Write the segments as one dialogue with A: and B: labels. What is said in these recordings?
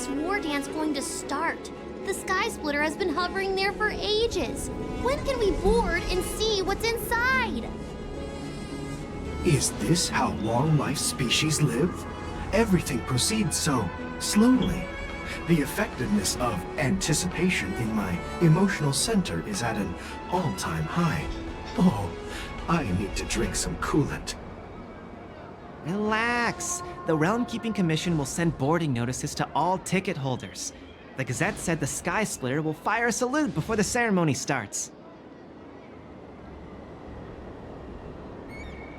A: this war dance going to start? The Sky Splitter has been hovering there for ages. When can we board and see what's inside?
B: Is this how long-life species live? Everything proceeds so slowly. The effectiveness of anticipation in my emotional center is at an all-time high. Oh, I need to drink some coolant.
C: Relax. The Realm Keeping Commission will send boarding notices to all ticket holders. The Gazette said the Sky Splitter will fire a salute before the ceremony starts.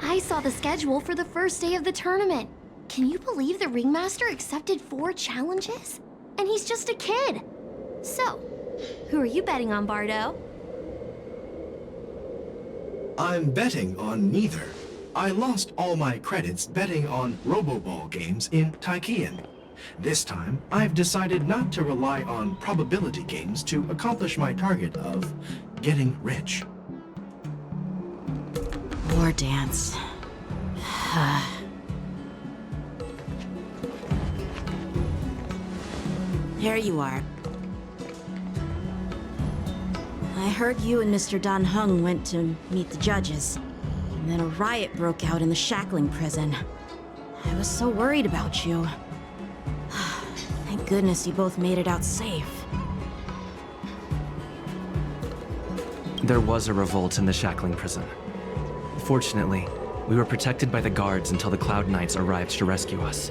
A: I saw the schedule for the first day of the tournament. Can you believe the Ringmaster accepted 4 challenges? And he's just a kid. So, who are you betting on, Bardo?
B: I'm betting on neither. I lost all my credits betting on Roboball games in Taikian. This time, I've decided not to rely on probability games to accomplish my target of getting rich.
D: War dance. Here you are. I heard you and Mr. Dan Heng went to meet the judges. And then a riot broke out in the shackling prison. I was so worried about you. Thank goodness you both made it out safe.
C: There was a revolt in the shackling prison. Fortunately, we were protected by the guards until the Cloud Knights arrived to rescue us.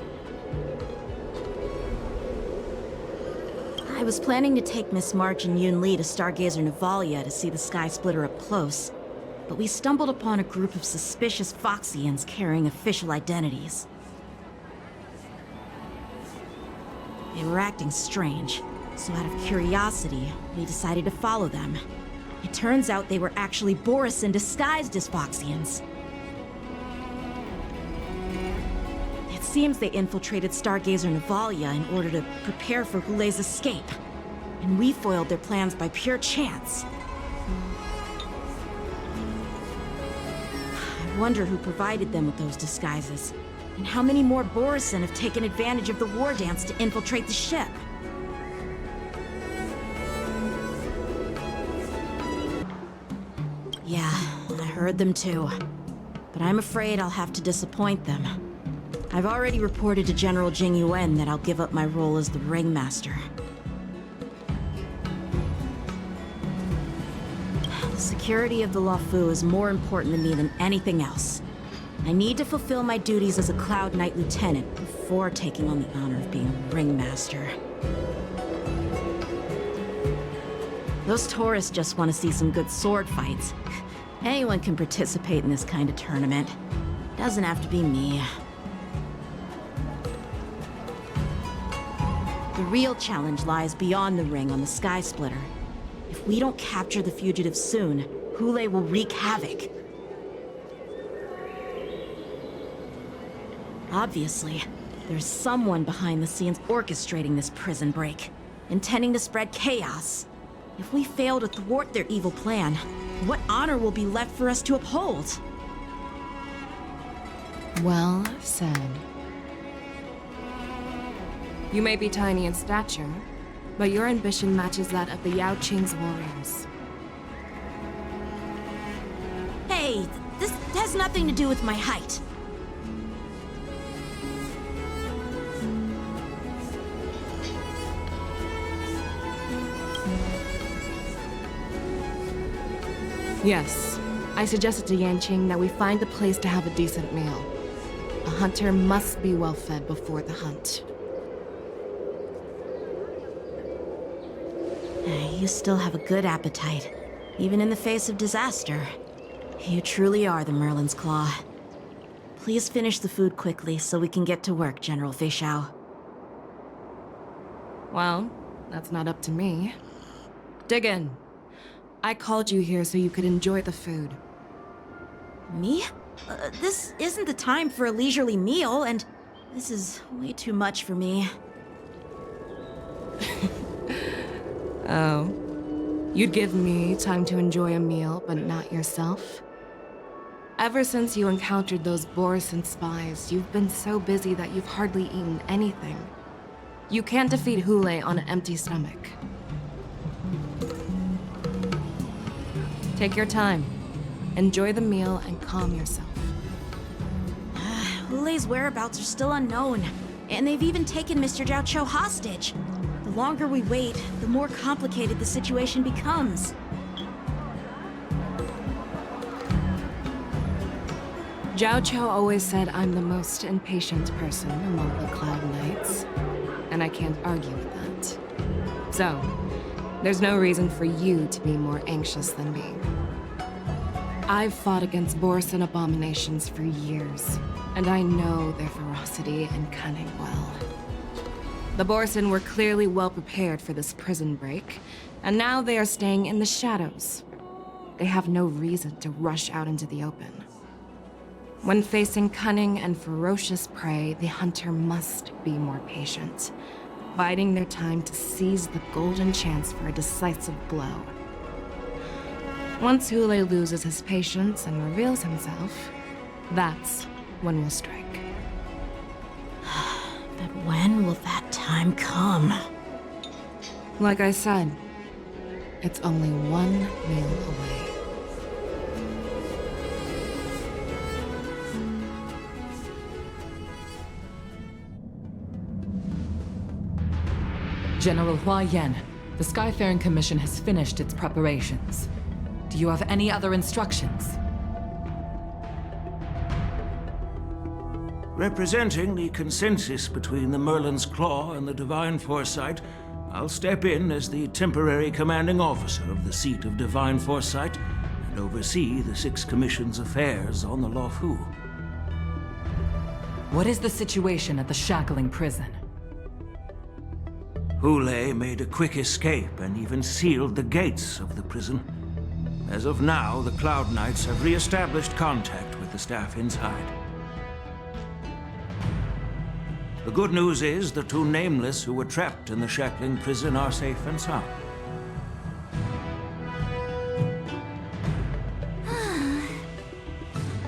D: I was planning to take Miss March and Yunli to Stargazer Navalia to see the Sky Splitter up close, but we stumbled upon a group of suspicious Foxians carrying official identities. They were acting strange, so out of curiosity, we decided to follow them. It turns out they were actually Borisin disguised as Foxians. It seems they infiltrated Stargazer Navalia in order to prepare for Goulet's escape. And we foiled their plans by pure chance. I wonder who provided them with those disguises, and how many more Borisin have taken advantage of the war dance to infiltrate the ship. Yeah, I heard them too. But I'm afraid I'll have to disappoint them. I've already reported to General Jing Yuan that I'll give up my role as the Ringmaster. The security of the Luofu is more important to me than anything else. I need to fulfill my duties as a Cloud Knight Lieutenant before taking on the honor of being Ringmaster. Those tourists just want to see some good sword fights. Anyone can participate in this kind of tournament. Doesn't have to be me. The real challenge lies beyond the ring on the Sky Splitter. If we don't capture the fugitives soon, Goulet will wreak havoc. Obviously, there's someone behind the scenes orchestrating this prison break, intending to spread chaos. If we fail to thwart their evil plan, what honor will be left for us to uphold?
E: Well said. You may be tiny in stature, but your ambition matches that of the Yanqing's warriors.
D: Hey, this has nothing to do with my height.
E: Yes, I suggested to Yanqing that we find a place to have a decent meal. A hunter must be well fed before the hunt.
D: You still have a good appetite, even in the face of disaster. You truly are the Merlin's Claw. Please finish the food quickly so we can get to work, General Feixiao.
E: Well, that's not up to me. Dig in. I called you here so you could enjoy the food.
D: Me? This isn't the time for a leisurely meal, and this is way too much for me.
E: Oh. You'd give me time to enjoy a meal, but not yourself? Ever since you encountered those Borisin spies, you've been so busy that you've hardly eaten anything. You can't defeat Hule on an empty stomach. Take your time. Enjoy the meal and calm yourself.
D: Hule's whereabouts are still unknown, and they've even taken Mr. Jiaoqiu hostage. The longer we wait, the more complicated the situation becomes.
E: Jiaoqiu always said I'm the most impatient person among the Cloud Knights, and I can't argue with that. So, there's no reason for you to be more anxious than me. I've fought against Borson abominations for years, and I know their ferocity and cunning well. The Borson were clearly well prepared for this prison break, and now they are staying in the shadows. They have no reason to rush out into the open. When facing cunning and ferocious prey, the hunter must be more patient, biding their time to seize the golden chance for a decisive blow. Once Hule loses his patience and reveals himself, that's when we'll strike.
D: But when will that time come?
E: Like I said, it's only one meal away.
F: General Huayan, the Skyfaring Commission has finished its preparations. Do you have any other instructions?
G: Representing the consensus between the Merlin's Claw and the Divine Foresight, I'll step in as the temporary commanding officer of the seat of Divine Foresight and oversee the Six Commission's affairs on the Luofu.
F: What is the situation at the shackling prison?
G: Hule made a quick escape and even sealed the gates of the prison. As of now, the Cloud Knights have re-established contact with the staff inside. The good news is the two Nameless who were trapped in the shackling prison are safe and sound.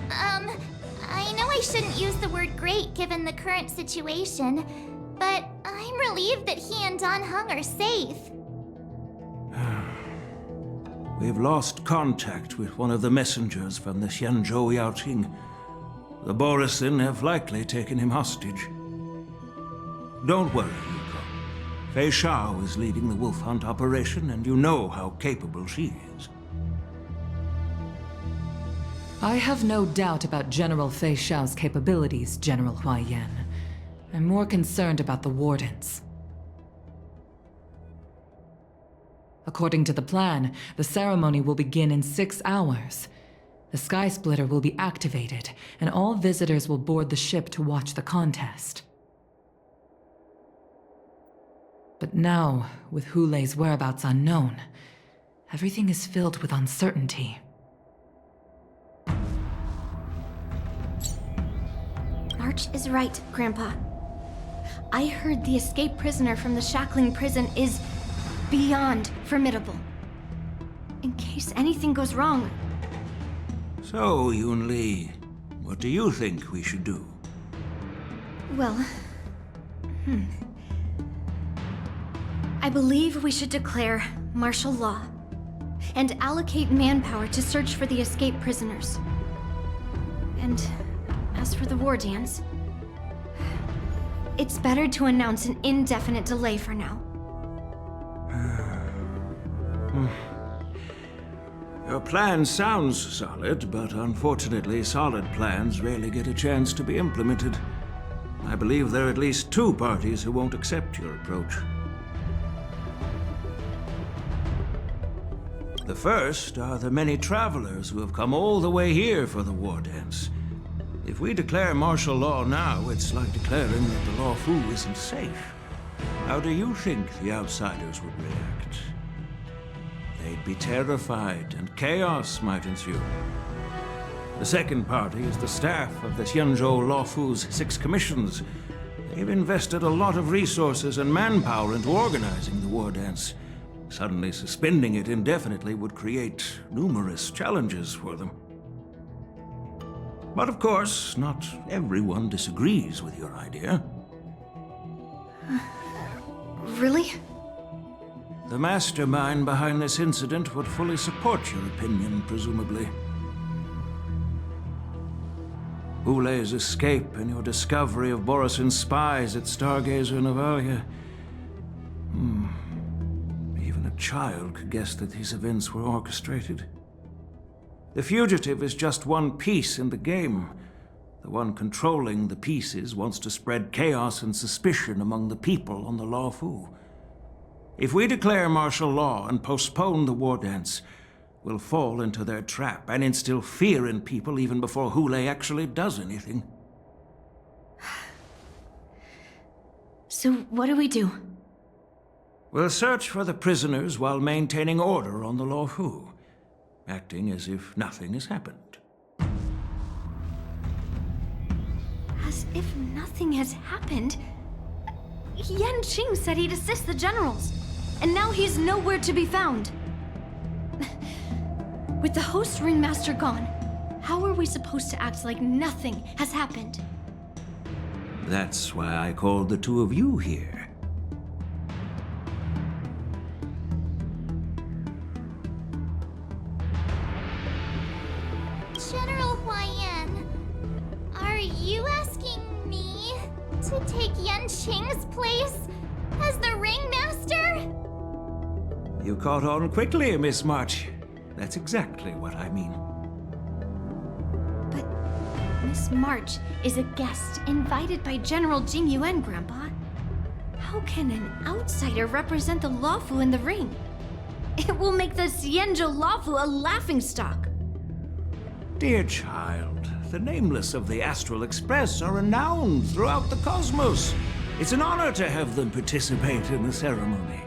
H: I know I shouldn't use the word great given the current situation, but I'm relieved that he and Don Heng are safe.
G: We've lost contact with one of the messengers from the Xianzhou Yanqing. The Borison have likely taken him hostage. Don't worry, Yuko. Feixiao is leading the wolf hunt operation, and you know how capable she is.
F: I have no doubt about General Feixiao's capabilities, General Huayan. I'm more concerned about the Wardens. According to the plan, the ceremony will begin in 6 hours. The Sky Splitter will be activated, and all visitors will board the ship to watch the contest. But now, with Hule's whereabouts unknown, everything is filled with uncertainty.
A: Arch is right, Grandpa. I heard the escaped prisoner from the shackling prison is beyond formidable. In case anything goes wrong.
G: So, Yunli, what do you think we should do?
A: Well, I believe we should declare martial law and allocate manpower to search for the escaped prisoners. And as for the war dance, it's better to announce an indefinite delay for now.
G: Your plan sounds solid, but unfortunately, solid plans rarely get a chance to be implemented. I believe there are at least 2 parties who won't accept your approach. The first are the many travelers who have come all the way here for the war dance. If we declare martial law now, it's like declaring that the Luofu isn't safe. How do you think the outsiders would react? They'd be terrified, and chaos might ensue. The second party is the staff of the Xianzhou Luofu's 6 commissions. They've invested a lot of resources and manpower into organizing the war dance. Suddenly suspending it indefinitely would create numerous challenges for them. But of course, not everyone disagrees with your idea.
A: Really?
G: The mastermind behind this incident would fully support your opinion, presumably. Xueyi's escape and your discovery of Borisin's spies at Stargazer Navalia. Even a child could guess that these events were orchestrated. The fugitive is just one piece in the game. The one controlling the pieces wants to spread chaos and suspicion among the people on the Luofu. If we declare martial law and postpone the war dance, we'll fall into their trap and instill fear in people even before Xueyi actually does anything.
A: So what do we do?
G: We'll search for the prisoners while maintaining order on the Luofu, acting as if nothing has happened.
A: As if nothing has happened? Yanqing said he'd assist the generals, and now he's nowhere to be found. With the host ringmaster gone, how are we supposed to act like nothing has happened?
G: That's why I called the two of you here.
H: General Huaiyan, are you asking me to take Yanqing's place as the ringmaster?
G: You caught on quickly, Miss March. That's exactly what I mean.
A: But Miss March is a guest invited by General Jing Yuan, Grandpa. How can an outsider represent the Luofu in the ring? It will make the Xianzhou Luofu a laughingstock.
G: Dear child, the nameless of the Astral Express are renowned throughout the cosmos. It's an honor to have them participate in the ceremony.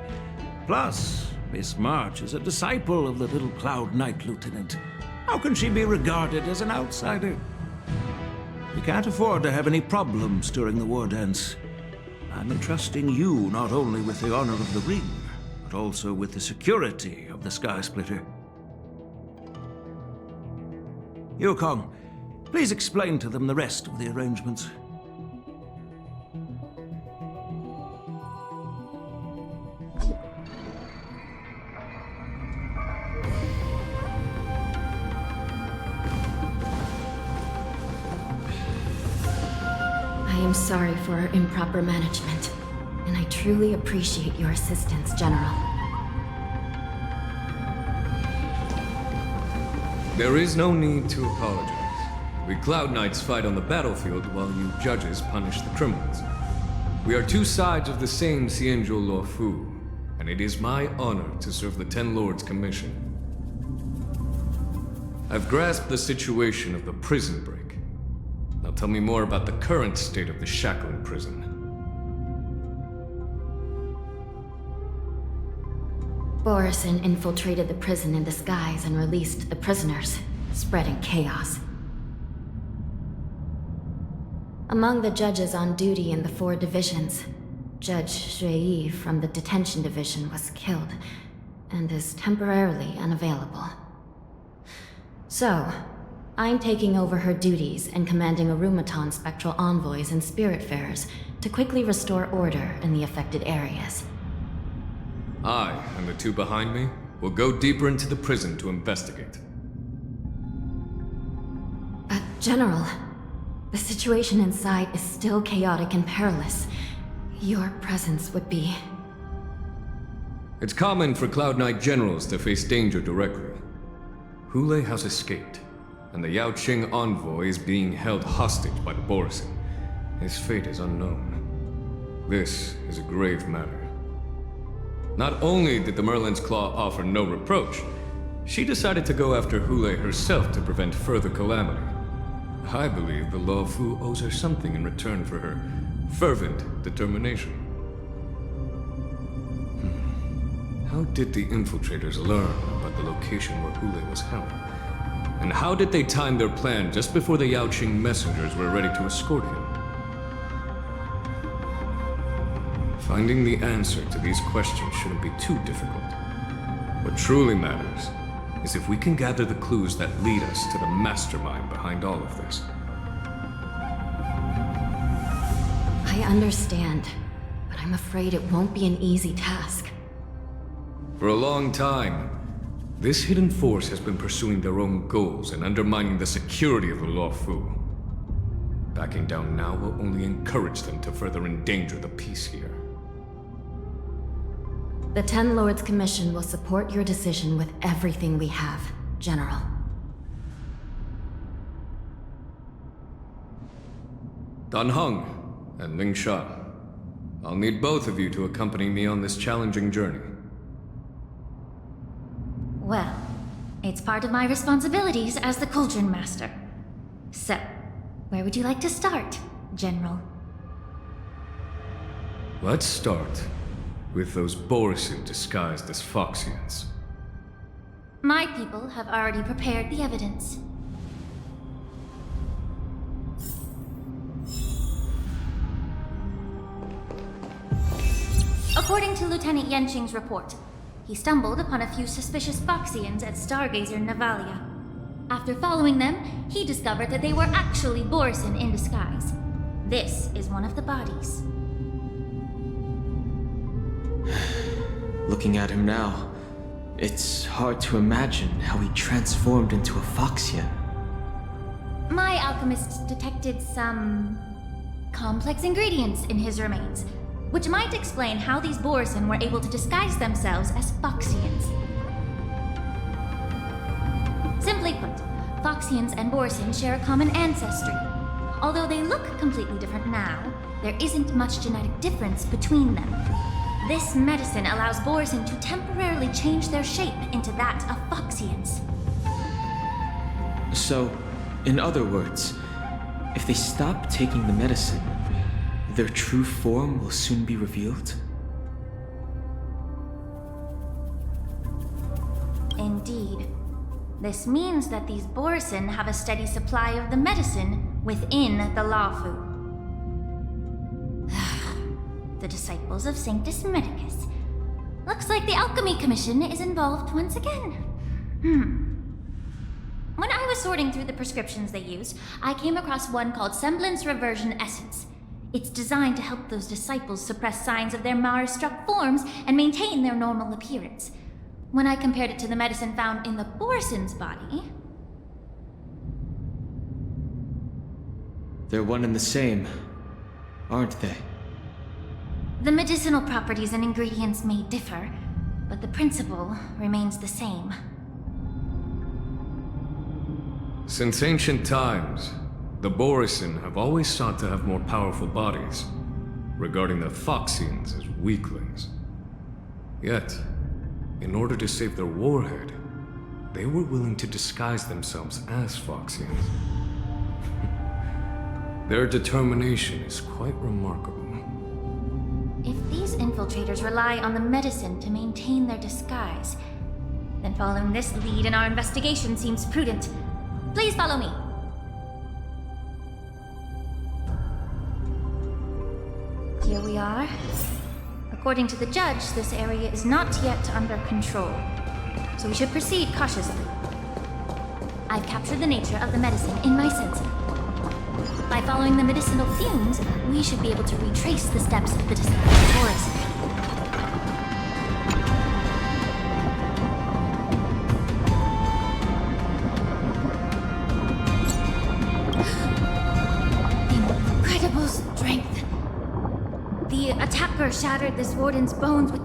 G: Plus, Miss March is a disciple of the little Cloud Knight Lieutenant. How can she be regarded as an outsider? We can't afford to have any problems during the war dance. I'm entrusting you not only with the honor of the ring, but also with the security of the Sky Splitter. Yukong, please explain to them the rest of the arrangements.
D: I am sorry for our improper management, and I truly appreciate your assistance, General.
I: There is no need to apologize. We Cloud Knights fight on the battlefield while you judges punish the criminals. We are two sides of the same Xianzhou Luofu, and it is my honor to serve the Ten Lords' commission. I've grasped the situation of the prison break. Now tell me more about the current state of the Shackling prison.
D: Borisin infiltrated the prison in disguise and released the prisoners, spreading chaos. Among the judges on duty in the 4 divisions, Judge Xueyi from the detention division was killed and is temporarily unavailable. So, I'm taking over her duties and commanding Arumaton spectral envoys and spiritfarers to quickly restore order in the affected areas.
I: I, and the two behind me, will go deeper into the prison to investigate.
D: General, the situation inside is still chaotic and perilous. Your presence would be...
I: It's common for Cloud Knight generals to face danger directly. Xueyi has escaped, and the Yanqing envoy is being held hostage by the Borisin. His fate is unknown. This is a grave matter. Not only did the Merlin's Claw offer no reproach, she decided to go after Xueyi herself to prevent further calamity. I believe the Luofu owes her something in return for her fervent determination. How did the infiltrators learn about the location where Xueyi was held? And how did they time their plan just before the Yanqing messengers were ready to escort him? Finding the answer to these questions shouldn't be too difficult. What truly matters is if we can gather the clues that lead us to the mastermind behind all of this.
D: I understand, but
J: but I'm afraid it won't be an easy task.
I: For a long time, this hidden force has been pursuing their own goals and undermining the security of the Luofu. Backing down now will only encourage them to further endanger the peace here.
J: The Ten Lords Commission will support your decision with everything we have, General.
I: Dan Heng and Lingsha, I'll need both of you to accompany me on this challenging journey.
A: Well, it's part of my responsibilities as the Cauldron Master. So, where would you like to start, General?
I: Let's start with those Borisin disguised as Foxians.
A: My people have already prepared the evidence. According to Lieutenant Yanqing's report, he stumbled upon a few suspicious Foxians at Stargazer Navalia. After following them, he discovered that they were actually Borisin in disguise. This is one of the bodies.
K: Looking at him now, it's hard to imagine how he transformed into a Foxian.
A: My alchemist detected some complex ingredients in his remains, which might explain how these Borisin were able to disguise themselves as Foxians. Simply put, Foxians and Borisin share a common ancestry. Although they look completely different now, there isn't much genetic difference between them. This medicine allows Borisin to temporarily change their shape into that of Foxians.
K: So, in other words, if they stop taking the medicine, their true form will soon be revealed?
A: Indeed. This means that these Borisin have a steady supply of the medicine within the Luofu. The disciples of Sanctus Medicus. Looks like the Alchemy Commission is involved once again. When I was sorting through the prescriptions they used, I came across one called Semblance Reversion Essence. It's designed to help those disciples suppress signs of their Mara-struck forms and maintain their normal appearance. When I compared it to the medicine found in the Borisin's body...
K: They're one and the same, aren't they?
A: The medicinal properties and ingredients may differ, but the principle remains the same.
I: Since ancient times, the Borisin have always sought to have more powerful bodies, regarding the Foxians as weaklings. Yet, in order to save their warhead, they were willing to disguise themselves as Foxians. Their determination is quite remarkable.
A: If these infiltrators rely on the medicine to maintain their disguise, then following this lead in our investigation seems prudent. Please follow me. Here we are. According to the judge, this area is not yet under control, so we should proceed cautiously. I've captured the nature of the medicine in my sensor. By following the medicinal fumes, we should be able to retrace the steps of the disciple Borisin. Incredible strength. The attacker shattered this warden's bones with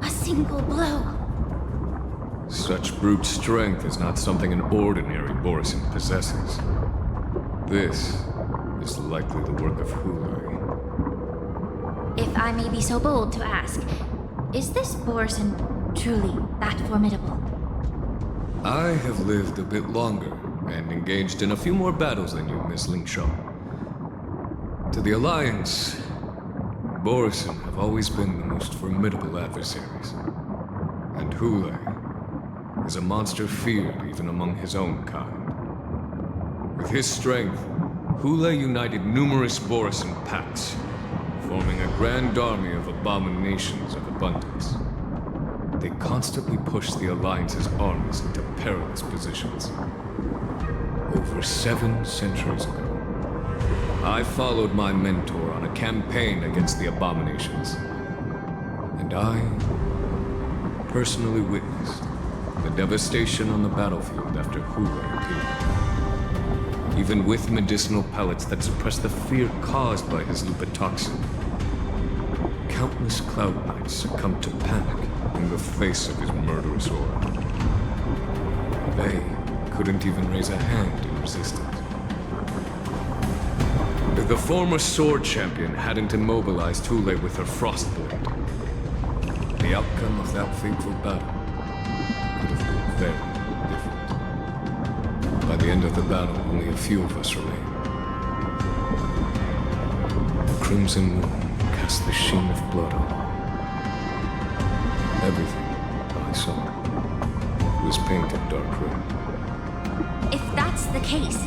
A: a single blow.
I: Such brute strength is not something an ordinary Borisin possesses. This is likely the work of Xueyi.
A: If I may be so bold to ask, is this Borisin truly that formidable?
I: I have lived a bit longer and engaged in a few more battles than you, Miss Lingsha. To the Alliance, Borisin have always been the most formidable adversaries. And Xueyi is a monster feared even among his own kind. With his strength, Xueyi united numerous Borisin pacts, forming a grand army of abominations of abundance. They constantly pushed the Alliance's armies into perilous positions. Over 7 centuries ago, I followed my mentor on a campaign against the abominations, And I personally witnessed the devastation on the battlefield after Xueyi appeared. Even with medicinal pellets that suppress the fear caused by his lupitoxin, countless Cloud Knights succumbed to panic in the face of his murderous aura. They couldn't even raise a hand in resistance. If the former sword champion hadn't immobilized Xueyi with her frostblade, the outcome of that fateful battle could have been very different. By the end of the battle, only a few of us remained. The crimson moon cast the sheen of blood on all. Everything I saw was painted dark red.
H: If that's the case,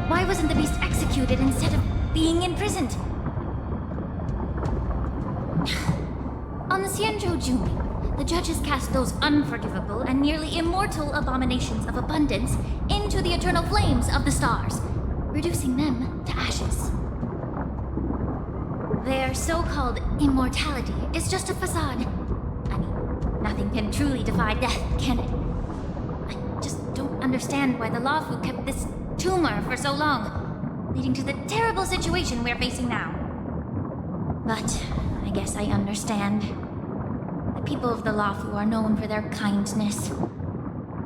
H: why wasn't the beast executed instead of being imprisoned? On the Jiaoqiu, the judges cast those unforgivable and nearly immortal abominations of abundance into the eternal flames of the stars, reducing them to ashes. Their so-called immortality is just a facade. I mean, nothing can truly defy death, can it? I just don't understand why the Lawfu kept this tumor for so long, leading to the terrible situation we're facing now. But I guess I understand. The people of the Lawfu are known for their kindness.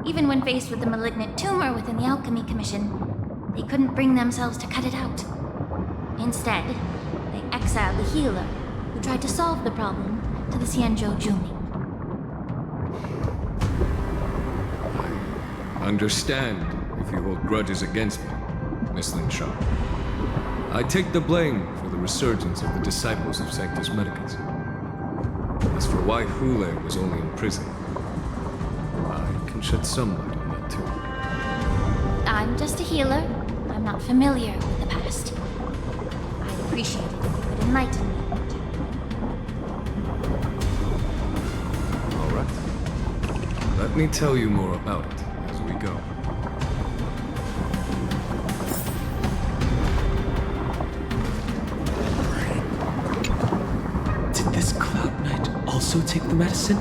H: Even when faced with the malignant tumor within the Alchemy Commission, they couldn't bring themselves to cut it out. Instead, they exiled the healer, who tried to solve the problem, to the Jiaoqiu.
I: I understand if you hold grudges against me, Miss Lingsha. I take the blame for the resurgence of the disciples of Sanctus Medicus. As for why Xueyi was only in prison, I can shed some light on that too.
H: I'm just a healer. I'm not familiar with the past. I'd appreciate it if you could enlighten me.
I: All right. Let me tell you more about it as we go.
K: Did this Cloud Knight also take the medicine?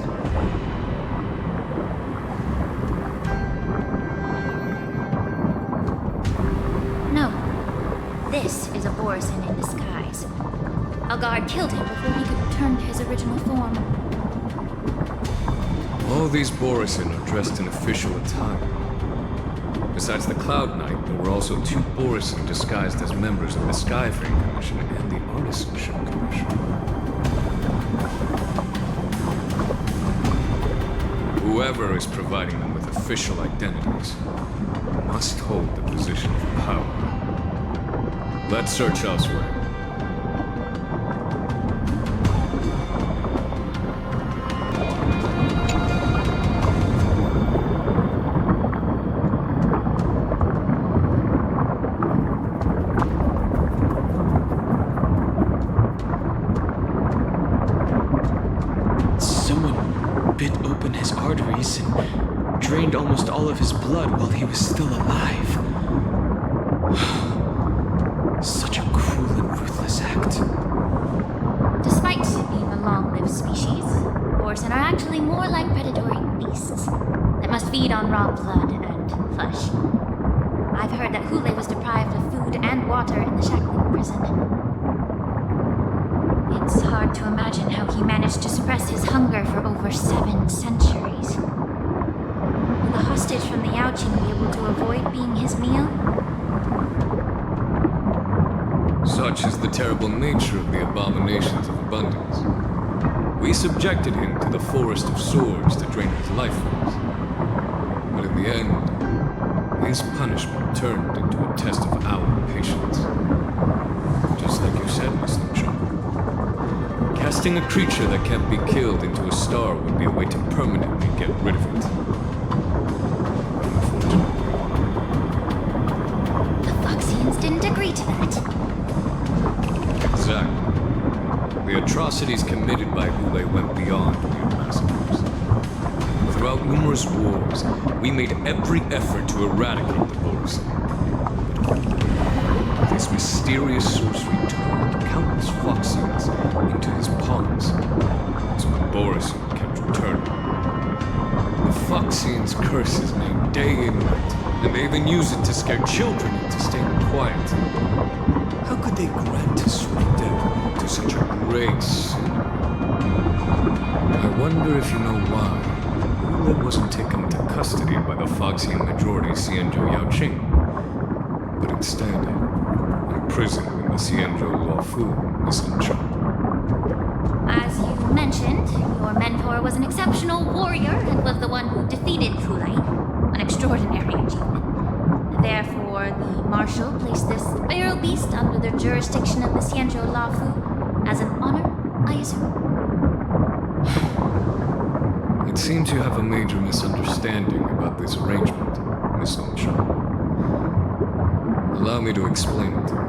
H: No. This is a Borisin in disguise. A guard killed him before he could return to his original form.
I: All these Borisin are dressed in official attire. Besides the Cloud Knight, there were also two Borisin disguised as members of the Skyframe Commission and the Artisanship Commission. Whoever is providing them with official identities must hold the position of power. Let's search elsewhere.
K: And drained almost all of his blood while he was still alive. Such a cruel and ruthless act.
H: Despite being a long-lived species, Borisin are actually more like predatory beasts that must feed on raw blood and flesh. I've heard that Xueyi was deprived of food and water in the shackling prison. It's hard to imagine how he managed to suppress his hunger for over 7 centuries. Will the hostage from the Yanqing be able to avoid being his meal?
I: Such is the terrible nature of the abominations of abundance. We subjected him to the forest of swords to drain his life force. But in the end, his punishment turned into a test of our patience. Just like you said, Miss Lingsha. Casting a creature that can't be killed into a star would be a way to permanently get rid of it. Unfortunately.
H: The Foxians didn't agree to that.
I: Exactly. The atrocities committed by Xueyi went beyond mere massacres. Throughout numerous wars, we made every effort to eradicate the Borisin. This mysterious sorcery turned countless Foxians into his pawns. So when Borison kept returning. The Foxian's curse is named day and night, and they even use it to scare children into staying quiet. How could they grant a sweet death to such a great sinner? I wonder if you know why Yunli wasn't taken into custody by the Foxian majority Xianzhou Yaoqing, but instead imprisoned in the Xianzhou Luofu Lingsha.
H: As you mentioned, your mentor was an exceptional warrior and was the one who defeated Xueyi, an extraordinary achievement. Therefore, the Marshal placed this feral beast under the jurisdiction of the Xianzhou Luofu as an honor, I assume.
I: It seems you have a major misunderstanding about this arrangement, Miss Lingsha. Allow me to explain it to you.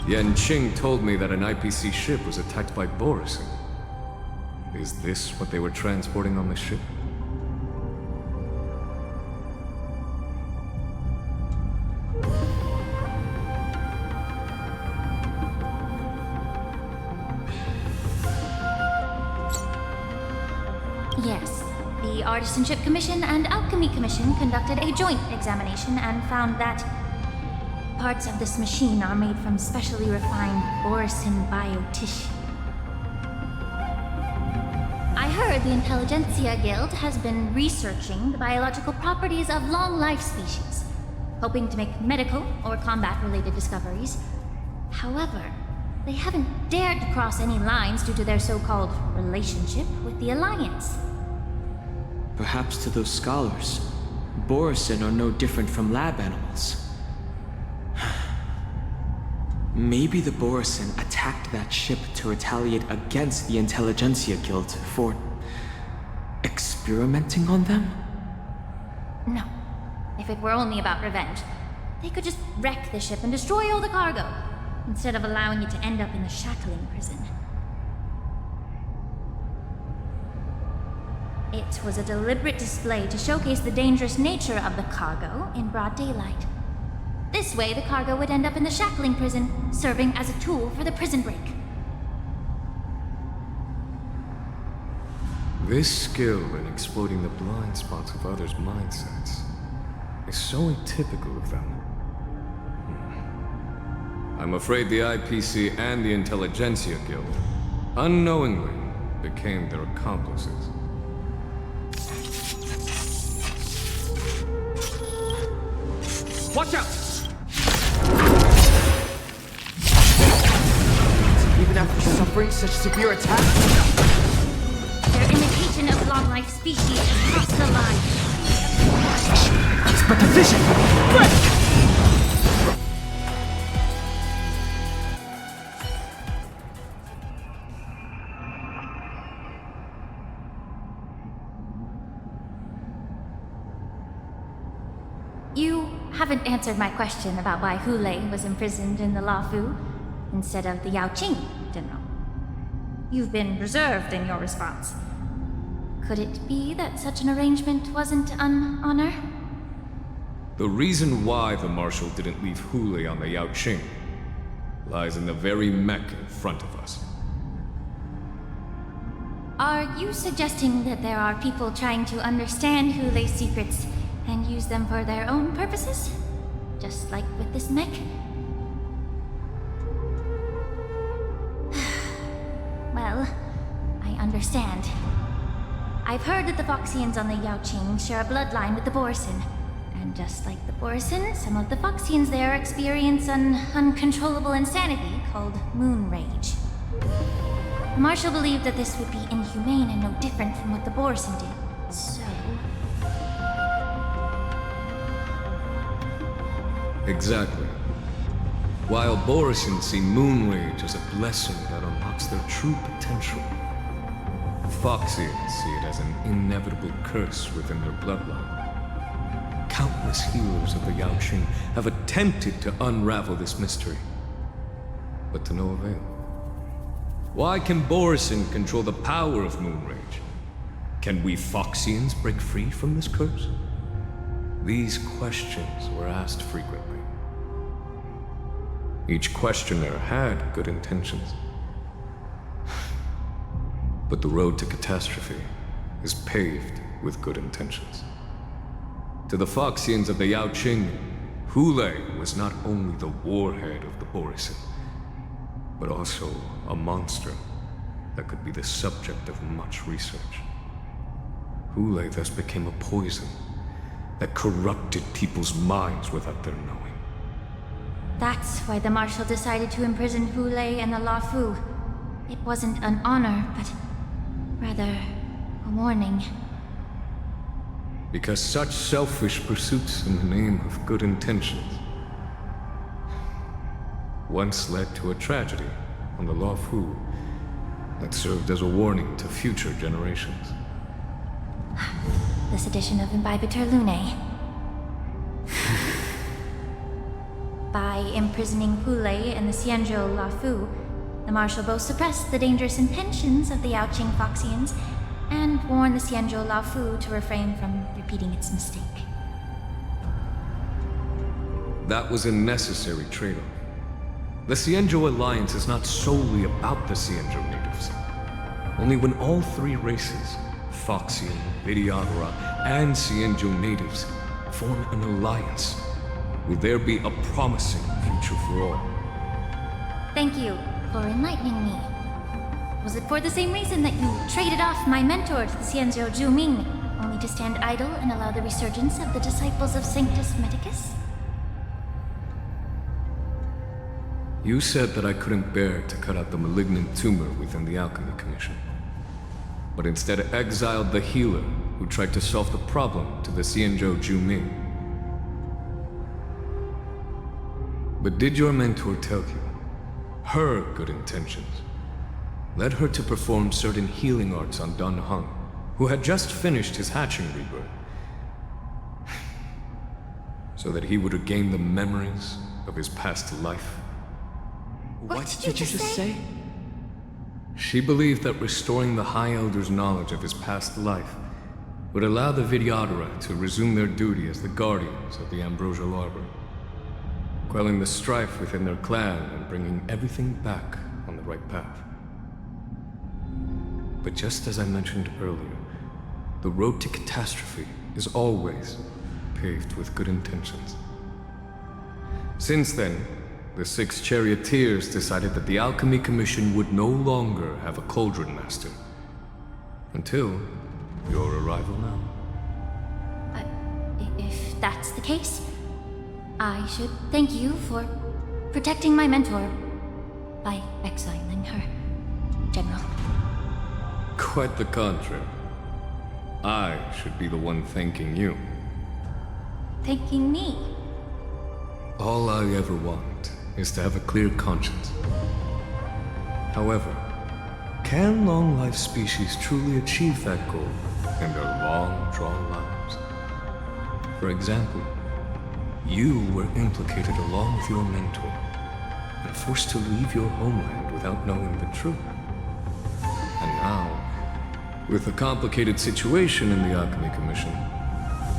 I: Yanqing told me that an IPC ship was attacked by Borison. Is this what they were transporting on the ship?
H: Yes. The Artisanship Commission and Alchemy Commission conducted a joint examination and found that parts of this machine are made from specially refined Borison biotissue. I heard the Intelligentsia Guild has been researching the biological properties of long-life species, hoping to make medical or combat-related discoveries. However, they haven't dared to cross any lines due to their so-called relationship with the Alliance.
K: Perhaps to those scholars, Borison are no different from lab animals. Maybe the Borison attacked that ship to retaliate against the Intelligentsia Guild for experimenting on them?
H: No. If it were only about revenge, they could just wreck the ship and destroy all the cargo, instead of allowing it to end up in the shackling prison. It was a deliberate display to showcase the dangerous nature of the cargo in broad daylight. This way, the cargo would end up in the shackling prison, serving as a tool for the prison break.
I: This skill in exploiting the blind spots of others' mindsets is so atypical of them. I'm afraid the IPC and the Intelligentsia Guild unknowingly became their accomplices.
C: Watch out!
L: Even after suffering such severe attacks?
H: Their imitation of long-life species has crossed the line.
L: It's but a vision! Break!
H: You haven't answered my question about why Xueyi was imprisoned in the Luofu instead of the Yaoqing, General. You've been reserved in your response. Could it be that such an arrangement wasn't an honor?
I: The reason why the Marshal didn't leave Xueyi on the Yaoqing lies in the very mech in front of us.
H: Are you suggesting that there are people trying to understand Xueyi's secrets and use them for their own purposes? Just like with this mech? Well, I understand. I've heard that the Foxians on the Yaoqing share a bloodline with the Borison. And just like the Borison, some of the Foxians there experience an uncontrollable insanity called moon rage. The Marshal believed that this would be inhumane and no different from what the Borison did. So...
I: Exactly. While Borison see moon rage as a blessing that unlocks their true potential, Foxians see it as an inevitable curse within their bloodline. Countless heroes of the Yaoqing have attempted to unravel this mystery, but to no avail. Why can Borison control the power of moon rage? Can we Foxians break free from this curse? These questions were asked frequently. Each questioner had good intentions. But the road to catastrophe is paved with good intentions. To the Foxians of the Yanqing, Xueyi was not only the warhead of the Borisin, but also a monster that could be the subject of much research. Xueyi thus became a poison that corrupted people's minds without their knowing.
H: That's why the Marshal decided to imprison Xueyi and the Luofu. It wasn't an honor, but rather a warning.
I: Because such selfish pursuits in the name of good intentions once led to a tragedy on the Luofu that served as a warning to future generations.
H: This edition of Imbibitor Lunae. By imprisoning Xueyi and the Xianzhou Luofu, the Marshal both suppressed the dangerous intentions of the Yaoqing Foxians and warned the Xianzhou Luofu to refrain from repeating its mistake.
I: That was a necessary trade-off. The Xianzhou alliance is not solely about the Xianzhou natives. Only when all three races, Foxian, Vidyadhara, and Xianzhou natives, form an alliance, will there be a promising future for all.
H: Thank you for enlightening me. Was it for the same reason that you traded off my mentor to the Xianzhou Zhuming, only to stand idle and allow the resurgence of the disciples of Sanctus Medicus?
I: You said that I couldn't bear to cut out the malignant tumor within the Alchemy Commission, but instead exiled the healer who tried to solve the problem to the Xianzhou Zhuming. But did your mentor tell you her good intentions led her to perform certain healing arts on Dan Heng, who had just finished his hatching rebirth, so that he would regain the memories of his past life?
K: What did you just say?
I: She believed that restoring the High Elder's knowledge of his past life would allow the Vidyadhara to resume their duty as the guardians of the Ambrosial Arbor, quelling the strife within their clan and bringing everything back on the right path. But just as I mentioned earlier, the road to catastrophe is always paved with good intentions. Since then, the 6 charioteers decided that the Alchemy Commission would no longer have a cauldron master. Until your arrival now.
H: But if that's the case, I should thank you for protecting my mentor by exiling her, General.
I: Quite the contrary. I should be the one thanking you.
H: Thanking me?
I: All I ever want is to have a clear conscience. However, can long-life species truly achieve that goal in their long-drawn lives? For example, you were implicated along with your mentor and forced to leave your homeland without knowing the truth. And now, with the complicated situation in the Alchemy Commission,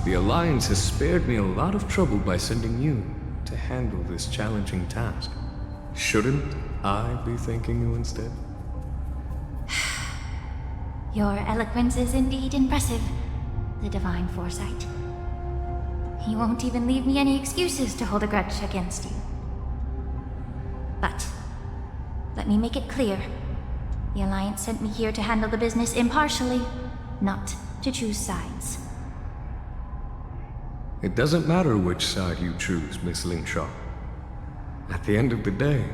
I: the Alliance has spared me a lot of trouble by sending you to handle this challenging task. Shouldn't I be thanking you instead?
H: Your eloquence is indeed impressive, the divine foresight. You won't even leave me any excuses to hold a grudge against you. But let me make it clear. The Alliance sent me here to handle the business impartially, not to choose sides.
I: It doesn't matter which side you choose, Miss Lingsha. At the end of the day,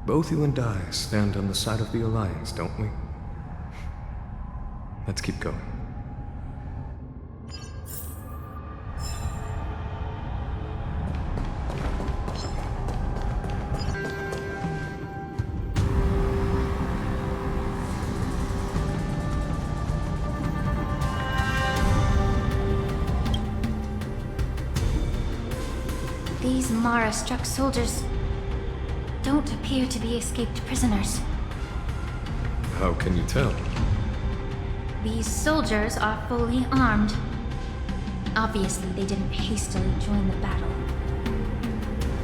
I: both you and I stand on the side of the Alliance, don't we? Let's keep going.
H: These Mara-struck soldiers don't appear to be escaped prisoners.
I: How can you tell?
H: These soldiers are fully armed. Obviously, they didn't hastily join the battle.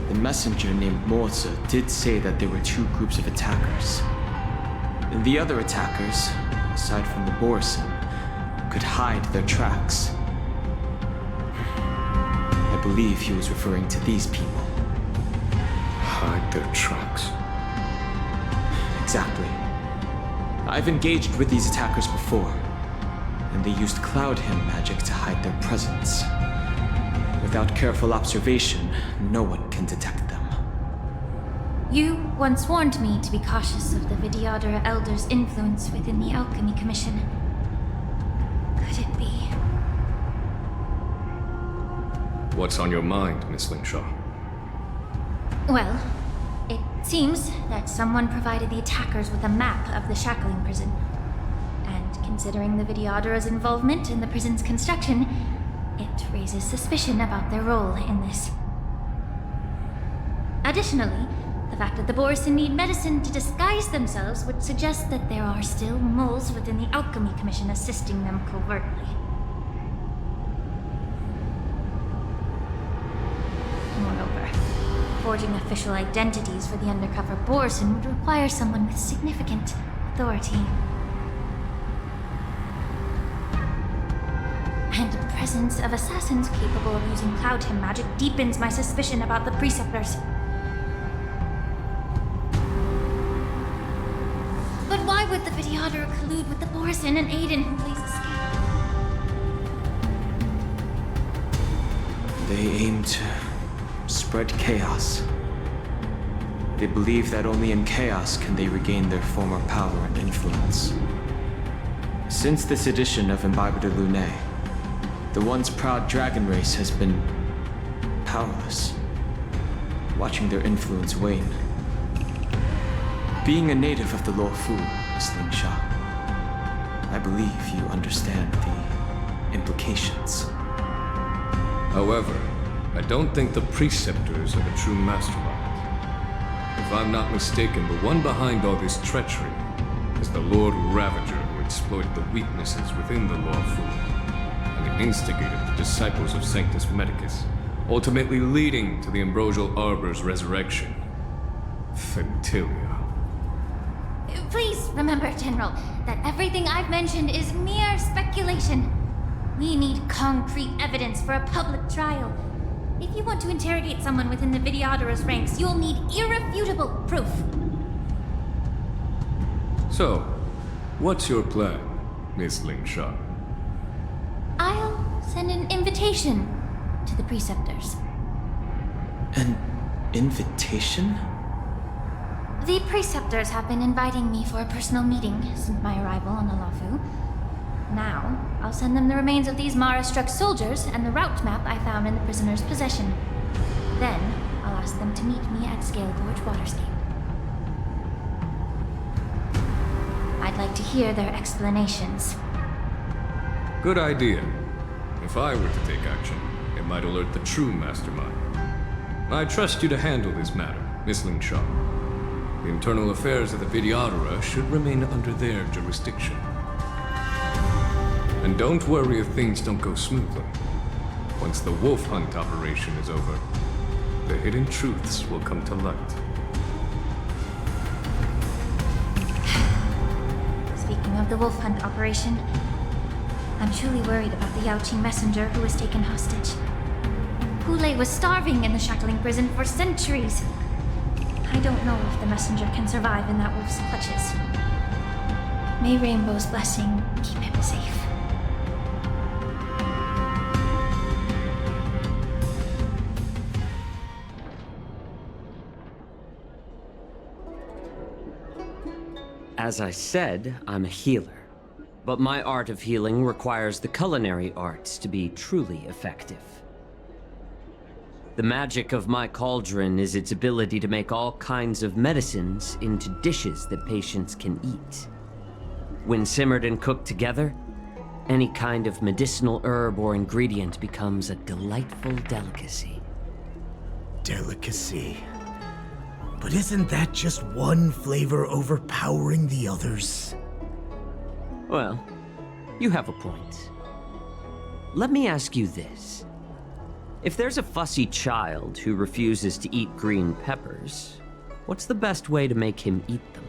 K: The messenger named Moze did say that there were two groups of attackers. And the other attackers, aside from the Borison, could hide their tracks. I believe he was referring to these people.
I: Hide their tracks.
K: Exactly. I've engaged with these attackers before, and they used Cloud Hymn magic to hide their presence. Without careful observation, no one can detect them.
H: You once warned me to be cautious of the Vidyadhara Elder's influence within the Alchemy Commission. Could it be?
I: What's on your mind, Miss Lingsha?
H: Well, it seems that someone provided the attackers with a map of the shackling prison. And considering the Vidyadhara's involvement in the prison's construction, it raises suspicion about their role in this. Additionally, the fact that the Borison need medicine to disguise themselves would suggest that there are still moles within the Alchemy Commission assisting them covertly. Moreover, forging official identities for the undercover Borison would require someone with significant authority. And the presence of assassins capable of using Cloud Hymn magic deepens my suspicion about the Preceptors. But why would the Vidyadhara collude with the Borison and aid in Hunlei's escape?
K: They aim to spread chaos. They believe that only in chaos can they regain their former power and influence. Since this edition of Imbibe de Lune, the once proud dragon race has been powerless, watching their influence wane. Being a native of the Luofu, Miss Lingsha, I believe you understand the implications.
I: However, I don't think the Preceptors are the true mastermind. If I'm not mistaken, the one behind all this treachery is the Lord Ravager who exploited the weaknesses within the Luofu and instigated the disciples of Sanctus Medicus, ultimately leading to the Ambrosial Arbor's resurrection. Fentilia.
H: Please remember, General, that everything I've mentioned is mere speculation. We need concrete evidence for a public trial. If you want to interrogate someone within the Vidyadhara's ranks, you'll need irrefutable proof.
I: So, what's your plan, Miss Lingsha?
H: I'll send an invitation to the Preceptors.
K: An invitation?
H: The Preceptors have been inviting me for a personal meeting since my arrival on the Luofu. Now, I'll send them the remains of these Mara-struck soldiers and the route map I found in the prisoner's possession. Then, I'll ask them to meet me at Scalebridge Waterscape. I'd like to hear their explanations.
I: Good idea. If I were to take action, it might alert the true mastermind. I trust you to handle this matter, Miss Lingsha. The internal affairs of the Vidyadhara should remain under their jurisdiction. And don't worry if things don't go smoothly. Once the wolf hunt operation is over, the hidden truths will come to light.
H: Speaking of the wolf hunt operation, I'm truly worried about the Yanqing messenger who was taken hostage. Hulei was starving in the shackling prison for centuries. I don't know if the messenger can survive in that wolf's clutches. May Rainbow's blessing keep him safe.
M: As I said, I'm a healer. But my art of healing requires the culinary arts to be truly effective. The magic of my cauldron is its ability to make all kinds of medicines into dishes that patients can eat. When simmered and cooked together, any kind of medicinal herb or ingredient becomes a delightful delicacy.
N: Delicacy. But isn't that just one flavor overpowering the others?
M: Well, You have a point. Let me ask you this. If there's a fussy child who refuses to eat green peppers, what's the best way to make him eat them?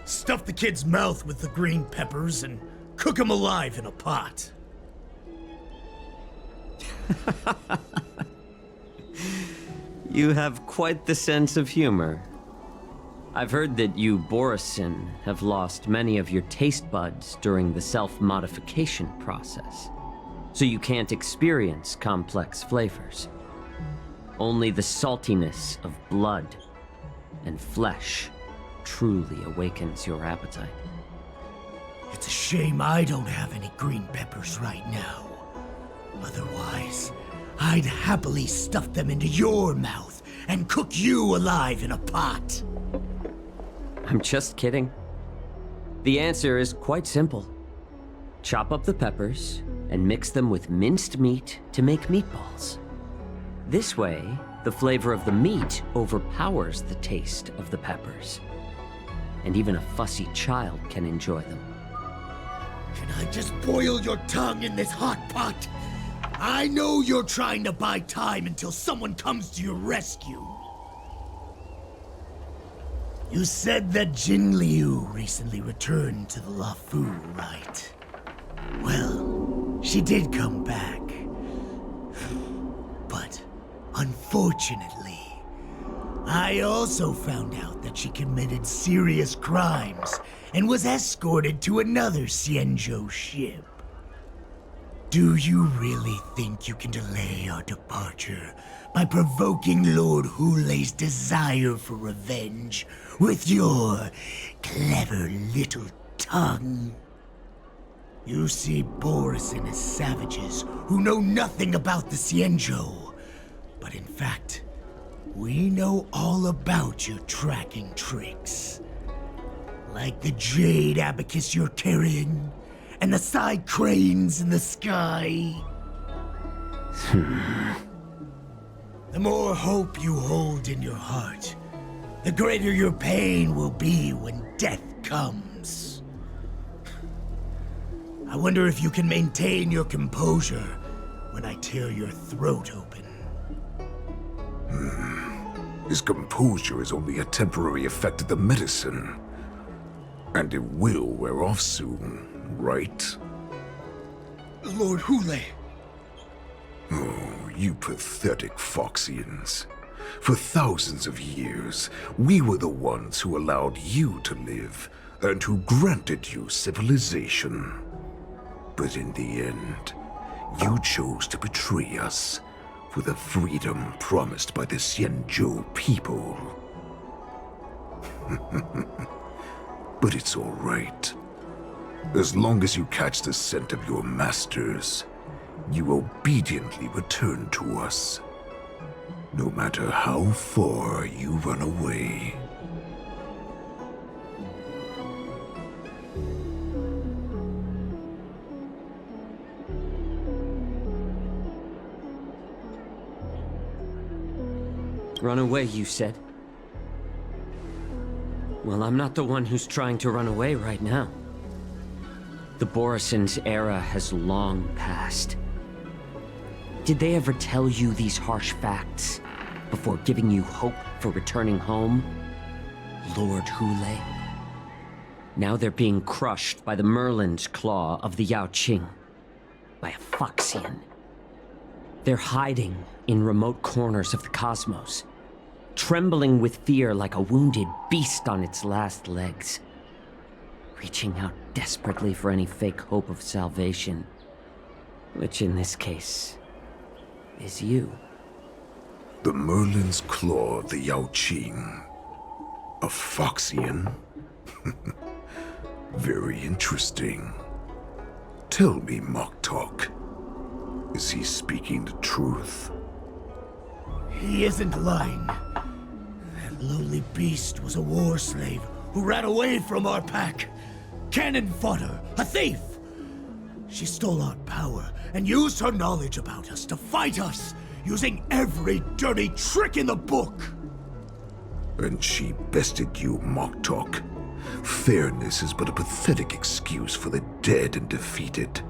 N: Stuff the kid's mouth with the green peppers and cook him alive in a pot.
M: You have quite the sense of humor. I've heard that you, Borisin, have lost many of your taste buds during the self-modification process, so you can't experience complex flavors. Only the saltiness of blood and flesh truly awakens your appetite.
N: It's a shame I don't have any green peppers right now. Otherwise, I'd happily stuff them into your mouth and cook you alive in a pot.
M: I'm just kidding. The answer is quite simple. Chop up the peppers and mix them with minced meat to make meatballs. This way, the flavor of the meat overpowers the taste of the peppers. And even a fussy child can enjoy them.
N: Can I just boil your tongue in this hot pot? I know you're trying to buy time until someone comes to your rescue. You said that Jin Liu recently returned to the Luofu, right? Well, she did come back. But, unfortunately, I also found out that she committed serious crimes and was escorted to another Xianzhou ship. Do you really think you can delay our departure by provoking Lord Hulei's desire for revenge with your clever little tongue? You see Borisin as savages who know nothing about the Xianzhou, but in fact, we know all about your tracking tricks. Like the jade abacus you're carrying, and the side cranes in the sky. The more hope you hold in your heart, the greater your pain will be when death comes. I wonder if you can maintain your composure when I tear your throat open.
O: His composure is only a temporary effect of the medicine. And it will wear off soon, right?
N: Lord Hulei.
O: Oh, you pathetic Foxians. For thousands of years, we were the ones who allowed you to live, and who granted you civilization. But in the end, you chose to betray us for the freedom promised by the Xianzhou people. But it's all right. As long as you catch the scent of your masters, you obediently return to us. No matter how far you run away.
M: Run away, you said? Well, I'm not the one who's trying to run away right now. The Borisin's era has long passed. Did they ever tell you these harsh facts before giving you hope for returning home, Lord Hulei? Now they're being crushed by the Merlin's claw of the Yanqing, by a Foxian. They're hiding in remote corners of the cosmos, trembling with fear like a wounded beast on its last legs, reaching out desperately for any fake hope of salvation, which in this case is you.
O: The Merlin's claw of the Yaoqing. A Foxian? Very interesting. Tell me, Mock Talk. Is he speaking the truth?
N: He isn't lying. That lowly beast was a war slave who ran away from our pack. Cannon fodder, a thief! She stole our power and used her knowledge about us to fight us, using every dirty trick in the book!
O: And she bested you, Mock Talk, Fairness is but a pathetic excuse for the dead and defeated.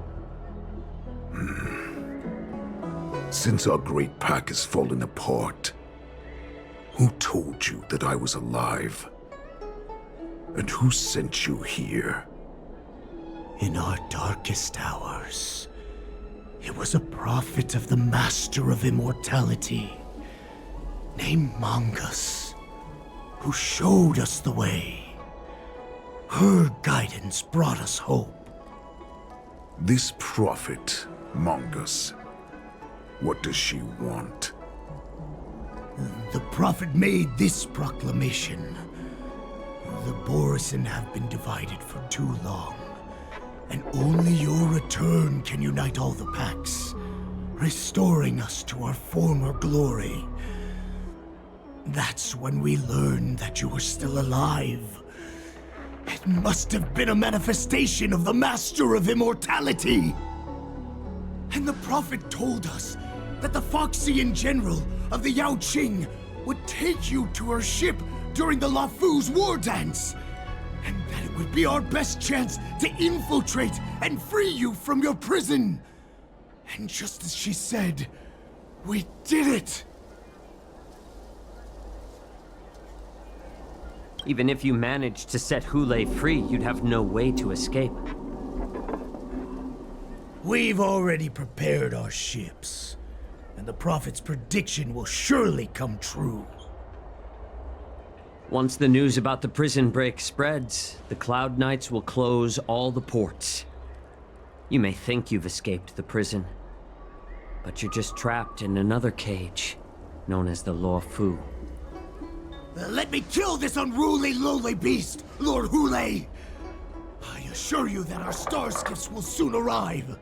O: Since our great pack has fallen apart, who told you that I was alive? And who sent you here?
N: In our darkest hours, it was a prophet of the Master of Immortality, named Mongus, who showed us the way. Her guidance brought us hope.
O: This prophet, Mongus, what does she want?
N: The prophet made this proclamation. The Borisin have been divided for too long, and only your return can unite all the packs, restoring us to our former glory. That's when we learned that you were still alive. It must have been a manifestation of the Master of Immortality. And the prophet told us that the Foxian general of the Yanqing would take you to her ship during the Lafu's war dance, and that it would be our best chance to infiltrate and free you from your prison. And just as she said, we did it!
M: Even if you managed to set Xueyi free, you'd have no way to escape.
N: We've already prepared our ships, and the prophet's prediction will surely come true.
M: Once the news about the prison break spreads, the Cloud Knights will close all the ports. You may think you've escaped the prison, but you're just trapped in another cage, known as the Lafu.
N: Let me kill this unruly, lowly beast, Lord Xueyi! I assure you that our star skiffs will soon arrive.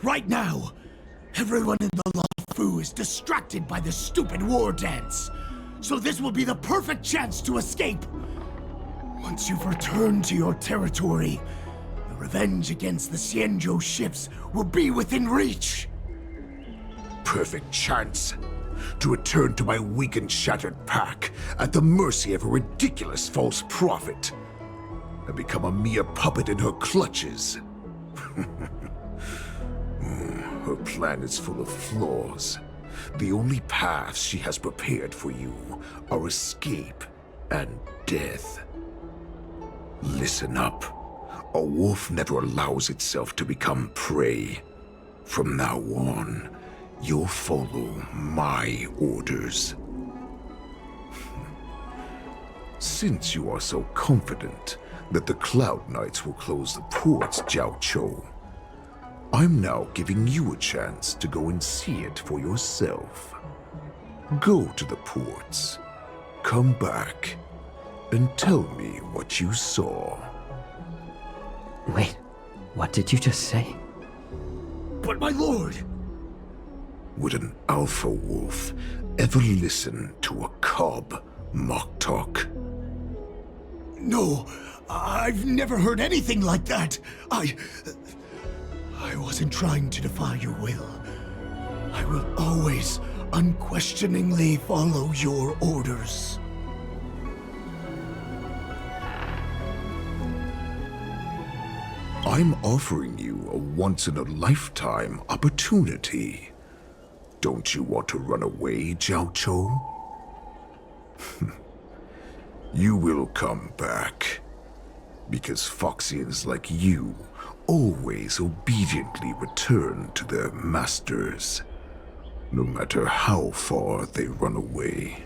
N: Right now, everyone in the Lafu is distracted by the stupid war dance. So this will be the perfect chance to escape. Once you've returned to your territory, the revenge against the Xianzhou ships will be within reach.
O: Perfect chance to return to my weak and shattered pack at the mercy of a ridiculous false prophet and become a mere puppet in her clutches. Her plan is full of flaws. The only paths she has prepared for you are escape and death. Listen up. A wolf never allows itself to become prey. From now on, you'll follow my orders. Since you are so confident that the Cloud Knights will close the ports, Jiaoqiu, I'm now giving you a chance to go and see it for yourself. Go to the ports, come back, and tell me what you saw.
M: Wait, what did you just say?
N: But my lord!
O: Would an alpha wolf ever listen to a cub mock talk?
N: No, I've never heard anything like that. I wasn't trying to defy your will. I will always unquestioningly follow your orders.
O: I'm offering you a once-in-a-lifetime opportunity. Don't you want to run away, Jiaoqiu? You will come back. Because Foxians like you always obediently return to their masters, no matter how far they run away.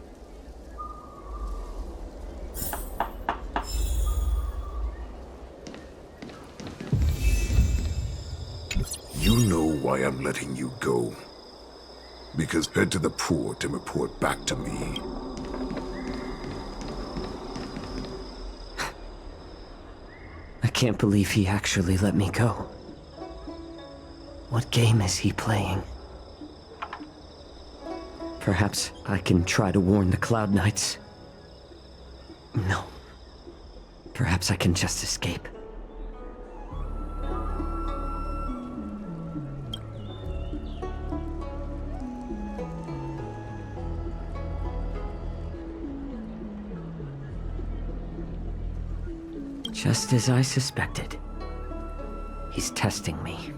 O: You know why I'm letting you go. Because head to the port and report back to me.
M: I can't believe he actually let me go. What game is he playing? Perhaps I can try to warn the Cloud Knights. No. Perhaps I can just escape. Just as I suspected. He's testing me.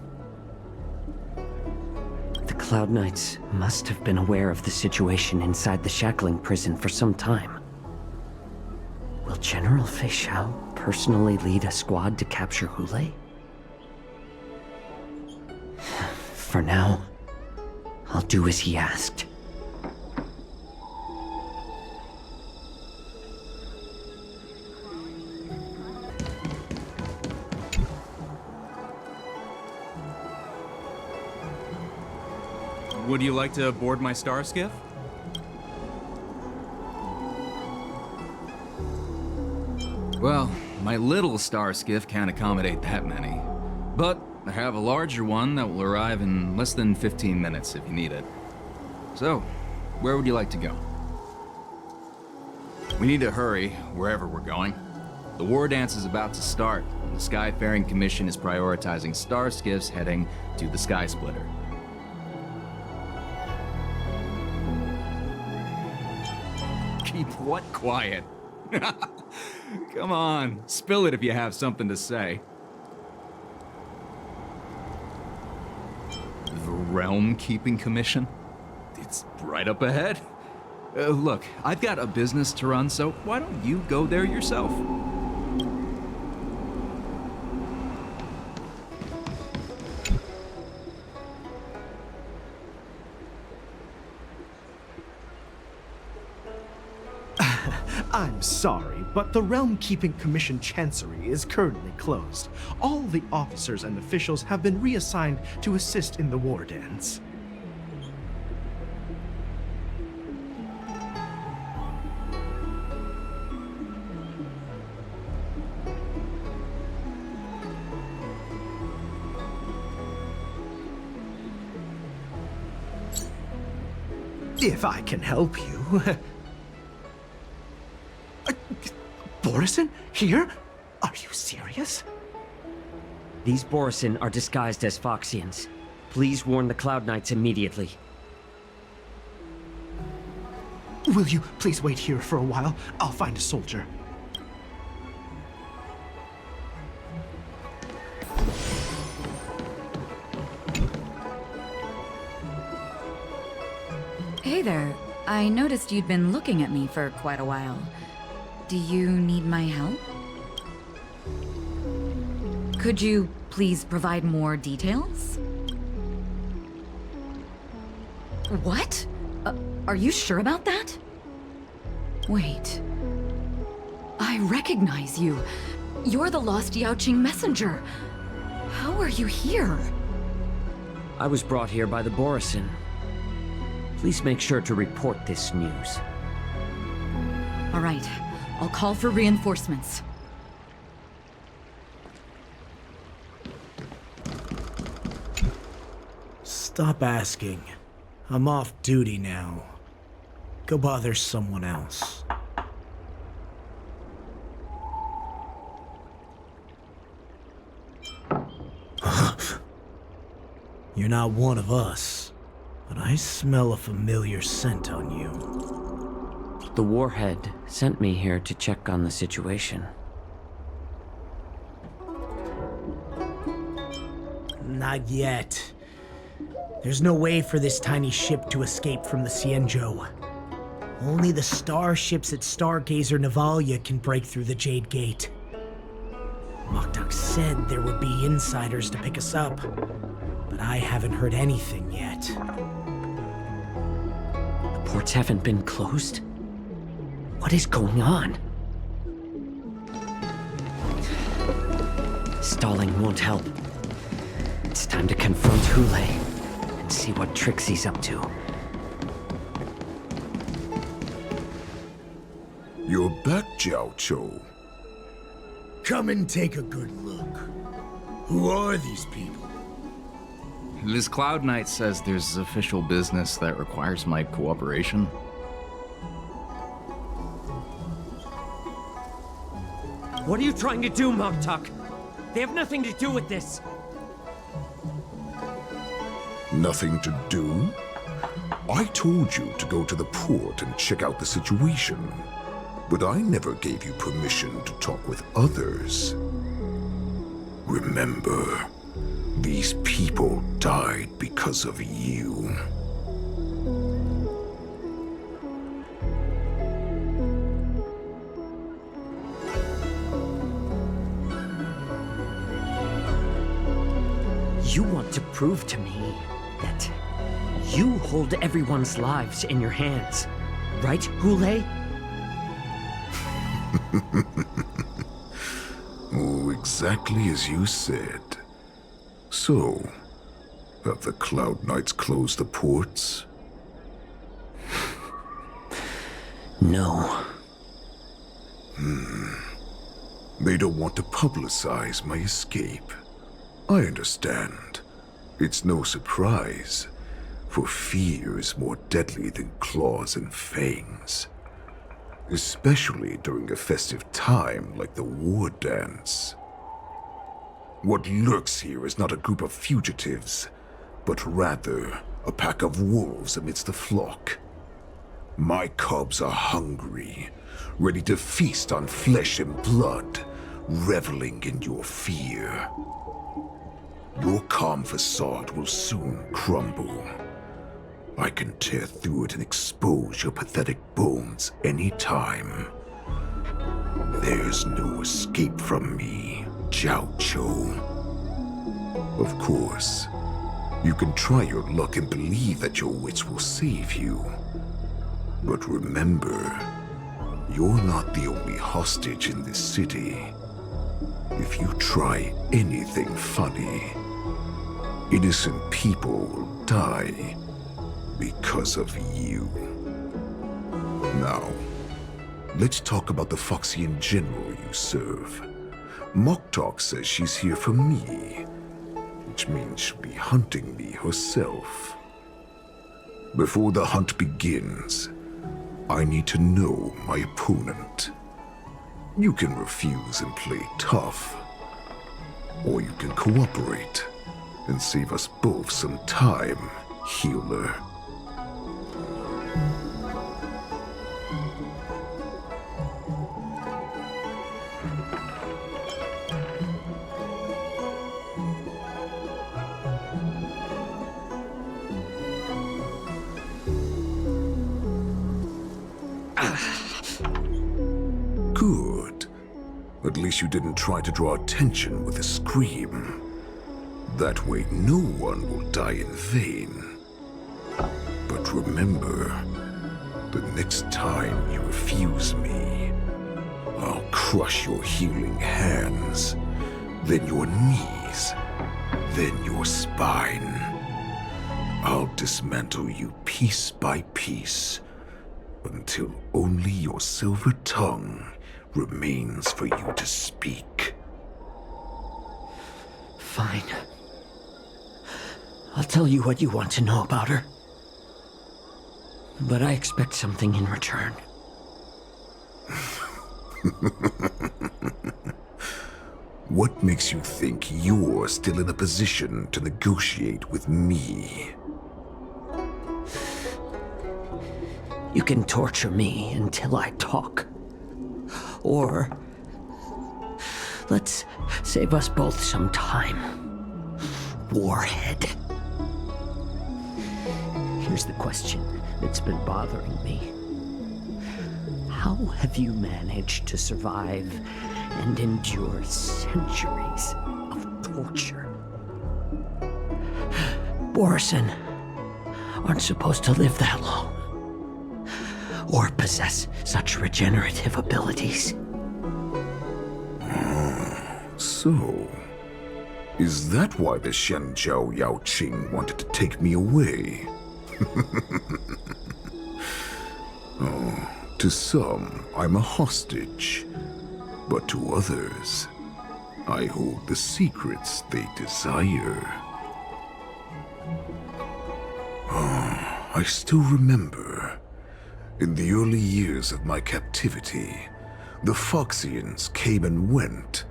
M: The Cloud Knights must have been aware of the situation inside the shackling prison for some time. Will General Feixiao personally lead a squad to capture Hulei? For now, I'll do as he asked.
P: Would you like to board my star skiff? Well, my little star skiff can't accommodate that many. But I have a larger one that will arrive in less than 15 minutes if you need it. So, where would you like to go? We need to hurry wherever we're going. The war dance is about to start, and the Skyfaring Commission is prioritizing star skiffs heading to the Sky Splitter. Keep what quiet? Come on, spill it if you have something to say. The Realm Keeping Commission? It's right up ahead. Look, I've got a business to run, so why don't you go there yourself?
B: I'm sorry, but the Realm Keeping Commission Chancery is currently closed. All the officers and officials have been reassigned to assist in the war dance. If I can help you. Borisin? Here? Are you serious?
M: These Borisin are disguised as Foxians. Please warn the Cloud Knights immediately.
B: Will you please wait here for a while? I'll find a soldier.
Q: Hey there. I noticed you'd been looking at me for quite a while. Do you need my help? Could you please provide more details? What? Are you sure about that? Wait. I recognize you. You're the lost Yaoqing messenger. How are you here?
M: I was brought here by the Borisin. Please make sure to report this news.
Q: All right. I'll call for reinforcements.
N: Stop asking. I'm off duty now. Go bother someone else. You're not one of us, but I smell a familiar scent on you.
M: The Warhead sent me here to check on the situation.
N: Not yet. There's no way for this tiny ship to escape from the Xianzhou. Only the starships at Stargazer Navalia can break through the Jade Gate. Moktuk said there would be insiders to pick us up, but I haven't heard anything yet.
M: The ports haven't been closed? What is going on? Stalling won't help. It's time to confront Hulei and see what tricks he's up to.
O: You're back, Jiaoqiu.
N: Come and take a good look. Who are these people?
P: This Cloud Knight says there's official business that requires my cooperation.
M: What are you trying to do, Moktuk? They have nothing to do with this.
O: Nothing to do? I told you to go to the port and check out the situation. but I never gave you permission to talk with others. Remember, these people died because of you.
M: You want to prove to me that you hold everyone's lives in your hands, right, Xueyi?
O: Oh, exactly as you said. So, have the Cloud Knights closed the ports?
M: No.
O: They don't want to publicize my escape. I understand. It's no surprise, for fear is more deadly than claws and fangs. Especially during a festive time like the war dance. What lurks here is not a group of fugitives, but rather a pack of wolves amidst the flock. My cubs are hungry, ready to feast on flesh and blood, reveling in your fear. Your calm facade will soon crumble. I can tear through it and expose your pathetic bones any time. There's no escape from me, Jiaoqiu. Of course, you can try your luck and believe that your wits will save you. But remember, you're not the only hostage in this city. If you try anything funny, innocent people will die because of you. Now, let's talk about the Foxian general you serve. Moktok says she's here for me, which means she'll be hunting me herself. Before the hunt begins, I need to know my opponent. You can refuse and play tough, or you can cooperate and save us both some time, healer. Good. At least you didn't try to draw attention with a scream. That way no one will die in vain. But remember, the next time you refuse me, I'll crush your healing hands, then your knees, then your spine. I'll dismantle you piece by piece, until only your silver tongue remains for you to speak.
M: Fine. I'll tell you what you want to know about her. But I expect something in return.
O: What makes you think you're still in a position to negotiate with me?
M: You can torture me until I talk. Or let's save us both some time. Warhead. Here's the question that's been bothering me. How have you managed to survive and endure centuries of torture? Borison aren't supposed to live that long, or possess such regenerative abilities.
O: So, is that why the Shenjiao Yanqing wanted to take me away? Oh, to some, I'm a hostage, but to others, I hold the secrets they desire. Oh, I still remember. In the early years of my captivity, the Foxians came and went.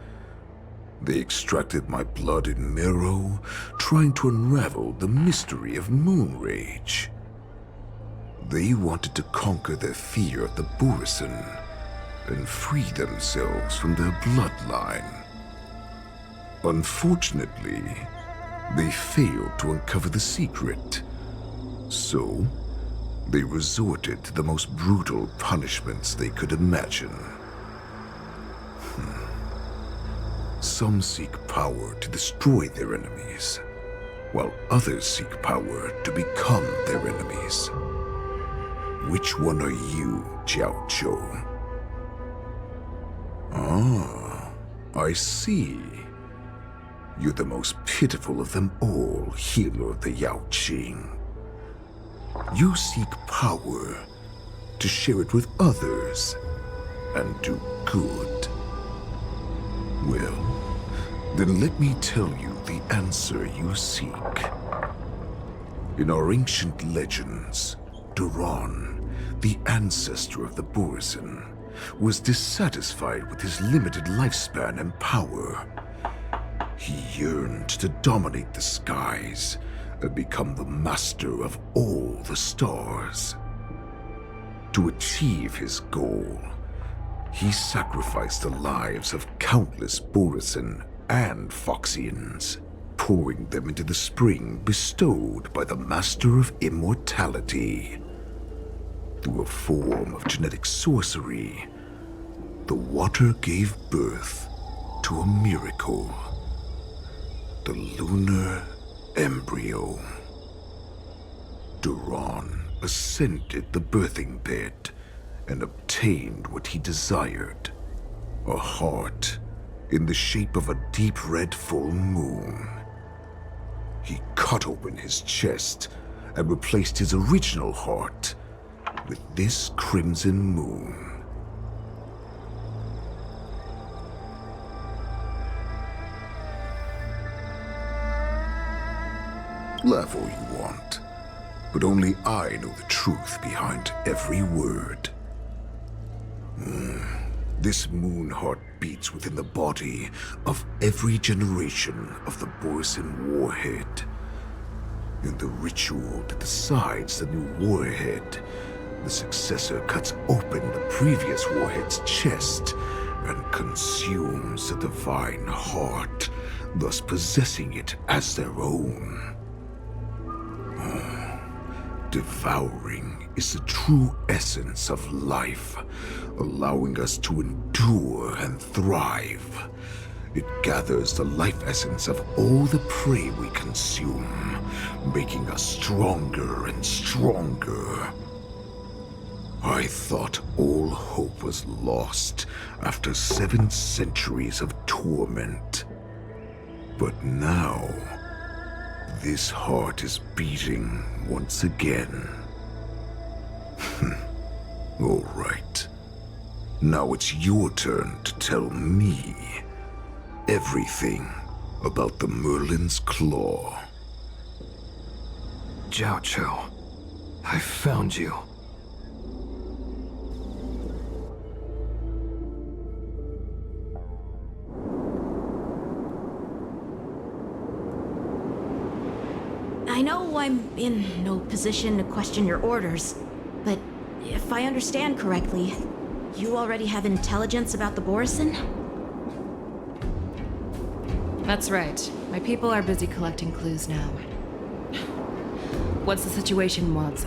O: They extracted my blood and marrow, trying to unravel the mystery of moon rage. They wanted to conquer their fear of the Borison, and free themselves from their bloodline. Unfortunately, they failed to uncover the secret, so they resorted to the most brutal punishments they could imagine. Some seek power to destroy their enemies, while others seek power to become their enemies. Which one are you, Jiaoqiu? Ah, I see. You're the most pitiful of them all, healer of the Yanqing. You seek power to share it with others and do good. Well, then let me tell you the answer you seek. In our ancient legends, Duran, the ancestor of the Borisin, was dissatisfied with his limited lifespan and power. He yearned to dominate the skies and become the master of all the stars. To achieve his goal, he sacrificed the lives of countless Borisin and Foxians, pouring them into the spring bestowed by the Master of Immortality. Through a form of genetic sorcery, the water gave birth to a miracle. The lunar embryo. Duran ascended the birthing bed and obtained what he desired, a heart in the shape of a deep red full moon. He cut open his chest and replaced his original heart with this crimson moon. Laugh all you want, but only I know the truth behind every word. This moon heart beats within the body of every generation of the Borisin warhead. In the ritual that decides the new warhead, the successor cuts open the previous warhead's chest and consumes the divine heart, thus possessing it as their own. Devouring is the true essence of life, allowing us to endure and thrive. It gathers the life essence of all the prey we consume, making us stronger and stronger. I thought all hope was lost after 7 centuries of torment. But now, this heart is beating once again. All right. Now it's your turn to tell me everything about the Merlin's Claw.
C: Jiaoqiu, I found you.
D: I know I'm in no position to question your orders, but if I understand correctly, you already have intelligence about the Borisin?
E: That's right. My people are busy collecting clues now. What's the situation, Moze?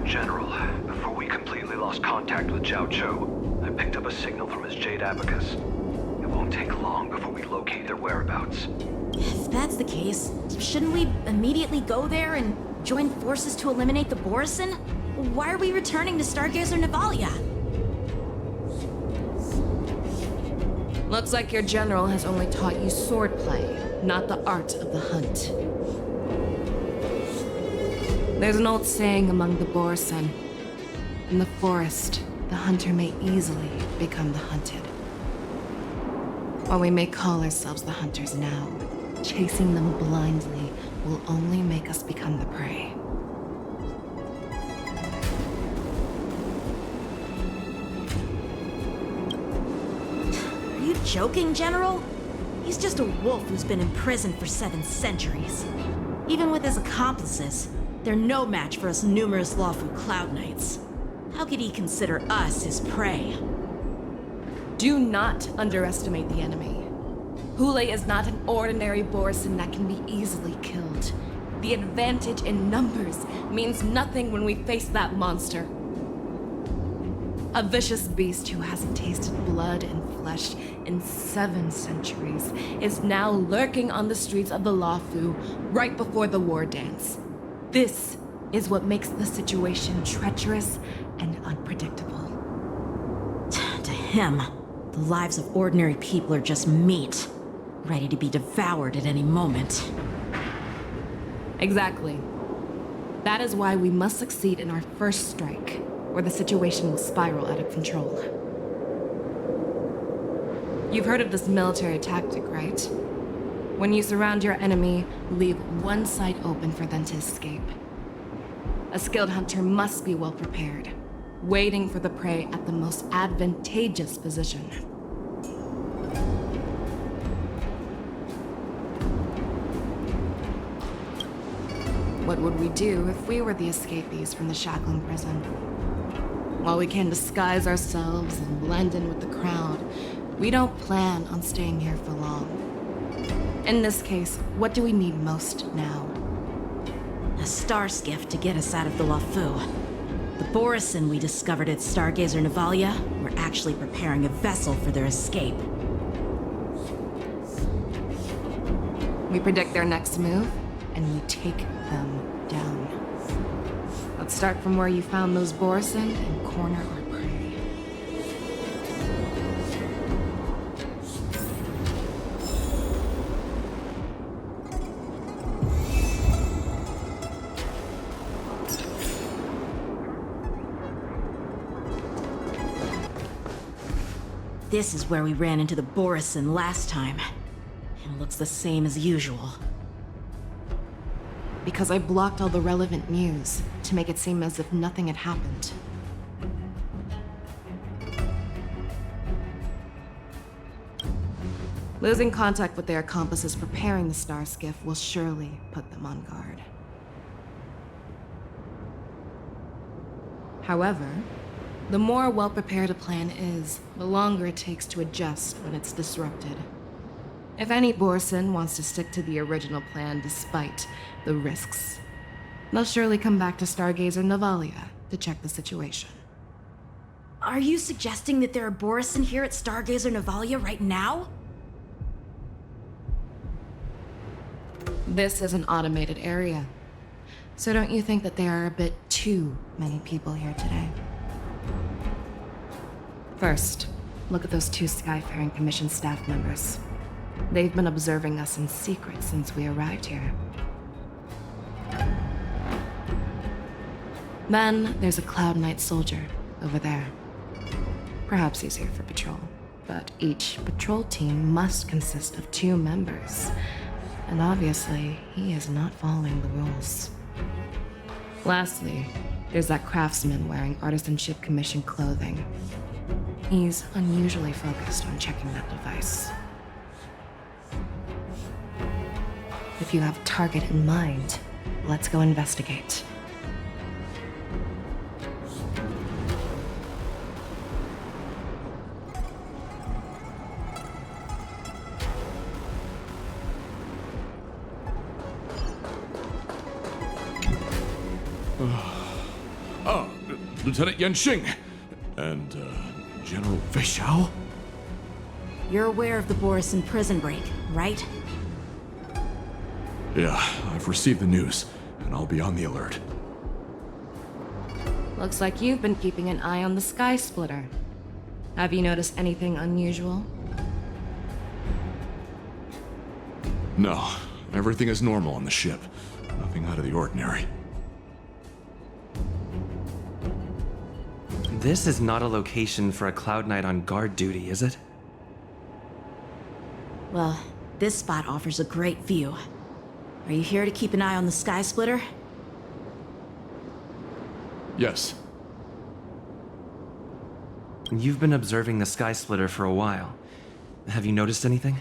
R: General, before we completely lost contact with Jiaoqiu, I picked up a signal from his Jade Abacus. It won't take long before we locate their whereabouts.
D: If that's the case, shouldn't we immediately go there and join forces to eliminate the Borisin? Why are we returning to Stargazer Navalia?
E: Looks like your general has only taught you swordplay, not the art of the hunt. There's an old saying among the Borisin. In the forest, the hunter may easily become the hunted. While we may call ourselves the hunters now, chasing them blindly will only make us become the prey.
D: Are you joking, General? He's just a wolf who's been in prison for 7 centuries. Even with his accomplices, they're no match for us numerous Lawfu Cloud Knights. How could he consider us his prey?
E: Do not underestimate the enemy. Hule is not an ordinary Borison that can be easily killed. The advantage in numbers means nothing when we face that monster. A vicious beast who hasn't tasted blood and flesh in 7 centuries is now lurking on the streets of the Luofu right before the war dance. This is what makes the situation treacherous and unpredictable.
D: To him, the lives of ordinary people are just meat, ready to be devoured at any moment.
E: Exactly. That is why we must succeed in our first strike, or the situation will spiral out of control. You've heard of this military tactic, right? When you surround your enemy, leave one side open for them to escape. A skilled hunter must be well prepared, waiting for the prey at the most advantageous position. What would we do if we were the escapees from the shackling prison? While we can disguise ourselves and blend in with the crowd, we don't plan on staying here for long. In this case, what do we need most now?
D: A star skiff to get us out of the Luofu. The Borison we discovered at Stargazer Navalia were actually preparing a vessel for their escape.
E: We predict their next move, and we take them down. Let's start from where you found those Borison and corner our prey.
D: This is where we ran into the Borison last time. It looks the same as usual.
E: Because I blocked all the relevant news to make it seem as if nothing had happened. Losing contact with their accomplices preparing the star skiff will surely put them on guard. However, the more well-prepared a plan is, the longer it takes to adjust when it's disrupted. If any Borison wants to stick to the original plan despite the risks, they'll surely come back to Stargazer Navalia to check the situation.
D: Are you suggesting that there are Borison here at Stargazer Navalia right now?
E: This is an automated area, so don't you think that there are a bit too many people here today? First, look at those 2 Skyfaring Commission staff members. They've been observing us in secret since we arrived here. Then there's a Cloud Knight soldier over there. Perhaps he's here for patrol, but each patrol team must consist of 2 members. And obviously, he is not following the rules. Lastly, there's that craftsman wearing Artisanship Commission clothing. He's unusually focused on checking that device. If you have a target in mind, let's go investigate.
S: Lieutenant Yanqing and General Feixiao?
D: You're aware of the Borison prison break, right?
S: Yeah, I've received the news, and I'll be on the alert.
E: Looks like you've been keeping an eye on the Sky Splitter. Have you noticed anything unusual?
S: No, everything is normal on the ship. Nothing out of the ordinary.
C: This is not a location for a Cloud Knight on guard duty, is it?
D: Well, this spot offers a great view. Are you here to keep an eye on the Sky Splitter?
S: Yes.
C: You've been observing the Sky Splitter for a while. Have you noticed anything?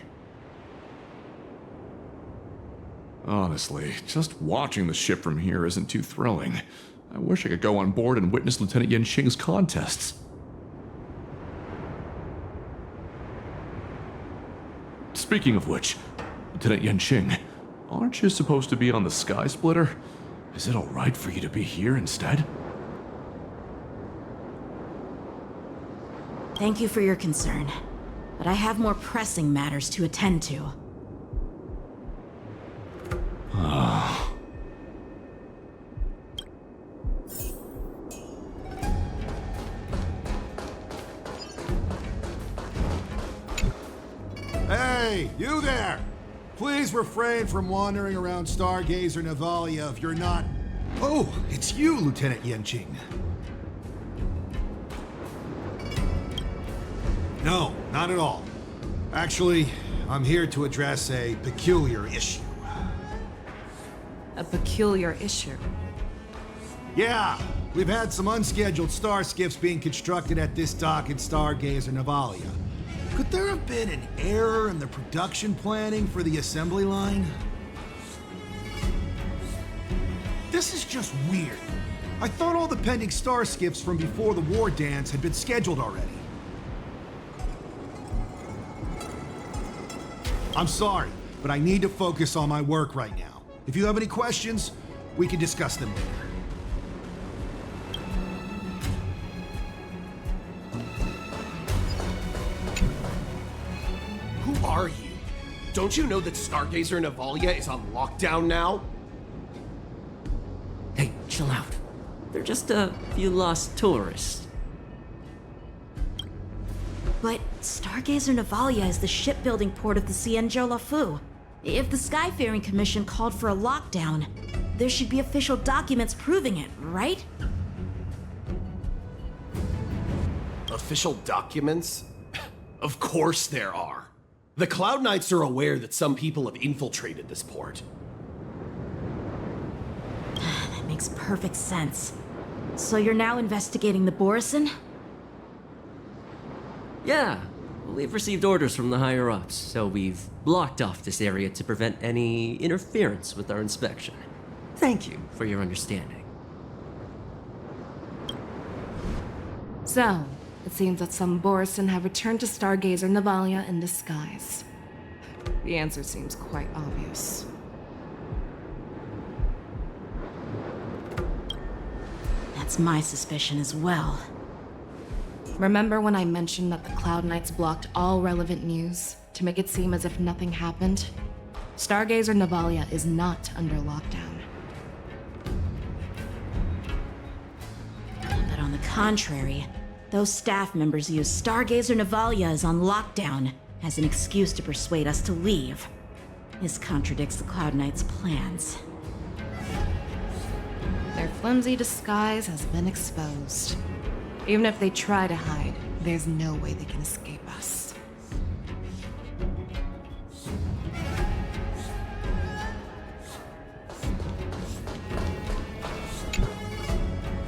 S: Honestly, just watching the ship from here isn't too thrilling. I wish I could go on board and witness Lieutenant Yanqing's contests. Speaking of which, Lieutenant Yanqing, aren't you supposed to be on the Sky Splitter? Is it alright for you to be here instead?
D: Thank you for your concern, but I have more pressing matters to attend to.
T: Hey, you there! Please refrain from wandering around Stargazer Navalia if you're not... Oh, it's you, Lieutenant Yanqing. No, not at all. Actually, I'm here to address a peculiar issue.
E: A peculiar issue?
T: Yeah, we've had some unscheduled star skiffs being constructed at this dock in Stargazer Navalia. Could there have been an error in the production planning for the assembly line? This is just weird. I thought all the pending star skiffs from before the war dance had been scheduled already. I'm sorry, but I need to focus on my work right now. If you have any questions, we can discuss them later.
L: Who are you? Don't you know that Stargazer Navalia is on lockdown now?
M: Hey, chill out. They're just a few lost tourists.
D: But Stargazer Navalia is the shipbuilding port of the Xianzhou Lafu. If the Skyfaring Commission called for a lockdown, there should be official documents proving it, right?
L: Official documents? Of course there are. The Cloud Knights are aware that some people have infiltrated this port.
D: That makes perfect sense. So you're now investigating the Borison?
M: Yeah, we've received orders from the higher-ups, so we've blocked off this area to prevent any interference with our inspection. Thank you for your understanding.
E: So, it seems that some Borison have returned to Stargazer Navalia in disguise. The answer seems quite obvious.
D: That's my suspicion as well.
E: Remember when I mentioned that the Cloud Knights blocked all relevant news to make it seem as if nothing happened? Stargazer Navalia is not under lockdown.
D: But on the contrary, those staff members use Stargazer Navalia is on lockdown as an excuse to persuade us to leave. This contradicts the Cloud Knights' plans.
E: Their flimsy disguise has been exposed. Even if they try to hide, there's no way they can escape us.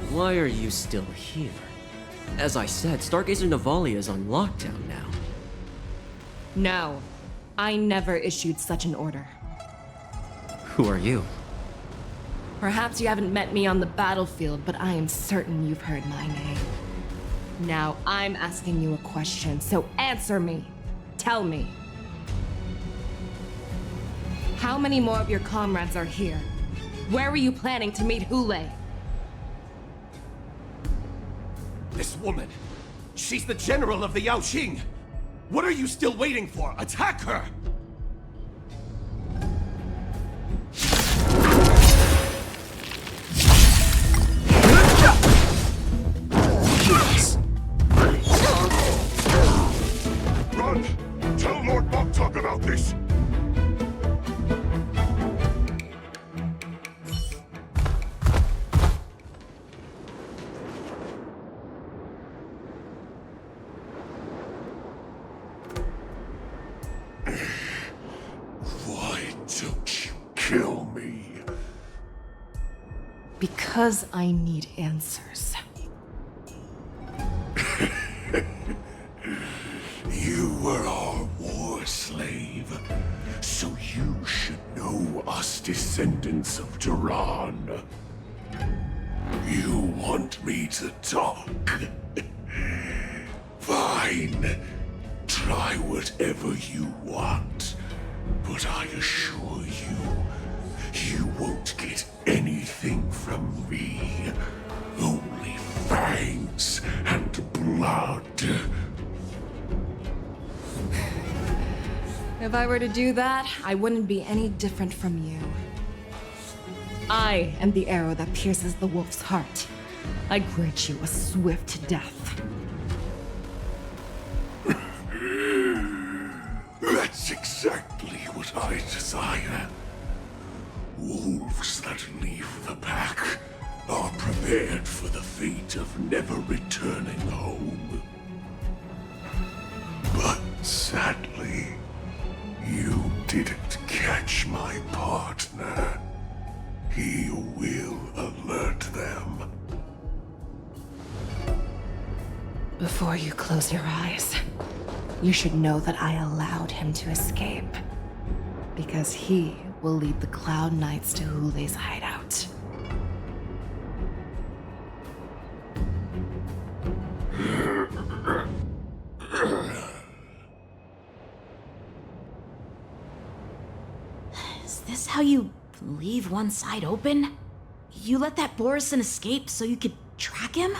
M: Why are you still here? As I said, Stargazer Navalia is on lockdown now.
E: No, I never issued such an order.
M: Who are you?
E: Perhaps you haven't met me on the battlefield, but I am certain you've heard my name. Now I'm asking you a question, so answer me. Tell me. How many more of your comrades are here? Where were you planning to meet Hule?
L: This woman, she's the general of the Yaoqing. What are you still waiting for? Attack her!
O: Run! Tell Lord Boktok about this! Why don't you kill me?
E: Because I need answers.
O: You were our war slave, so you should know us descendants of Duran. You want me to talk? Fine. Try whatever you want. But I assure you, you won't get anything from me. Only fangs and blood.
E: If I were to do that, I wouldn't be any different from you. I am the arrow that pierces the wolf's heart. I grant you a swift death.
O: That's exactly what I desire. Wolves that leave the pack are prepared for the fate of never returning home. But sadly, you didn't catch my partner. He will alert them.
E: Before you close your eyes, you should know that I allowed him to escape. Because he will lead the Cloud Knights to Xueyi's hideout.
D: Is this how you leave one side open? You let that Borison escape so you could track him?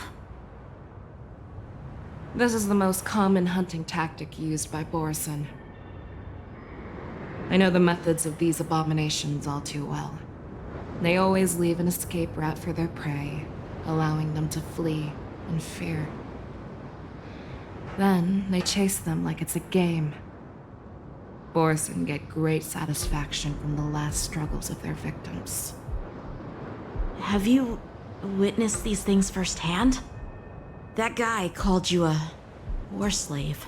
E: This is the most common hunting tactic used by Borison. I know the methods of these abominations all too well. They always leave an escape route for their prey, allowing them to flee in fear. Then they chase them like it's a game. Borison get great satisfaction from the last struggles of their victims.
D: Have you witnessed these things firsthand? That guy called you a war slave.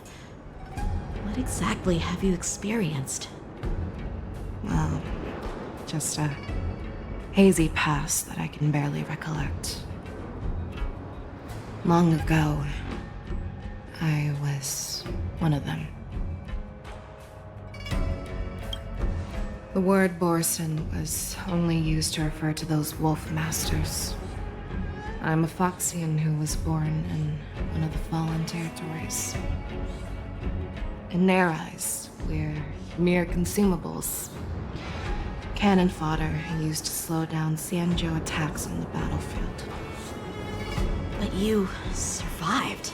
D: What exactly have you experienced?
E: Well, just a hazy past that I can barely recollect. Long ago, I was one of them. The word Borison was only used to refer to those wolf masters. I'm a Foxian who was born in one of the fallen territories. In their eyes, we're mere consumables. Cannon fodder used to slow down Xianzhou attacks on the battlefield.
D: But you survived.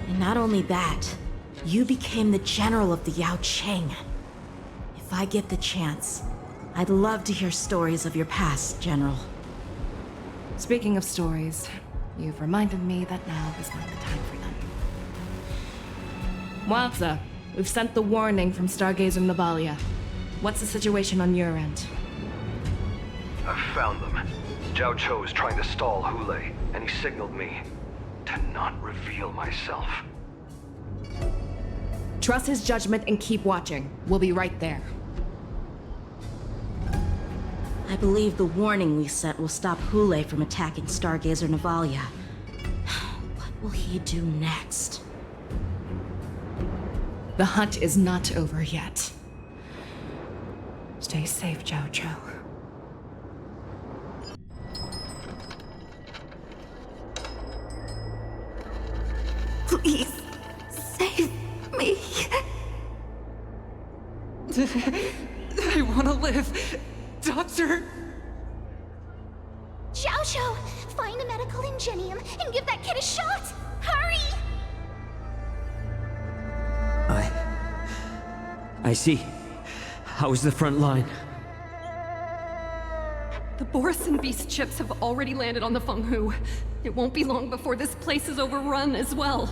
D: And not only that, you became the general of the Yanqing. If I get the chance, I'd love to hear stories of your past, General.
E: Speaking of stories, you've reminded me that now is not the time for them. Waza, we've sent the warning from Stargazer Navalia. What's the situation on your end?
R: I've found them. Jiaoqiu is trying to stall Xueyi, and he signaled me to not reveal myself.
E: Trust his judgment and keep watching. We'll be right there.
D: I believe the warning we sent will stop Xueyi from attacking Stargazer Navalia. What will he do next?
E: The hunt is not over yet. Stay safe, Jiaoqiu.
Q: Please, save me. I want to live. Doctor!
H: Xiaoqiu, find a medical ingenium and give that kid a shot! Hurry!
M: I see. How is the front line?
Q: The Borison beast chips have already landed on the Fenghu. It won't be long before this place is overrun as well.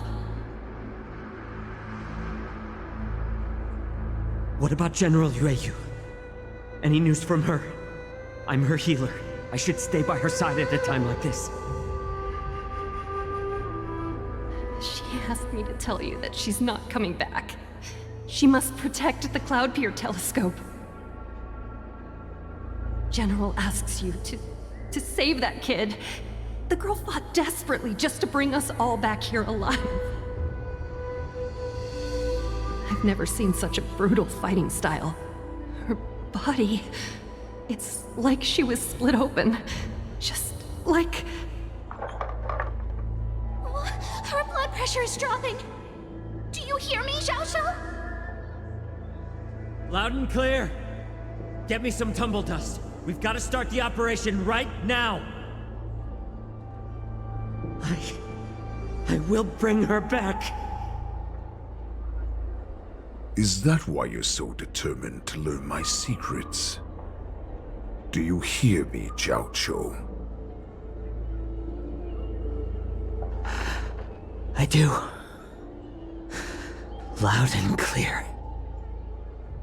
M: What about General Xueyi? Any news from her? I'm her healer. I should stay by her side at a time like this.
Q: She asked me to tell you that she's not coming back. She must protect the Cloud Pier telescope. General asks you to save that kid. The girl fought desperately just to bring us all back here alive. I've never seen such a brutal fighting style. Her body, it's like she was split open. Just like
A: pressure is dropping. Do you hear me, Xiaoqiu?
U: Loud and clear. Get me some tumble dust. We've got to start the operation right now.
M: I will bring her back.
O: Is that why you're so determined to learn my secrets? Do you hear me, Jiaoqiu?
M: I do. Loud and clear.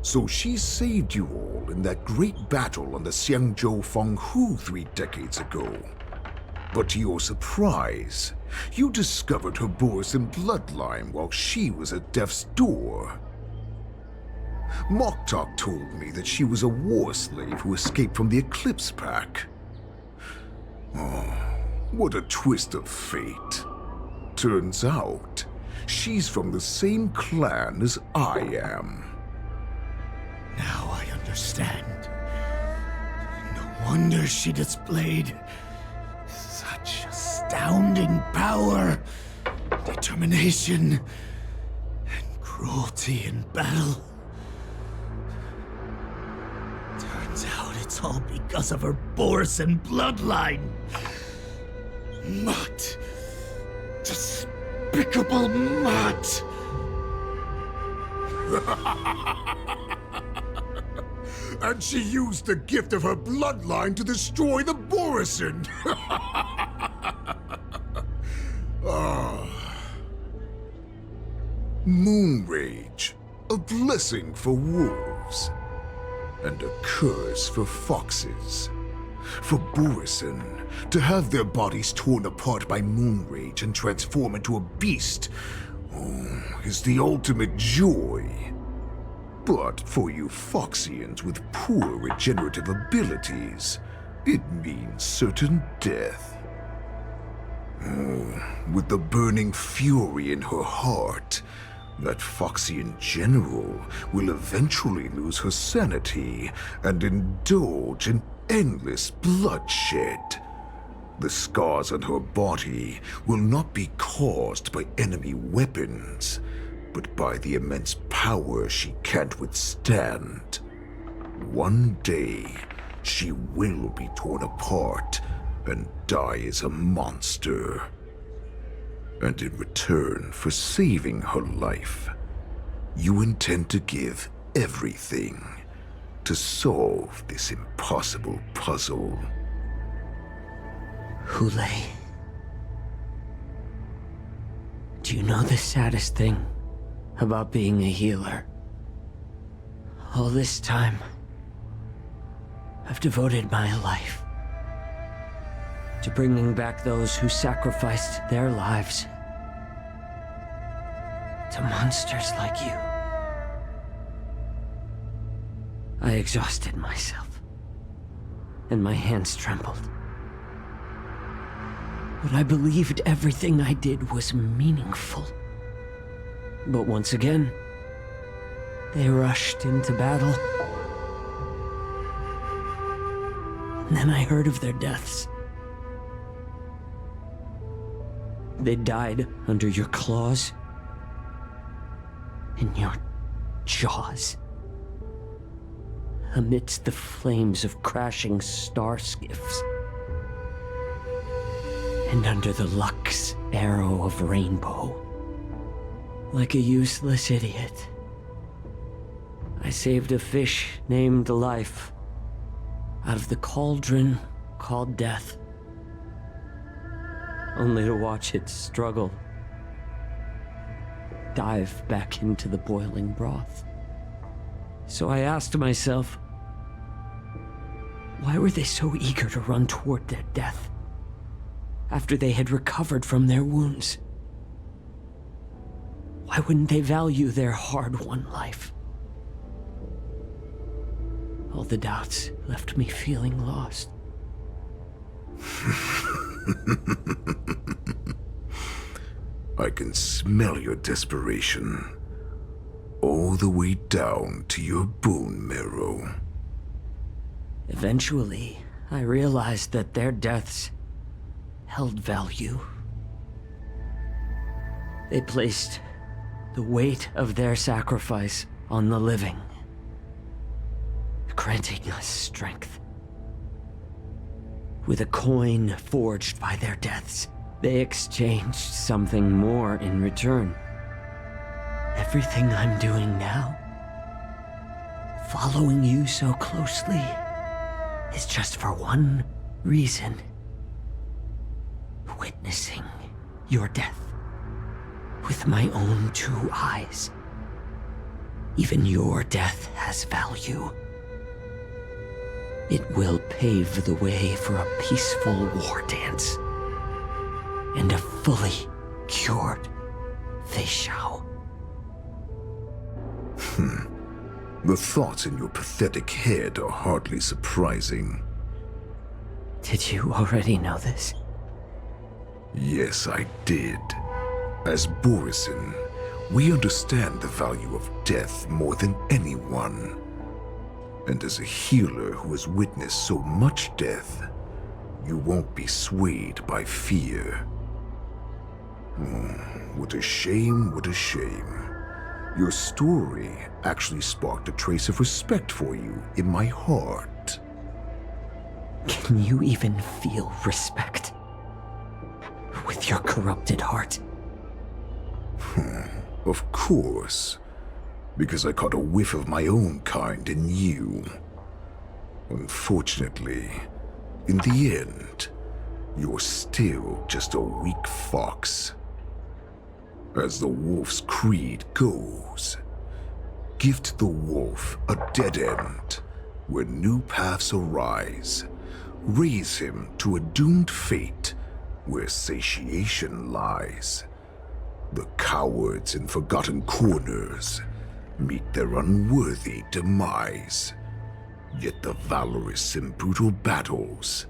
O: So she saved you all in that great battle on the Xiangzhou Fenghu 3 decades ago. But to your surprise, you discovered her Borisin bloodline while she was at death's door. Moktok told me that she was a war slave who escaped from the Eclipse Pack. Oh, what a twist of fate. Turns out, she's from the same clan as I am.
N: Now I understand. No wonder she displayed such astounding power, determination, and cruelty in battle. Turns out it's all because of her Borisin bloodline. Mutt. Despicable mutt.
O: And she used the gift of her bloodline to destroy the Borisin. Moon Rage, a blessing for wolves, and a curse for foxes. For Borisin, to have their bodies torn apart by Moon Rage and transform into a beast, is the ultimate joy. But for you Foxians with poor regenerative abilities, it means certain death. With the burning fury in her heart, that Foxian general will eventually lose her sanity and indulge in endless bloodshed. The scars on her body will not be caused by enemy weapons, but by the immense power she can't withstand. One day, she will be torn apart and die as a monster. And in return for saving her life, you intend to give everything to solve this impossible puzzle.
M: Hule, do you know the saddest thing about being a healer? All this time, I've devoted my life to bringing back those who sacrificed their lives to monsters like you. I exhausted myself, and my hands trembled. But I believed everything I did was meaningful. But once again, they rushed into battle. And then I heard of their deaths. They died under your claws, in your jaws, amidst the flames of crashing star skiffs, and under the Lux arrow of Rainbow. Like a useless idiot, I saved a fish named Life out of the cauldron called Death, only to watch it struggle, dive back into the boiling broth. So I asked myself, why were they so eager to run toward their death after they had recovered from their wounds? Why wouldn't they value their hard-won life? All the doubts left me feeling lost.
O: I can smell your desperation, all the way down to your bone marrow.
M: Eventually, I realized that their deaths held value. They placed the weight of their sacrifice on the living, granting us strength. With a coin forged by their deaths, they exchanged something more in return. Everything I'm doing now, following you so closely, is just for one reason. Witnessing your death with my own 2 eyes. Even your death has value. It will pave the way for a peaceful war dance and a fully cured Feixiao.
O: The thoughts in your pathetic head are hardly surprising.
M: Did you already know this?
O: Yes, I did. As Borisin, we understand the value of death more than anyone. And as a healer who has witnessed so much death, you won't be swayed by fear. What a shame, what a shame. Your story actually sparked a trace of respect for you in my heart.
M: Can you even feel respect with your corrupted heart?
O: Of course. Because I caught a whiff of my own kind in you. Unfortunately, in the end, you're still just a weak fox. As the wolf's creed goes, gift the wolf a dead end where new paths arise. Raise him to a doomed fate where satiation lies. The cowards in forgotten corners meet their unworthy demise. Yet the valorous in brutal battles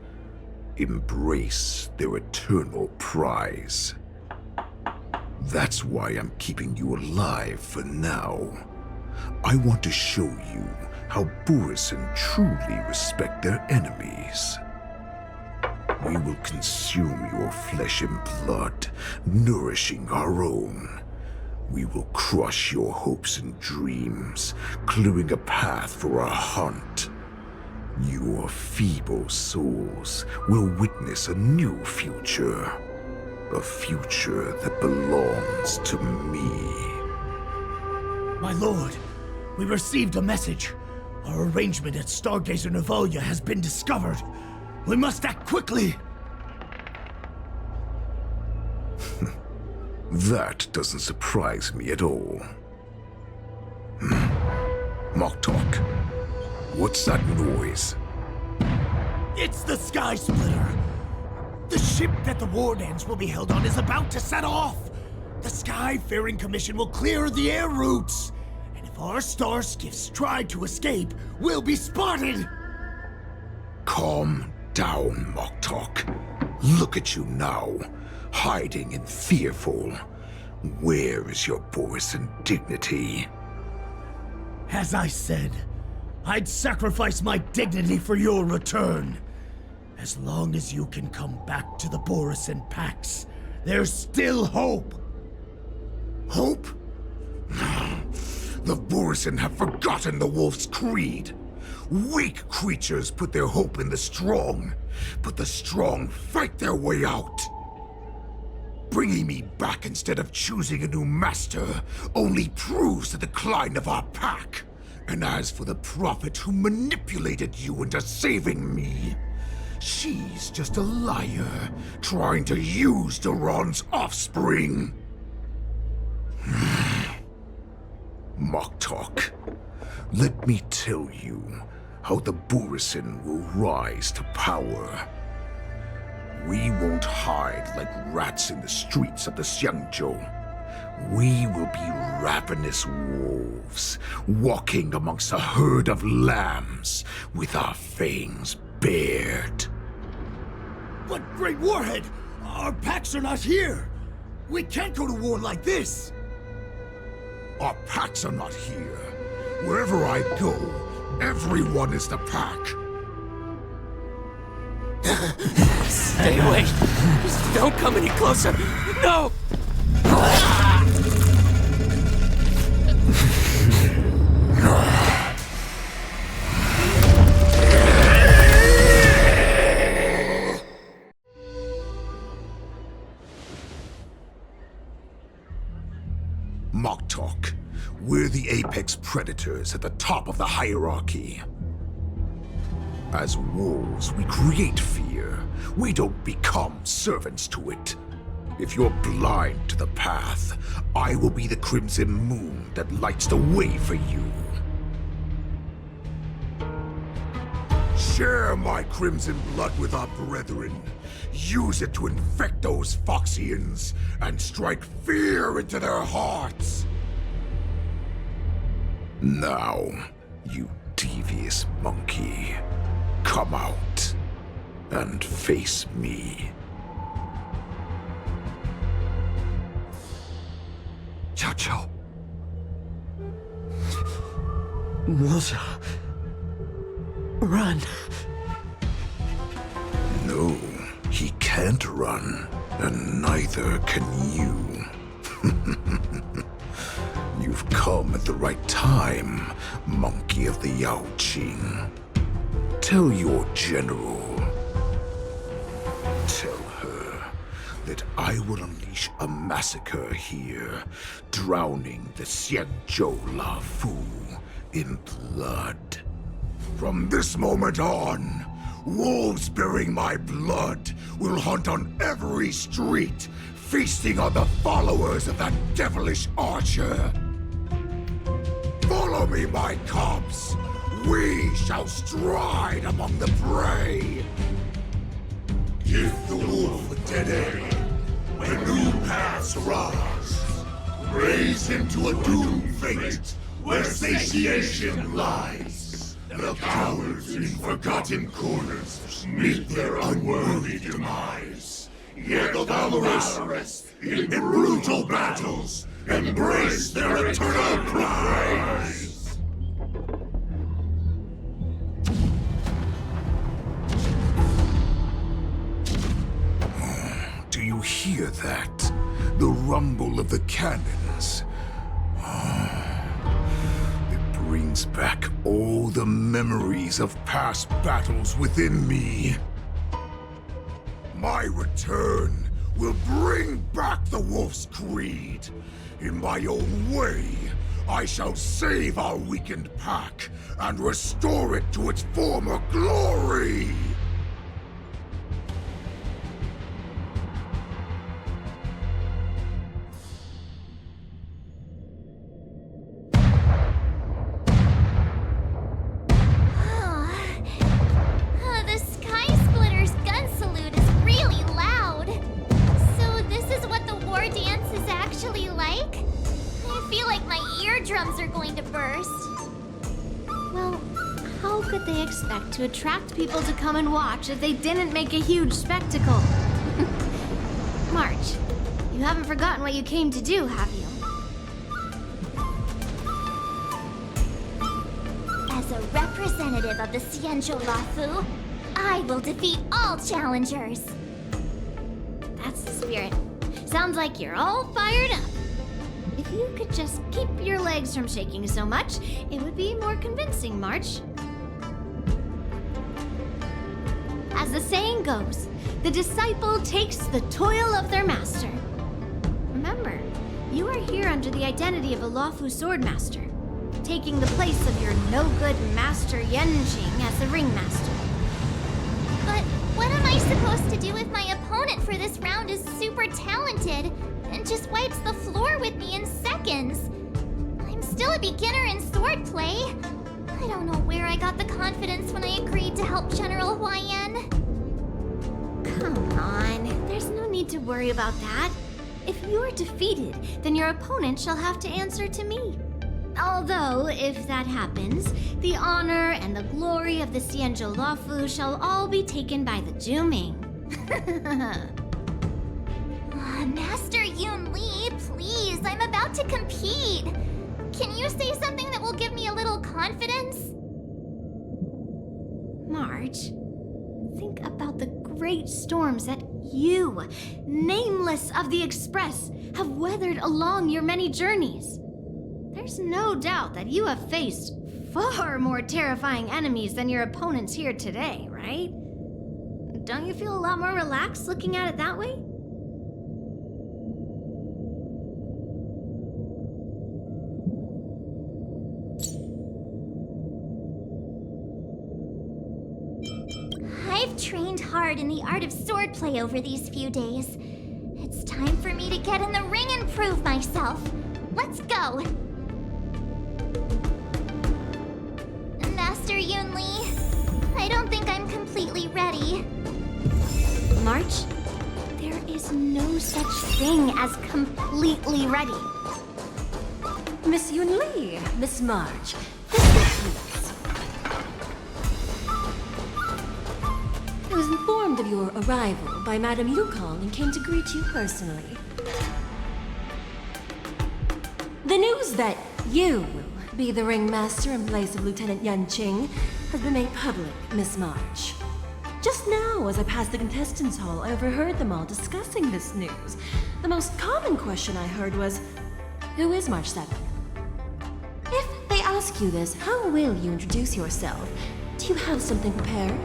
O: embrace their eternal prize. That's why I'm keeping you alive for now. I want to show you how Borisin truly respect their enemies. We will consume your flesh and blood, nourishing our own. We will crush your hopes and dreams, clearing a path for our hunt. Your feeble souls will witness a new future. A future that belongs to me.
N: My lord, we received a message. Our arrangement at Stargazer Navalia has been discovered. We must act quickly.
O: That doesn't surprise me at all. Moktok, what's that noise?
N: It's the Sky Splitter. The ship that the war dance will be held on is about to set off. The Skyfaring Commission will clear the air routes. And if our star skiffs try to escape, we'll be spotted.
O: Calm down, Moktok. Look at you now, hiding and fearful. Where is your Borisin dignity?
N: As I said, I'd sacrifice my dignity for your return. As long as you can come back to the Borisin Pax, there's still hope.
O: Hope? The Borisin have forgotten the wolf's creed. Weak creatures put their hope in the strong, but the strong fight their way out. Bringing me back instead of choosing a new master only proves the decline of our pack. And as for the prophet who manipulated you into saving me, she's just a liar, trying to use Duran's offspring. Moktok, let me tell you how the Borisin will rise to power. We won't hide like rats in the streets of the Xiangzhou. We will be ravenous wolves, walking amongst a herd of lambs with our fangs bared.
N: But Great Warhead, our packs are not here. We can't go to war like this.
O: Our packs are not here. Wherever I go, everyone is the pack.
M: Stay away. Just don't come any closer. No!
O: Mock talk. We're the apex predators at the top of the hierarchy. As wolves, we create fear. We don't become servants to it. If you're blind to the path, I will be the crimson moon that lights the way for you. Share my crimson blood with our brethren. Use it to infect those Foxians and strike fear into their hearts. Now, you devious monkey, come out and face me.
B: Jiaoqiu. Moze. Run.
O: No, he can't run, and neither can you. You've come at the right time, monkey of the Yanqing. Tell your general. Tell her that I will unleash a massacre here, drowning the Xianzhou Lafu in blood. From this moment on, wolves bearing my blood will hunt on every street, feasting on the followers of that devilish archer. Follow me, my cubs. We shall stride among the prey. Give the wolf a dead end when new paths arise. Raise him to a doomed fate where satiation lies. The cowards in forgotten corners meet their unworthy demise. Yet the valorous in brutal battles embrace their eternal prize. Do you hear that? The rumble of the cannons. It brings back all the memories of past battles within me. My return will bring back the wolf's creed. In my own way, I shall save our weakened pack and restore it to its former glory!
A: To attract people to come and watch if they didn't make a huge spectacle. March, you haven't forgotten what you came to do, have you?
H: As a representative of the Xianzhou Lafu, I will defeat all challengers.
A: That's the spirit. Sounds like you're all fired up. If you could just keep your legs from shaking so much, it would be more convincing, March. As the saying goes, the disciple takes the toil of their master. Remember, you are here under the identity of a Lafu swordmaster, taking the place of your no-good master Yanqing as the ringmaster.
H: But what am I supposed to do if my opponent for this round is super talented and just wipes the floor with me in seconds? I'm still a beginner in swordplay. I don't know where I got the confidence when I agreed to help General Huaiyan.
A: Come on, there's no need to worry about that. If you're defeated, then your opponent shall have to answer to me. Although, if that happens, the honor and the glory of the Xianzhou Lafu shall all be taken by the Zhuming.
H: Master Yunli, please, I'm about to compete. Can you say something that will give me a little confidence?
A: March, think about the great storms that you, nameless of the Express, have weathered along your many journeys. There's no doubt that you have faced far more terrifying enemies than your opponents here today, right? Don't you feel a lot more relaxed looking at it that way?
H: trained hard in the art of swordplay over these few days. It's time for me to get in the ring and prove myself. Let's go! Master Yunli, I don't think I'm completely ready.
A: March, there is no such thing as completely ready.
F: Miss Yunli, Miss March, this way, please. I was informed of your arrival by Madame Yukong and came to greet you personally. The news that you will be the ringmaster in place of Lieutenant Yanqing has been made public, Miss March. Just now, as I passed the contestants' hall, I overheard them all discussing this news. The most common question I heard was, who is March 7? If they ask you this, how will you introduce yourself? Do you have something prepared?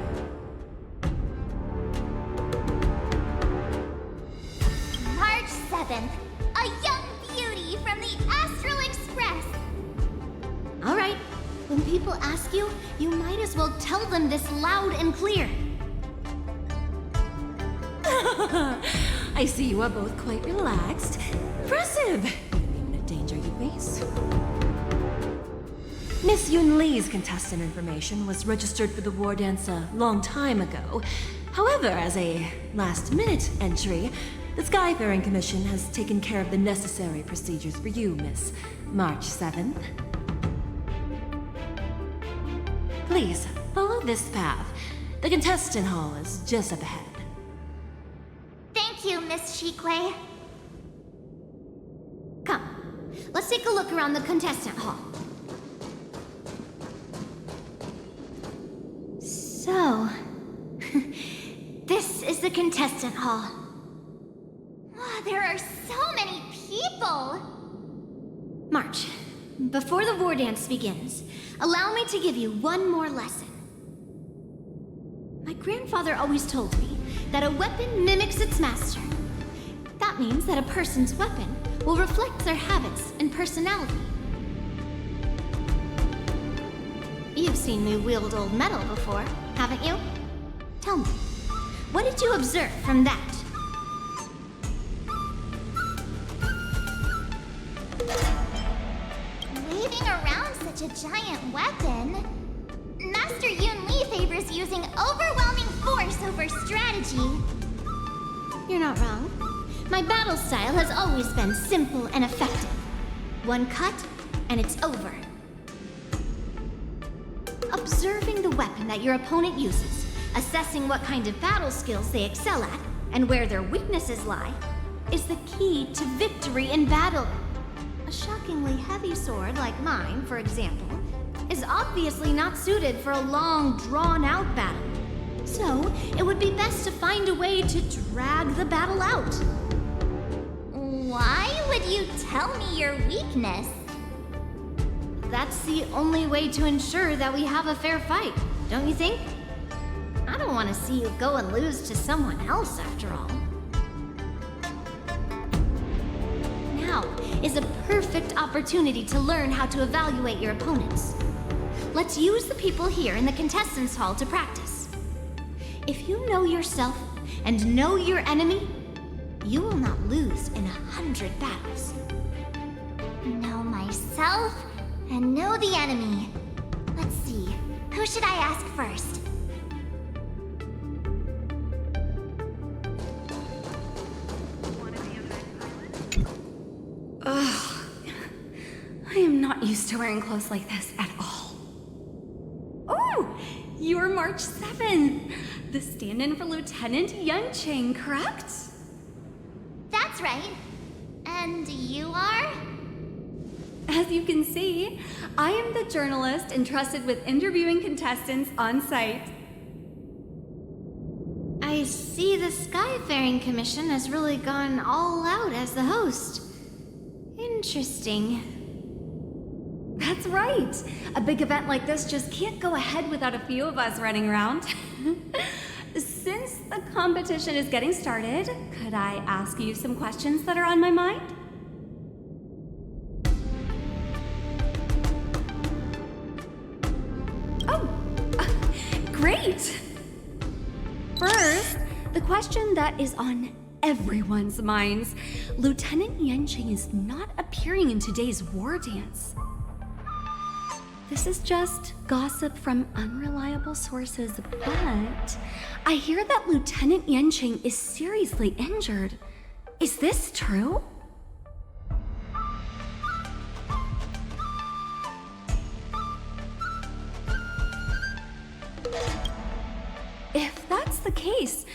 H: March 7th, a young beauty from the Astral Express.
A: All right, when people ask you, you might as well tell them this loud and clear.
F: I see you are both quite relaxed. Impressive! You know danger you face. Miss Yunli's contestant information was registered for the war dance a long time ago. However, as a last-minute entry, the Skyfaring Commission has taken care of the necessary procedures for you, Miss March 7th. Please, follow this path. The contestant hall is just up ahead.
H: Thank you, Miss Shikwe.
A: Come, let's take a look around the contestant hall. So, this is the contestant hall.
H: Wow, there are so many people!
A: March, before the war dance begins, allow me to give you one more lesson. My grandfather always told me that a weapon mimics its master. That means that a person's weapon will reflect their habits and personality. You've seen me wield old metal before, haven't you? Tell me, what did you observe from that?
H: Waving around such a giant weapon, Master Yunli favors using overwhelming force over strategy.
A: You're not wrong. My battle style has always been simple and effective. One cut, and it's over. Observing the weapon that your opponent uses, assessing what kind of battle skills they excel at, and where their weaknesses lie, is the key to victory in battle. A shockingly heavy sword like mine, for example, is obviously not suited for a long, drawn-out battle. So, it would be best to find a way to drag the battle out.
H: Why would you tell me your weakness?
A: That's the only way to ensure that we have a fair fight, don't you think? I don't want to see you go and lose to someone else, after all. Now is a perfect opportunity to learn how to evaluate your opponents. Let's use the people here in the contestants' hall to practice. If you know yourself and know your enemy, you will not lose in 100 battles.
H: Know myself and know the enemy. Let's see, who should I ask first?
Q: Ugh. I am not used to wearing clothes like this at all. Oh, you're March 7th, the stand-in for Lieutenant Yanqing, correct?
H: That's right. And you are?
Q: As you can see, I am the journalist entrusted with interviewing contestants on site.
A: I see the Skyfaring Commission has really gone all out as the host. Interesting.
Q: That's right. A big event like this just can't go ahead without a few of us running around. Since the competition is getting started, could I ask you some questions that are on my mind? Oh, great!
G: question that is on everyone's minds. Lieutenant Yanqing is not appearing in today's war dance. This is just gossip from unreliable sources, but I hear that Lieutenant Yanqing is seriously injured. Is this true? If that's the case,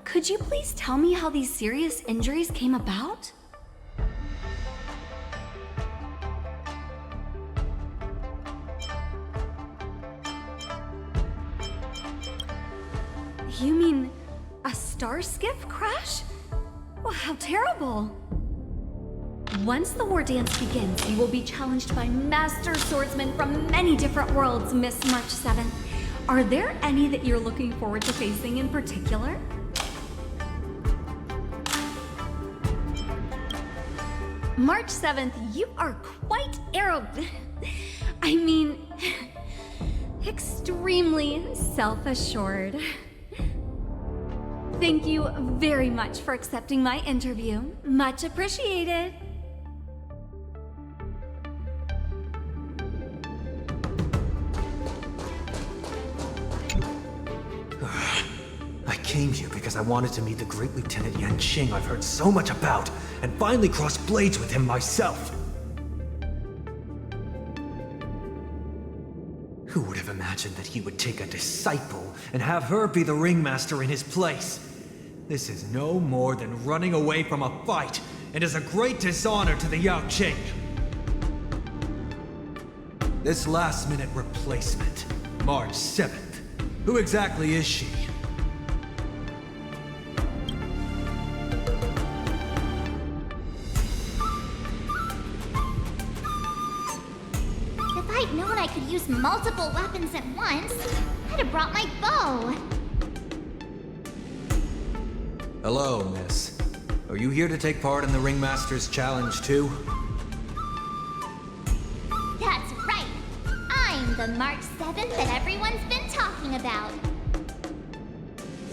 G: could you please tell me how these serious injuries came about? You mean a star skiff crash? Well, how terrible! Once the war dance begins, you will be challenged by master swordsmen from many different worlds, Miss March 7th. Are there any that you're looking forward to facing in particular? March 7th, you are quite I mean, extremely self-assured. Thank you very much for accepting my interview. Much appreciated.
V: I came here because I wanted to meet the great Lieutenant Yanqing I've heard so much about, and finally cross blades with him myself. Who would have imagined that he would take a disciple and have her be the ringmaster in his place? This is no more than running away from a fight, and is a great dishonor to the Yaoqing. This last-minute replacement, March 7th. Who exactly is she?
H: If I'd known I could use multiple weapons at once, I'd have brought my bow.
V: Hello, miss. Are you here to take part in the Ringmaster's Challenge too?
H: That's right. I'm the March 7th that everyone's been talking about.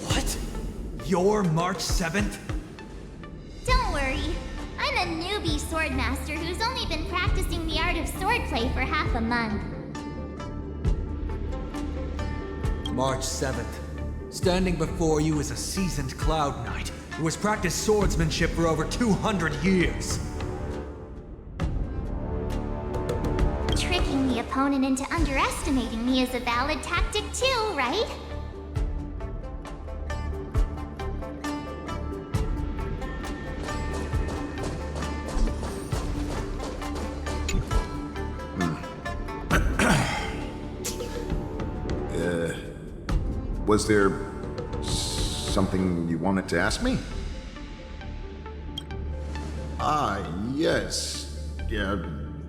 V: What? You're March 7th?
H: Don't worry. I'm a newbie swordmaster who's only been practicing the art of swordplay for half a month.
V: March 7th. Standing before you is a seasoned Cloud Knight who has practiced swordsmanship for over 200 years.
H: Tricking the opponent into underestimating me is a valid tactic too, right?
O: Was there something you wanted to ask me? Ah, yes. Yeah,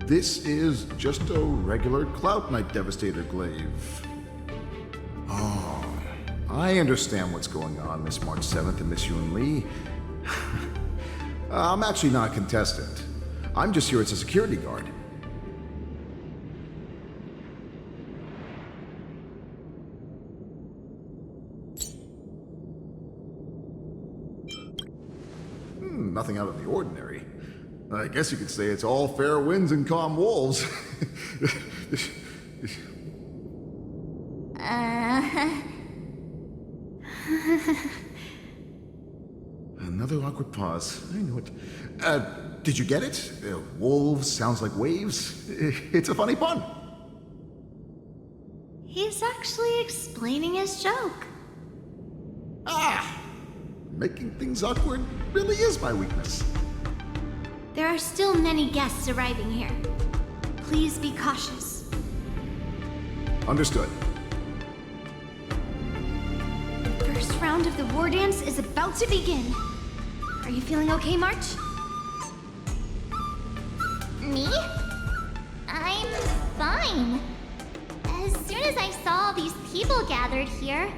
O: this is just a regular Cloud Knight Devastator glaive. Oh, I understand what's going on, Miss March 7th and Miss Yunli. I'm actually not a contestant. I'm just here as a security guard. Nothing out of the ordinary. I guess you could say it's all fair winds and calm wolves. Another awkward pause. I knew it. Did you get it? Wolves sounds like waves. It's a funny pun.
A: He's actually explaining his joke.
O: Making things awkward really is my weakness.
A: There are still many guests arriving here. Please be cautious.
O: Understood.
A: The first round of the war dance is about to begin. Are you feeling okay, March?
H: Me? I'm fine. As soon as I saw all these people gathered here,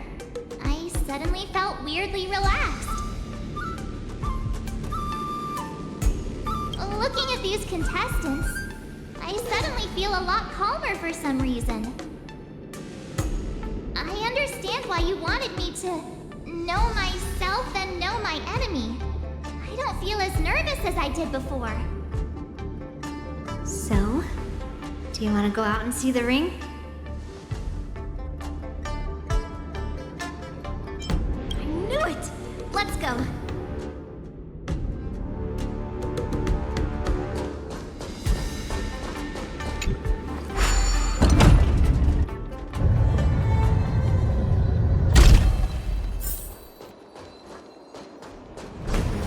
H: I suddenly felt weirdly relaxed. Looking at these contestants, I suddenly feel a lot calmer for some reason. I understand why you wanted me to know myself than know my enemy. I don't feel as nervous as I did before.
A: So, do you want to go out and see the ring?
H: I knew it! Let's go.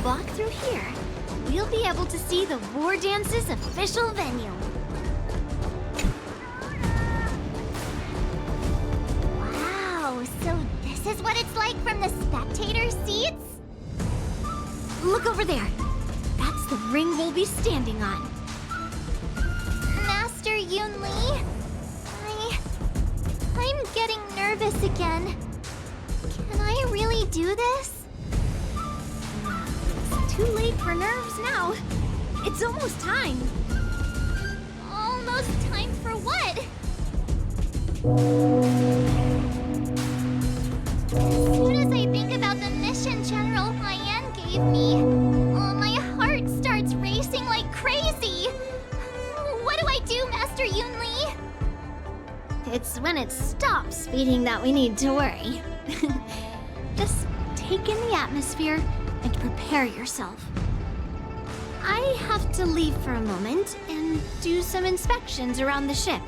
A: Walk through here. We'll be able to see the War Dance's official venue.
H: Wow, so this is what it's like from the spectator seats?
A: Look over there. That's the ring we'll be standing on.
H: Master Yunli, I'm getting nervous again. Can I really do this?
A: Too late for nerves now. It's almost time.
H: Almost time for what? As soon as I think about the mission General Hyan gave me, my heart starts racing like crazy. What do I do, Master Yunli?
A: It's when it stops beating that we need to worry. Just take in the atmosphere and prepare yourself. I have to leave for a moment and do some inspections around the ship.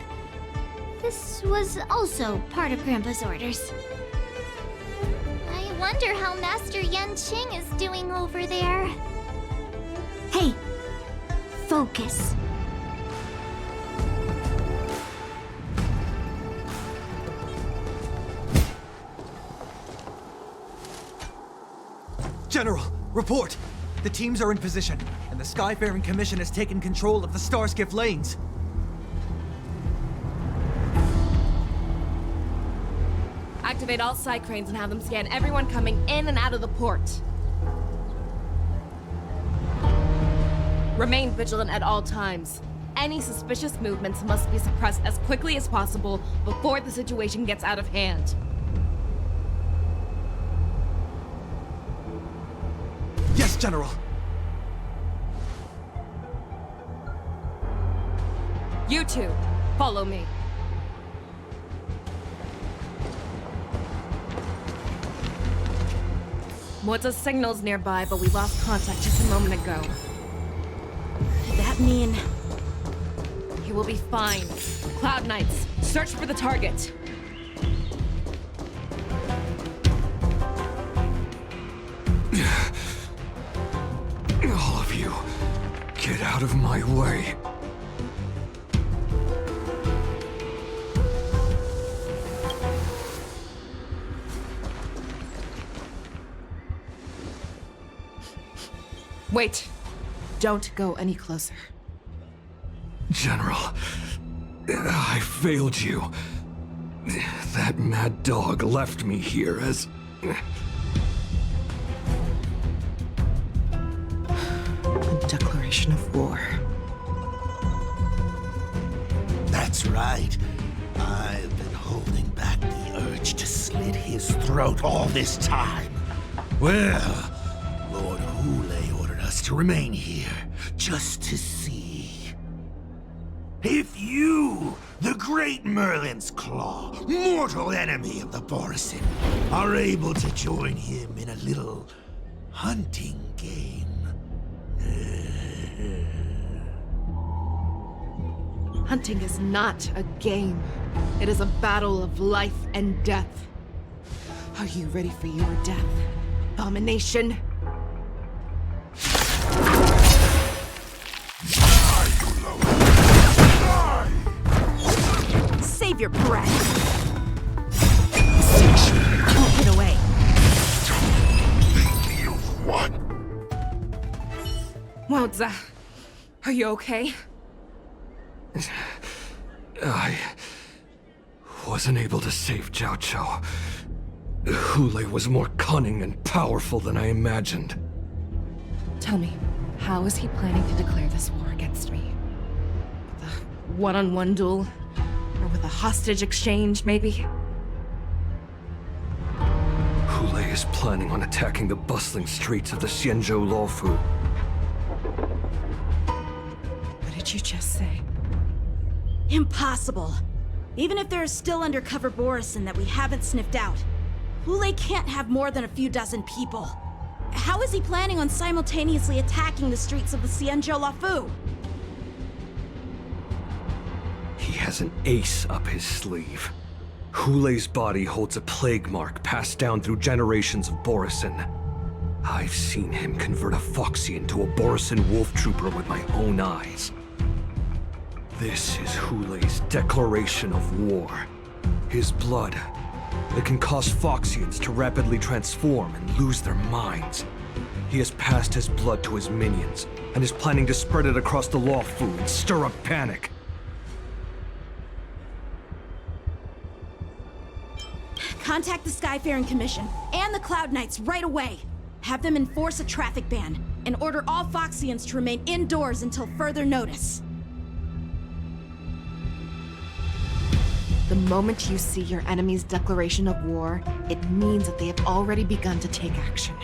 A: This was also part of Grandpa's orders.
H: I wonder how Master Yanqing is doing over there.
A: Hey, focus.
V: General, report! The teams are in position, and the Skyfaring Commission has taken control of the Starskiff lanes.
E: Activate all side cranes and have them scan everyone coming in and out of the port. Remain vigilant at all times. Any suspicious movements must be suppressed as quickly as possible before the situation gets out of hand.
V: Yes, General!
E: You two, follow me. Moze's signal's nearby, but we lost contact just a moment ago.
D: Could that mean...
E: He will be fine. Cloud Knights, search for the target.
O: All of you, get out of my way.
E: Wait. Don't go any closer.
O: General, I failed you. That mad dog left me here as...
J: A declaration of war.
N: That's right. I've been holding back the urge to slit his throat all this time. Well, Lord Xueyi ordered us to remain here, just to see. If you, the great Merlin's Claw, mortal enemy of the Borisin, are able to join him in a little hunting game.
E: Hunting is not a game. It is a battle of life and death. Are you ready for your death, abomination?
D: Save your breath. Don't get away.
O: You what?
E: Moze, are you okay?
O: I wasn't able to save Jiaoqiu. Xueyi was more cunning and powerful than I imagined.
E: Tell me, how is he planning to declare this war against me? With a one-on-one duel? Or with a hostage exchange, maybe?
O: Xueyi is planning on attacking the bustling streets of the Xianzhou Lawfu.
Q: What did you just say?
D: Impossible. Even if there is still undercover Borison that we haven't sniffed out, Hulei can't have more than a few dozen people. How is he planning on simultaneously attacking the streets of the Xianzhou Lawfu?
O: He has an ace up his sleeve. Hulei's body holds a plague mark passed down through generations of Borison. I've seen him convert a Foxian to a Borison wolf trooper with my own eyes. This is Hulei's declaration of war. His blood. It can cause Foxians to rapidly transform and lose their minds. He has passed his blood to his minions, and is planning to spread it across the Lawfu and stir up panic.
D: Contact the Skyfaring Commission and the Cloud Knights right away. Have them enforce a traffic ban and order all Foxians to remain indoors until further notice.
E: The moment you see your enemy's declaration of war, it means that they have already begun to take action.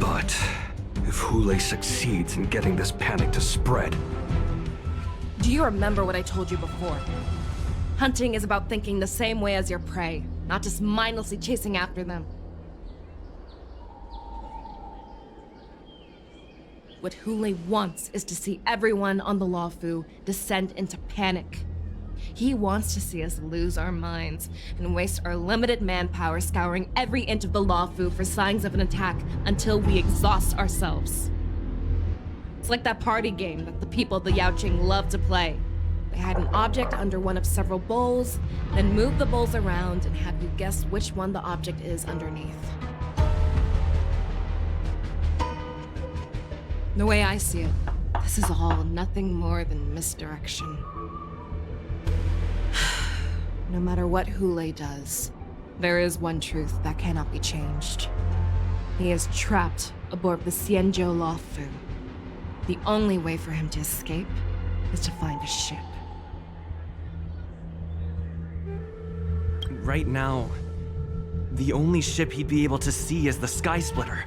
O: But if Hulei succeeds in getting this panic to spread...
E: Do you remember what I told you before? Hunting is about thinking the same way as your prey, not just mindlessly chasing after them. What Hulei wants is to see everyone on the Lawfu descend into panic. He wants to see us lose our minds and waste our limited manpower scouring every inch of the Lawfu for signs of an attack until we exhaust ourselves. It's like that party game that the people of the Yaoqing love to play. They hide an object under one of several bowls, then move the bowls around and have you guess which one the object is underneath. The way I see it, this is all nothing more than misdirection. No matter what Hulei does, there is one truth that cannot be changed. He is trapped aboard the Xianzhou Lawfu. The only way for him to escape is to find a ship.
C: Right now, the only ship he'd be able to see is the Sky Splitter.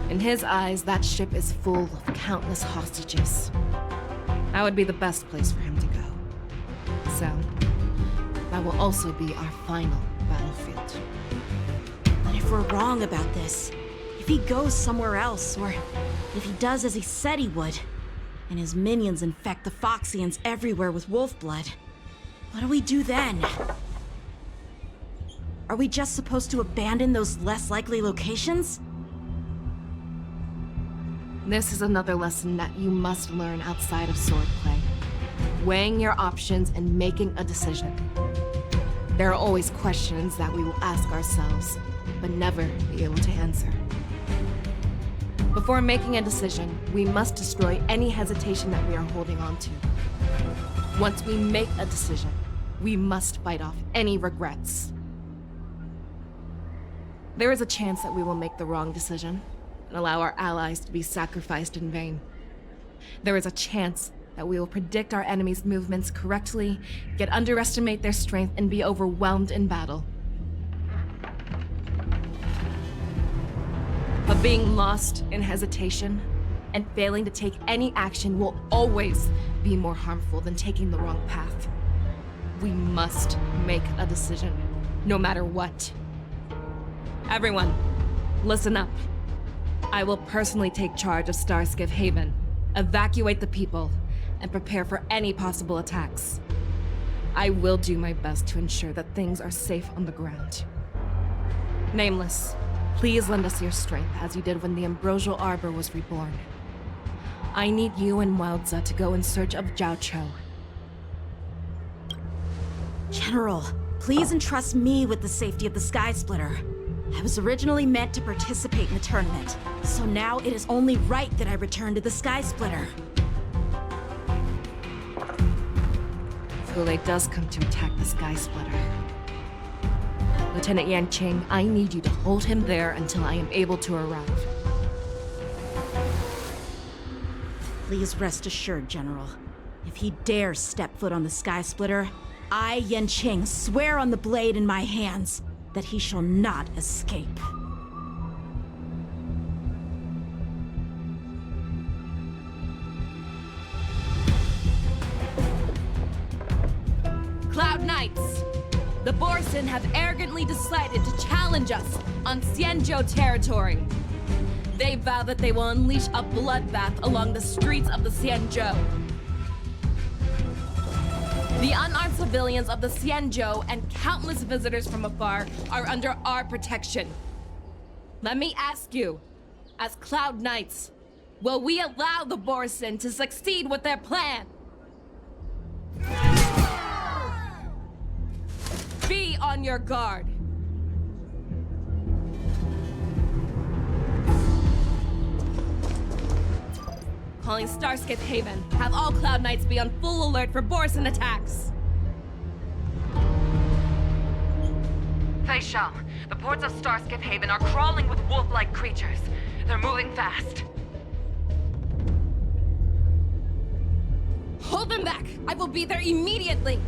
E: In his eyes, that ship is full of countless hostages. That would be the best place for him to go. So, that will also be our final battlefield.
D: But if we're wrong about this, if he goes somewhere else, or if he does as he said he would, and his minions infect the Foxians everywhere with wolf blood, what do we do then? Are we just supposed to abandon those less likely locations?
E: This is another lesson that you must learn outside of swordplay. Weighing your options and making a decision. There are always questions that we will ask ourselves, but never be able to answer. Before making a decision, we must destroy any hesitation that we are holding on to. Once we make a decision, we must fight off any regrets. There is a chance that we will make the wrong decision and allow our allies to be sacrificed in vain. There is a chance that we will predict our enemy's movements correctly, yet underestimate their strength and be overwhelmed in battle. But being lost in hesitation and failing to take any action will always be more harmful than taking the wrong path. We must make a decision, no matter what. Everyone, listen up. I will personally take charge of Starskiff Haven, evacuate the people, and prepare for any possible attacks. I will do my best to ensure that things are safe on the ground. Nameless, please lend us your strength as you did when the Ambrosial Arbor was reborn. I need you and Wildza to go in search of Jiaoqiu.
D: General, please entrust me with the safety of the Sky Splitter. I was originally meant to participate in the tournament, so now it is only right that I return to the Sky Splitter.
E: If Hulei does come to attack the Sky Splitter, Lieutenant Yanqing, I need you to hold him there until I am able to arrive.
D: Please rest assured, General. If he dares step foot on the Sky Splitter, I, Yanqing, swear on the blade in my hands that he shall not escape.
E: Cloud Knights! The Borson have arrogantly decided to challenge us on Xianzhou territory. They vow that they will unleash a bloodbath along the streets of the Xianzhou. The unarmed civilians of the Xianzhou and countless visitors from afar are under our protection. Let me ask you, as Cloud Knights, will we allow the Borson to succeed with their plan? Be on your guard. Calling Starskip Haven. Have all Cloud Knights be on full alert for Borson attacks.
I: Feixiao, the ports of Starskip Haven are crawling with wolf-like creatures. They're moving fast.
E: Hold them back! I will be there immediately!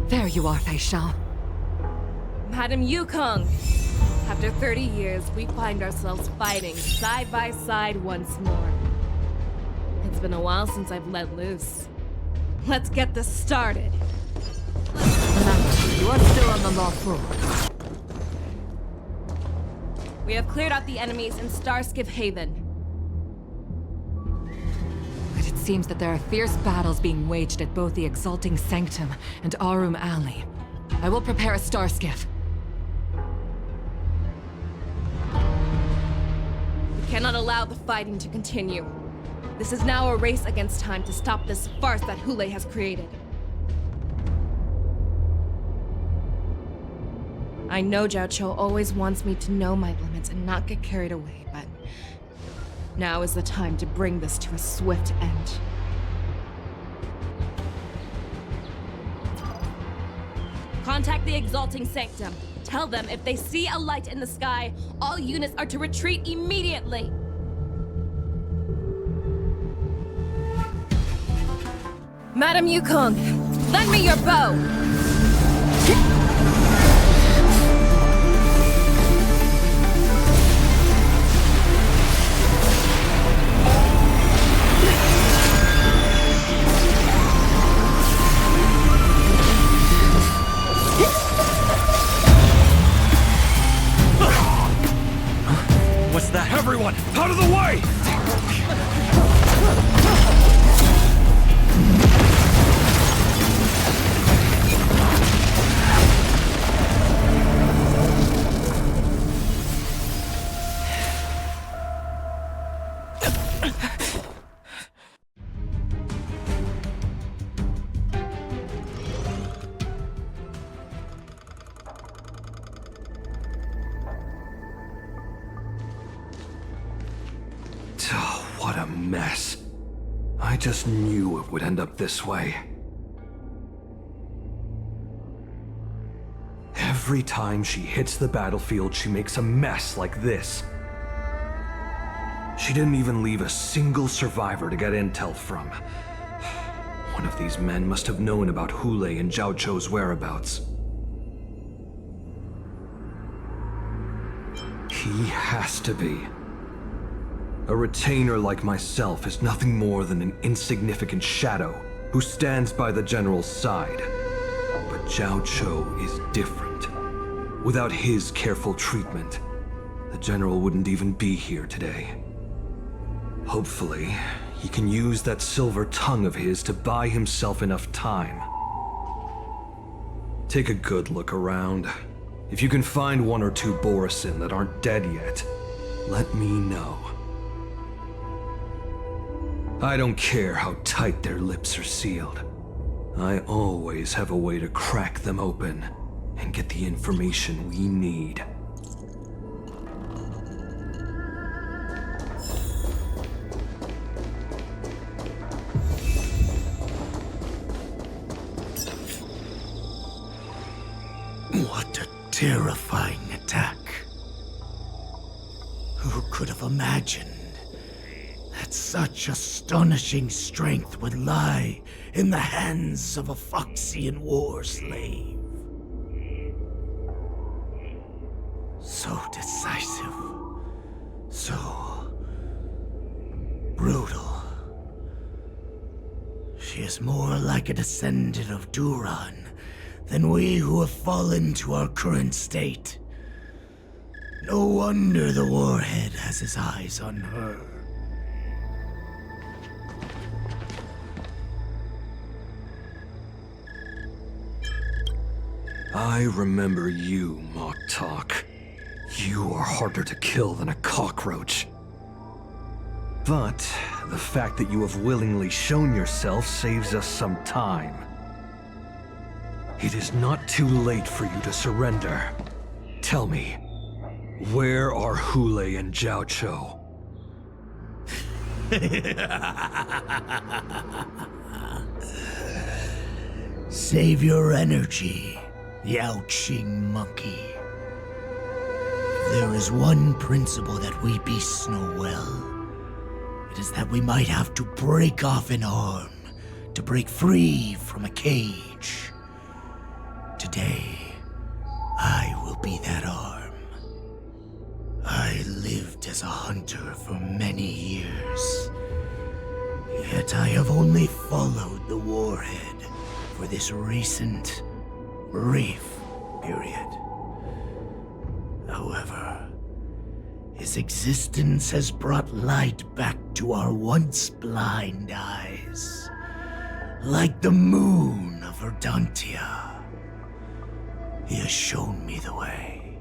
Q: There you are, Feixiao.
E: Madam Yukong! After 30 years, we find ourselves fighting side by side once more. It's been a while since I've let loose. Let's get this started.
Q: You are still on the lawful.
E: We have cleared out the enemies in Starskip Haven.
Q: But it seems that there are fierce battles being waged at both the Exalting Sanctum and Arum Alley. I will prepare a star skiff.
E: We cannot allow the fighting to continue. This is now a race against time to stop this farce that Xueyi has created. I know Jiaoqiu always wants me to know my limits and not get carried away, but now is the time to bring this to a swift end. Contact the Exalting Sanctum. Tell them if they see a light in the sky, all units are to retreat immediately. Madam Yukong, lend me your bow!
V: What's that?
S: Everyone, out of the way!
V: What a mess. I just knew it would end up this way. Every time she hits the battlefield, she makes a mess like this. She didn't even leave a single survivor to get intel from. One of these men must have known about Xueyi and Jiaoqiu's whereabouts. He has to be. A retainer like myself is nothing more than an insignificant shadow who stands by the general's side. But Jiaoqiu is different. Without his careful treatment, the general wouldn't even be here today. Hopefully, he can use that silver tongue of his to buy himself enough time. Take a good look around. If you can find one or two Borson that aren't dead yet, let me know. I don't care how tight their lips are sealed. I always have a way to crack them open and get the information we need.
N: What a terrifying attack. Who could have imagined that such astonishing strength would lie in the hands of a Foxian war slave? So decisive, so brutal. She is more like a descendant of Duran than we who have fallen to our current state. No wonder the Warhead has his eyes on her.
V: I remember you, Mock Talk. You are harder to kill than a cockroach. But the fact that you have willingly shown yourself saves us some time. It is not too late for you to surrender. Tell me, where are Hule and Jiaoqiu?
N: Save your energy, Yanqing monkey. If there is one principle that we beasts know well, it is that we might have to break off an arm to break free from a cage. Today, I will be that arm. I lived as a hunter for many years, yet I have only followed the Warhead for this recent, brief period. However, his existence has brought light back to our once blind eyes, like the moon of Verdantia. He has shown me the way.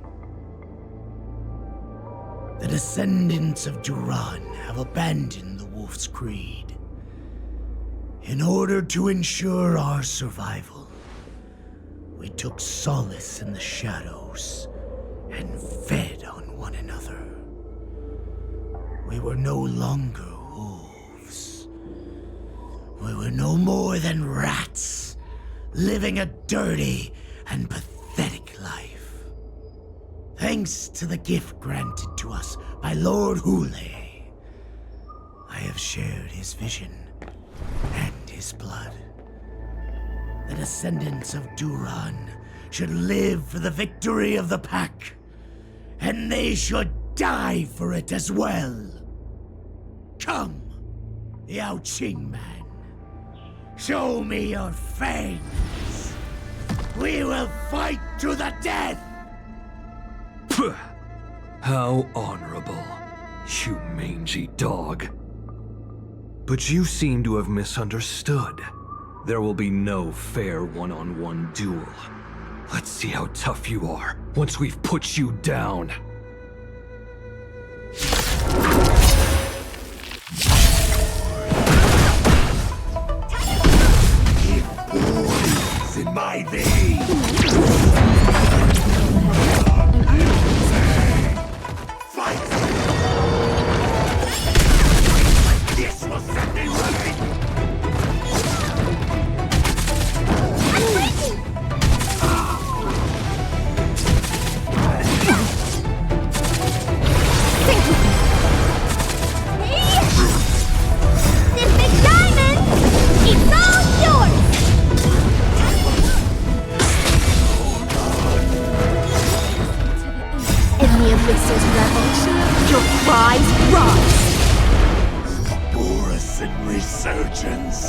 N: The descendants of Duran have abandoned the Wolf's Creed. In order to ensure our survival, we took solace in the shadows and fed on one another. We were no longer wolves. We were no more than rats, living a dirty and pathetic life. Thanks to the gift granted to us by Lord Hule, I have shared his vision and his blood. The descendants of Duran should live for the victory of the pack, and they should die for it as well. Come, Yanqing man. Show me your fangs. We will fight to the death!
V: Pugh! How honorable, you mangy dog. But you seem to have misunderstood. There will be no fair one-on-one duel. Let's see how tough you are once we've put you down.
N: Poise in my veins! Fight! This will set me right!
A: This big diamond! It's all yours! In the Abyss's revolution, your cries rise!
N: Boris resurgence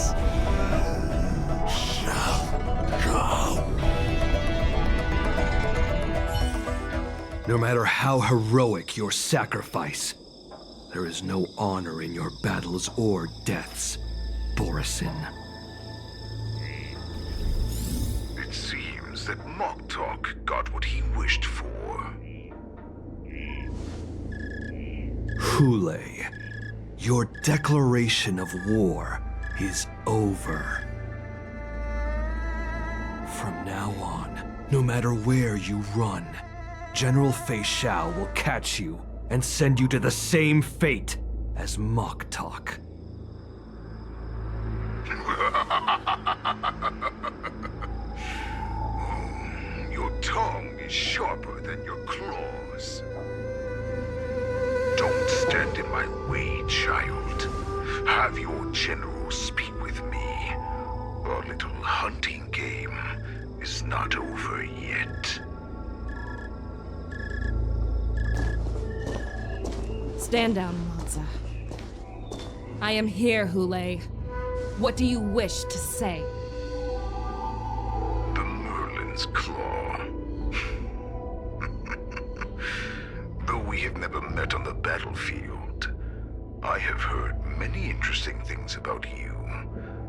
N: shall come.
V: No matter how heroic your sacrifice, there is no honor in your battles or deaths, Borisin.
O: It seems that Mock Talk got what he wished for.
V: Hule, your declaration of war is over. From now on, no matter where you run, General Feixiao will catch you and send you to the same fate as Mock Talk.
O: Your tongue tongue is sharper than your claws. Don't stand in my way, child. Have your general speak with me. Our little hunting game is not over yet.
E: Stand down, Moze. I am here, Xueyi. What do you wish to say?
O: The Merlin's Claw. Though we have never met on the battlefield, I have heard many interesting things about you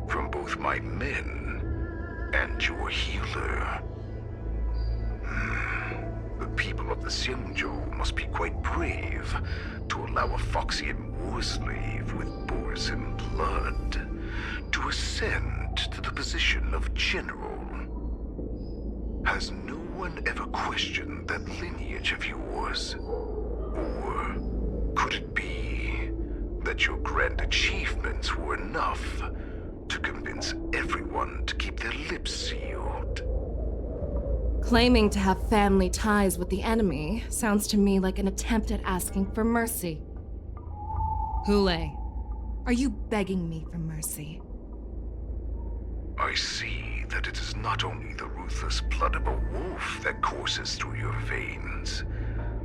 O: from both my men and your healer. The people of the Xianzhou must be quite brave to allow a Foxian war slave with Borzan blood to ascend to the position of general. Has no one ever questioned that lineage of yours? Or could it be that your grand achievements were enough to convince everyone to keep their lips sealed?
E: Claiming to have family ties with the enemy sounds to me like an attempt at asking for mercy. Xueyi, are you begging me for mercy?
O: I see that it is not only the ruthless blood of a wolf that courses through your veins,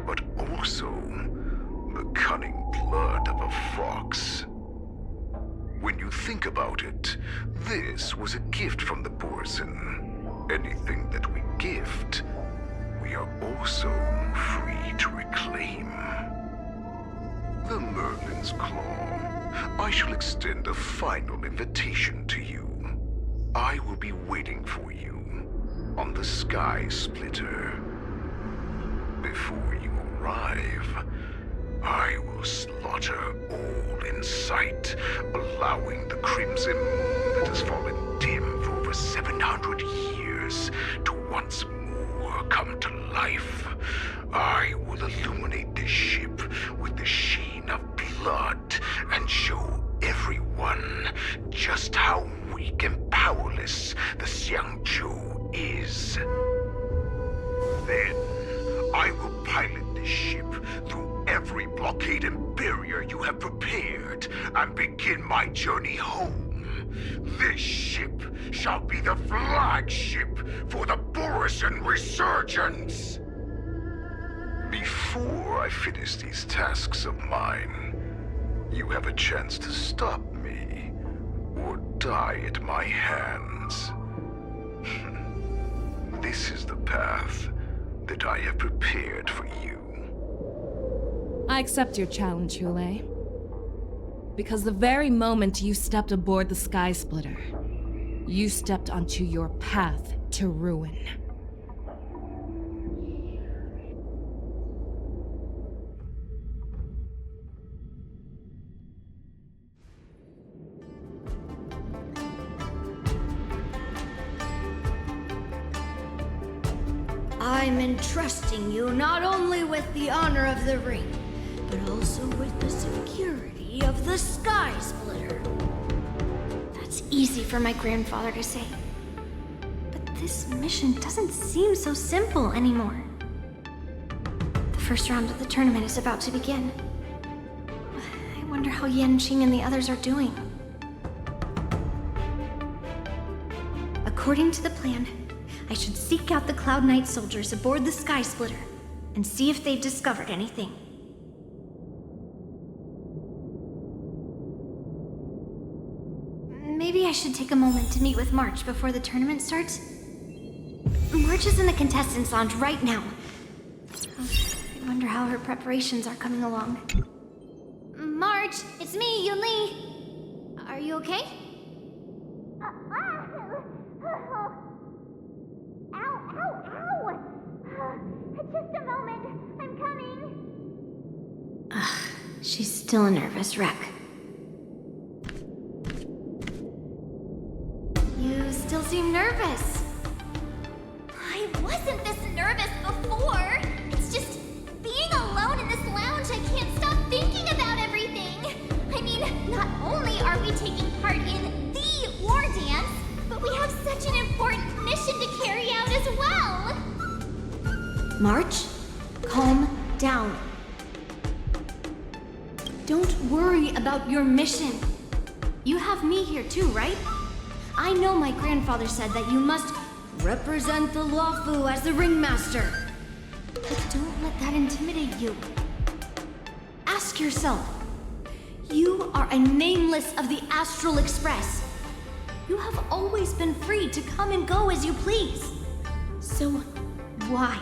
O: but also the cunning blood of a fox. When you think about it, this was a gift from the Borzan. Anything that we gift, we are also free to reclaim. The Merlin's Claw. I shall extend a final invitation to you. I will be waiting for you on the Sky Splitter. Before you arrive, I will slaughter all in sight, allowing the crimson moon that has fallen dim for over 700 years to once more come to life. I will illuminate this ship with the sheen of blood and show everyone just how weak and powerless the Xianzhou is. Then, I will pilot this ship through every blockade and barrier you have prepared and begin my journey home. This ship shall be the flagship for the Borzan resurgence. Before I finish these tasks of mine, you have a chance to stop me or die at my hands. This is the path that I have prepared for you.
E: I accept your challenge, Xueyi. Because the very moment you stepped aboard the Sky Splitter, you stepped onto your path to ruin.
A: I'm entrusting you not only with the honor of the ring, but also with the security of the Sky Splitter. That's easy for my grandfather to say. But this mission doesn't seem so simple anymore. The first round of the tournament is about to begin. I wonder how Yanqing and the others are doing. According to the plan, I should seek out the Cloud Knight soldiers aboard the Sky Splitter and see if they've discovered anything. Maybe I should take a moment to meet with March before the tournament starts. March is in the contestants' lounge right now. I wonder how her preparations are coming along. March, it's me, Yunli. Are you okay?
H: Just a moment. I'm coming.
A: She's still a nervous wreck. You still seem nervous.
H: I wasn't this nervous before. It's just being alone in this lounge, I can't stop thinking about everything. I mean, not only are we taking part in the war dance, but we have such an important mission to carry out as well.
A: March, calm down. Don't worry about your mission. You have me here too, right? I know my grandfather said that you must represent the Lawfu as the ringmaster. But don't let that intimidate you. Ask yourself, you are a nameless of the Astral Express. You have always been free to come and go as you please. So why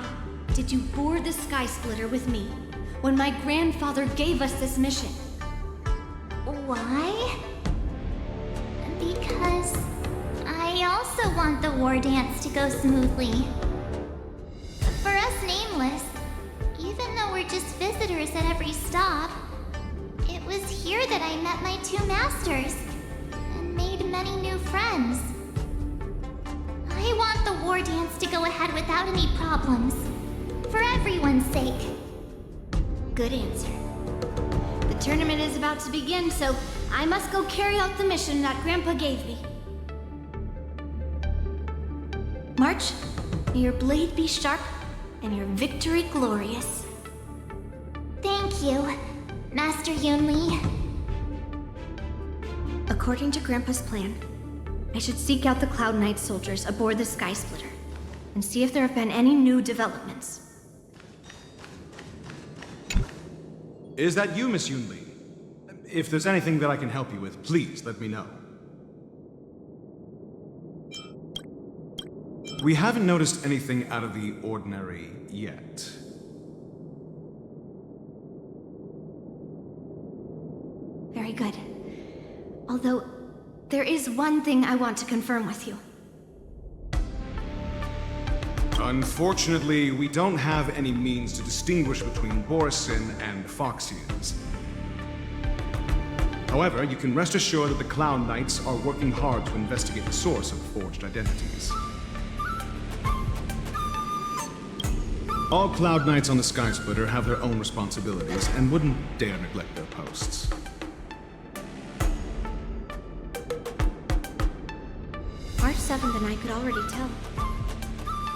A: did you board the Sky Splitter with me when my grandfather gave us this mission?
H: Why? Because I also want the war dance to go smoothly. For us Nameless, even though we're just visitors at every stop, it was here that I met my two masters and made many new friends. I want the war dance to go ahead without any problems, for everyone's sake.
A: Good answer. The tournament is about to begin, so I must go carry out the mission that Grandpa gave me. March, may your blade be sharp and your victory glorious.
H: Thank you, Master Yunli.
A: According to Grandpa's plan, I should seek out the Cloud Knight soldiers aboard the Sky Splitter and see if there have been any new developments.
K: Is that you, Miss Yunli? If there's anything that I can help you with, please let me know. We haven't noticed anything out of the ordinary yet.
A: Very good. Although, there is one thing I want to confirm with you.
K: Unfortunately, we don't have any means to distinguish between Borisin and Foxians. However, you can rest assured that the Cloud Knights are working hard to investigate the source of forged identities. All Cloud Knights on the Sky Splitter have their own responsibilities and wouldn't dare neglect their posts.
A: March 7th and I could already tell.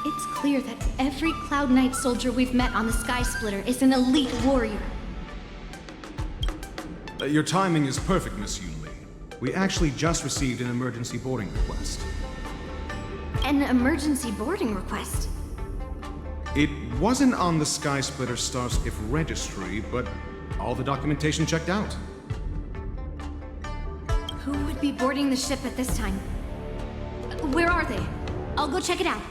A: It's clear that every Cloud Knight soldier we've met on the Sky Splitter is an elite warrior.
K: Your timing is perfect, Miss Yunli. We actually just received an emergency boarding request.
A: An emergency boarding request?
K: It wasn't on the Sky Splitter Starskiff registry, but all the documentation checked out.
A: Who would be boarding the ship at this time? Where are they? I'll go check it out.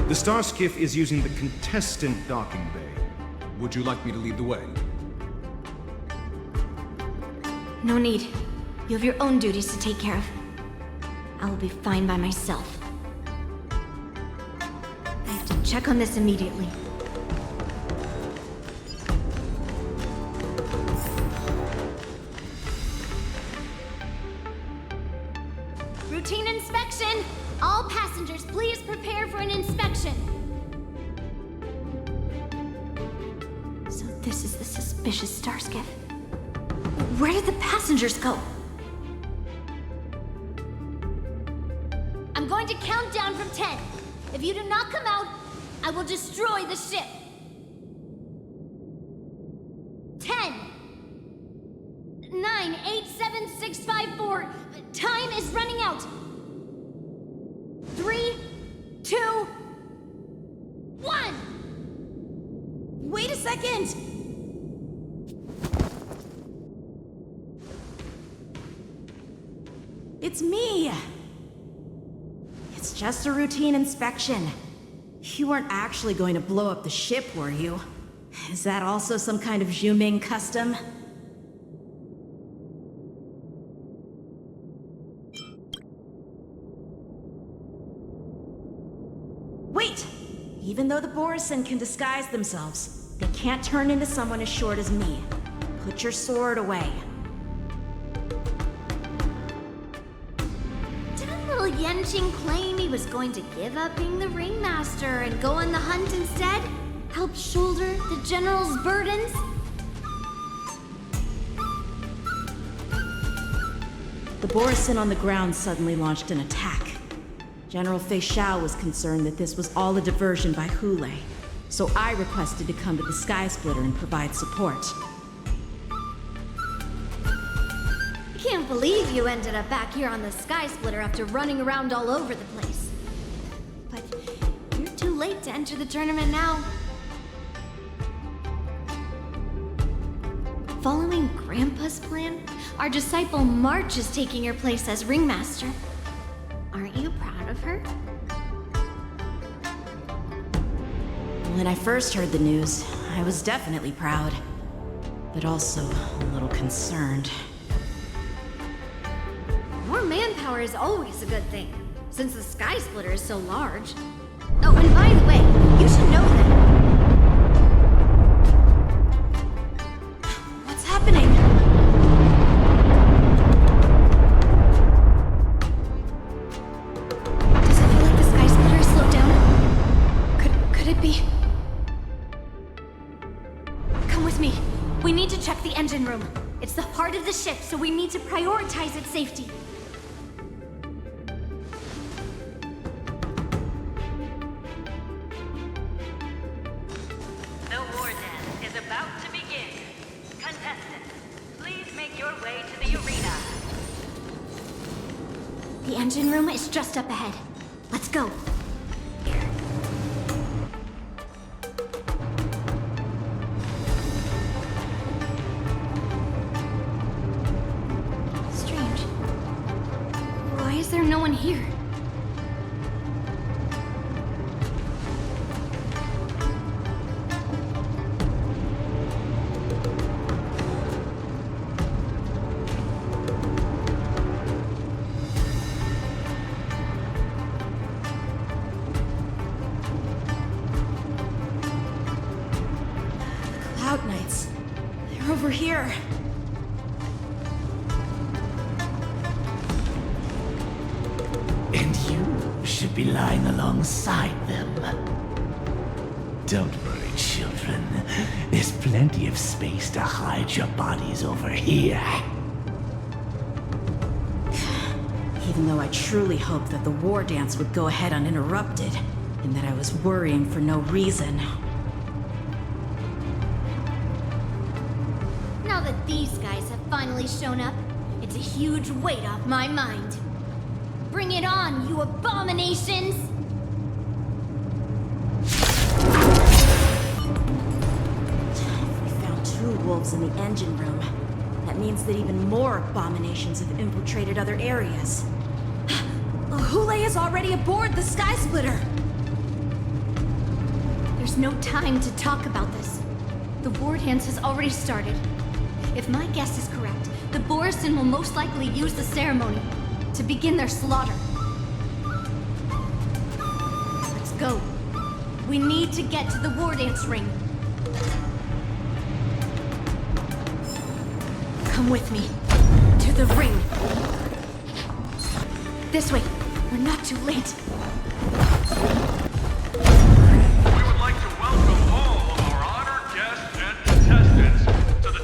K: The Starskiff is using the contestant docking bay. Would you like me to lead the way?
A: No need. You have your own duties to take care of. I will be fine by myself. I have to check on this immediately. Routine inspection! All passengers, please prepare for an inspection! So this is the suspicious Starskiff. Where did the passengers go? I'm going to count down from 10. If you do not come out, I will destroy the ship. 10, 9, 8, 7, 6, 5, 4. Time is running out. 3, 2, 1. Wait a second.
D: It's me! It's just a routine inspection. You weren't actually going to blow up the ship, were you? Is that also some kind of Zhuming custom? Wait! Even though the Borisin can disguise themselves, they can't turn into someone as short as me. Put your sword away.
A: Little Yanqing claim he was going to give up being the ringmaster and go on the hunt instead? Help shoulder the general's burdens?
D: The Borisin on the ground suddenly launched an attack. General Feixiao was concerned that this was all a diversion by Xueyi, so I requested to come to the Sky Splitter and provide support.
A: I can't believe you ended up back here on the Sky Splitter after running around all over the place. But you're too late to enter the tournament now. Following Grandpa's plan, our disciple March is taking your place as ringmaster. Aren't you proud of her?
D: When I first heard the news, I was definitely proud, but also a little concerned.
A: More manpower is always a good thing, since the Sky Splitter is so large. Oh, and by the way, you should know that...
D: What's happening?
A: Does it feel like the Sky Splitter is slowed down? Could it be? Come with me. We need to check the engine room. It's the heart of the ship, so we need to prioritize its safety.
P: The war dance is about to begin. Contestants, please make your way to the arena.
A: The engine room is just up ahead. Let's go. Strange. Why is there no one here?
D: Cloud Knights. They're over here.
N: And you should be lying alongside them. Don't worry, children. There's plenty of space to hide your bodies over here.
D: Even though I truly hoped that the war dance would go ahead uninterrupted, and that I was worrying for no reason.
A: Now that these guys have finally shown up, it's a huge weight off my mind. Bring it on, you abominations!
D: We found 2 wolves in the engine room. That means that even more abominations have infiltrated other areas. Xueyi is already aboard the Sky Splitter!
A: There's no time to talk about this. The war dance has already started. If my guess is correct, the Boriston will most likely use the ceremony to begin their slaughter. Let's go. We need to get to the war dance ring. Come with me. To the ring. This way. We're not too late.
T: We would like to welcome all of our honored guests and contestants to the...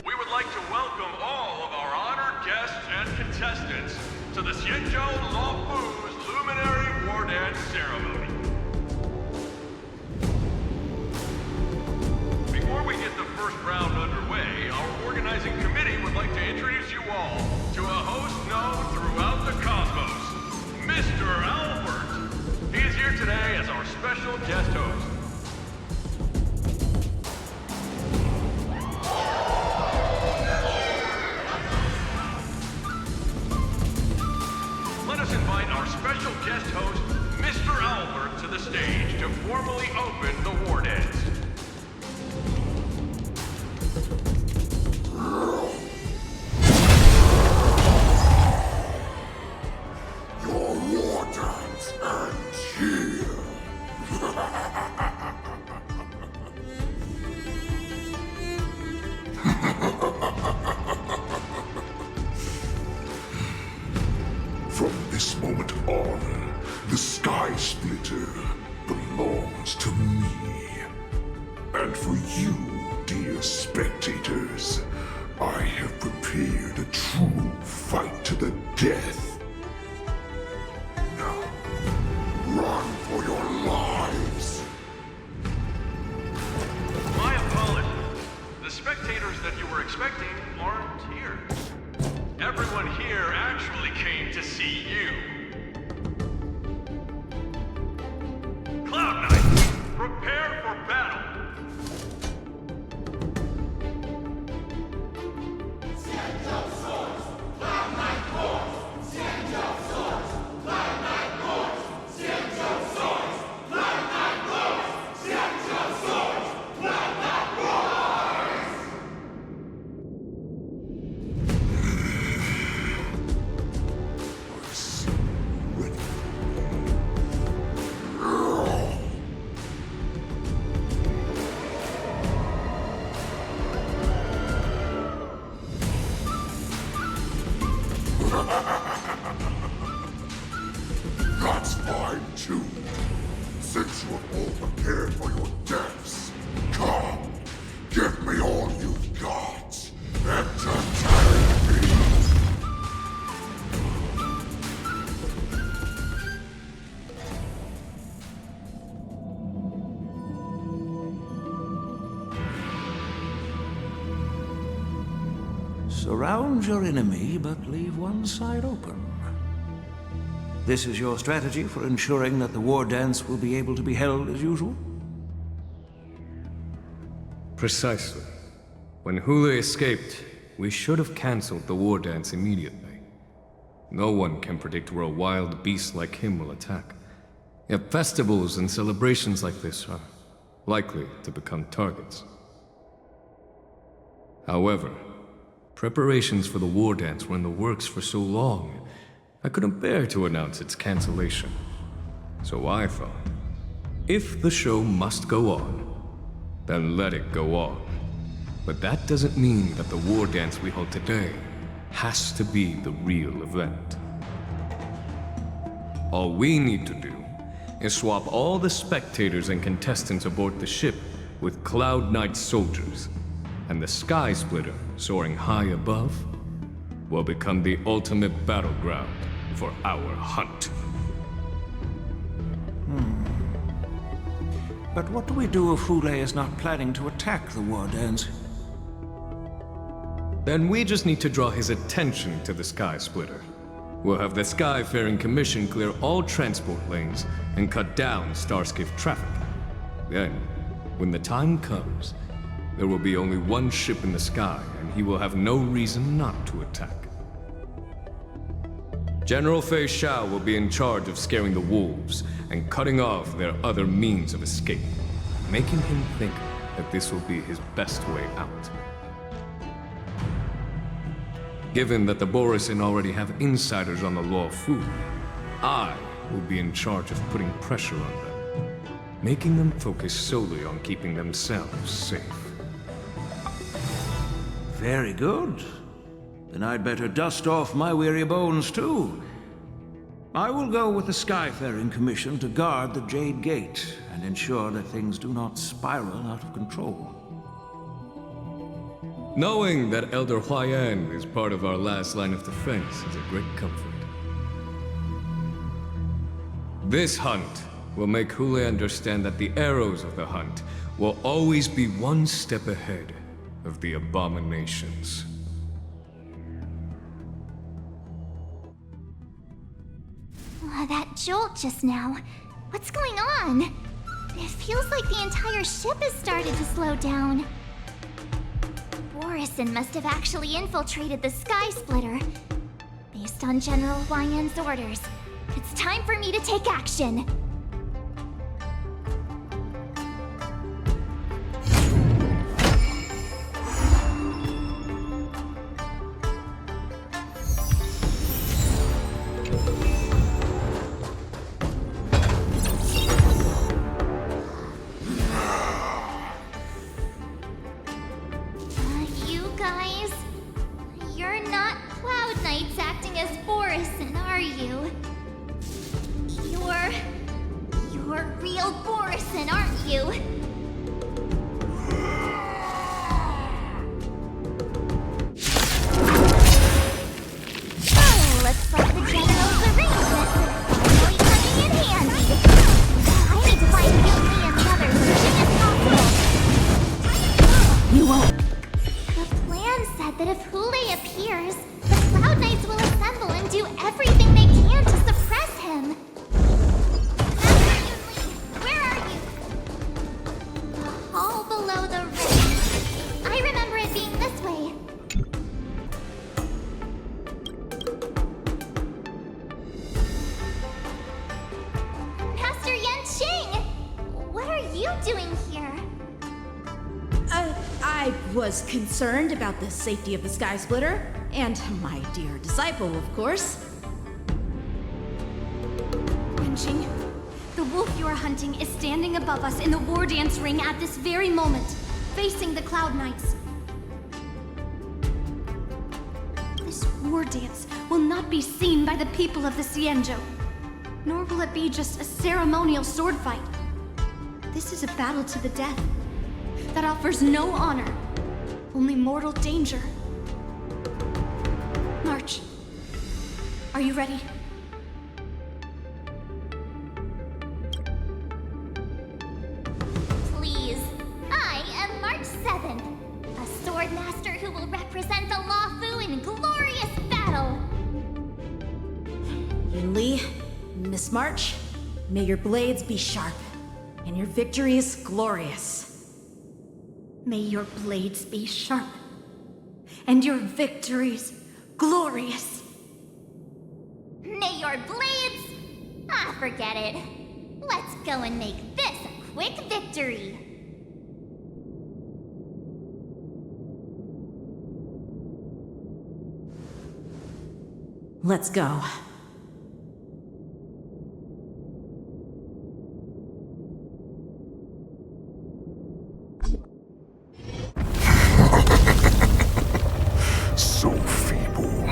T: We would like to welcome all of our honored guests and contestants to the Xianzhou Laofu's Luminary War Dance Ceremony. Before we get the first round underway, our organizing committee would like to introduce you all to a host known throughout the cosmos, Mr. Albert. He is here today as our special guest host. Let us invite our special guest host, Mr. Albert, to the stage to formally open the war dance.
O: Your war dance ends here. From this moment on, the Sky Splitter belongs to me. And for you, dear spectators, I have prepared a true fight to the death. Now,
L: Surround your enemy, but leave one side open. This is your strategy for ensuring that the war dance will be able to be held as usual?
R: Precisely. When Xueyi escaped, we should have cancelled the war dance immediately. No one can predict where a wild beast like him will attack. Yet festivals and celebrations like this are likely to become targets. However, preparations for the war dance were in the works for so long, I couldn't bear to announce its cancellation. So I thought, if the show must go on, then let it go on. But that doesn't mean that the war dance we hold today has to be the real event. All we need to do is swap all the spectators and contestants aboard the ship with Cloud Knight soldiers, and the Sky Splitter, soaring high above, will become the ultimate battleground for our hunt.
L: But what do we do if Xueyi is not planning to attack the war dance?
R: Then we just need to draw his attention to the Sky Splitter. We'll have the Skyfaring Commission clear all transport lanes and cut down Starskiff traffic. Then, when the time comes, there will be only one ship in the sky, and he will have no reason not to attack. General Feixiao will be in charge of scaring the wolves and cutting off their other means of escape, making him think that this will be his best way out. Given that the Borisin already have insiders on the Law Fu, I will be in charge of putting pressure on them, making them focus solely on keeping themselves safe.
L: Very good. Then I'd better dust off my weary bones too. I will go with the Skyfaring Commission to guard the Jade Gate and ensure that things do not spiral out of control.
R: Knowing that Elder Huayan is part of our last line of defense is a great comfort. This hunt will make Xueyi understand that the arrows of the hunt will always be one step ahead of the abominations.
H: That jolt just now. What's going on? It feels like the entire ship has started to slow down. Borisin must have actually infiltrated the Sky Splitter. Based on General Huayan's orders, it's time for me to take action.
D: Concerned about the safety of the Sky Splitter, and my dear disciple, of course.
A: Yanqing, the wolf you are hunting is standing above us in the war dance ring at this very moment, facing the Cloud Knights. This war dance will not be seen by the people of the Xianzhou, nor will it be just a ceremonial sword fight. This is a battle to the death that offers no honor, only mortal danger. March. Are you ready?
H: Please. I am March 7th, a sword master who will represent the Lawfu in glorious battle.
D: Yunli, Miss March, may your blades be sharp, and your victories glorious.
A: May your blades be sharp, and your victories glorious.
H: May your blades... Ah, forget it. Let's go and make this a quick victory.
D: Let's go.
O: So feeble.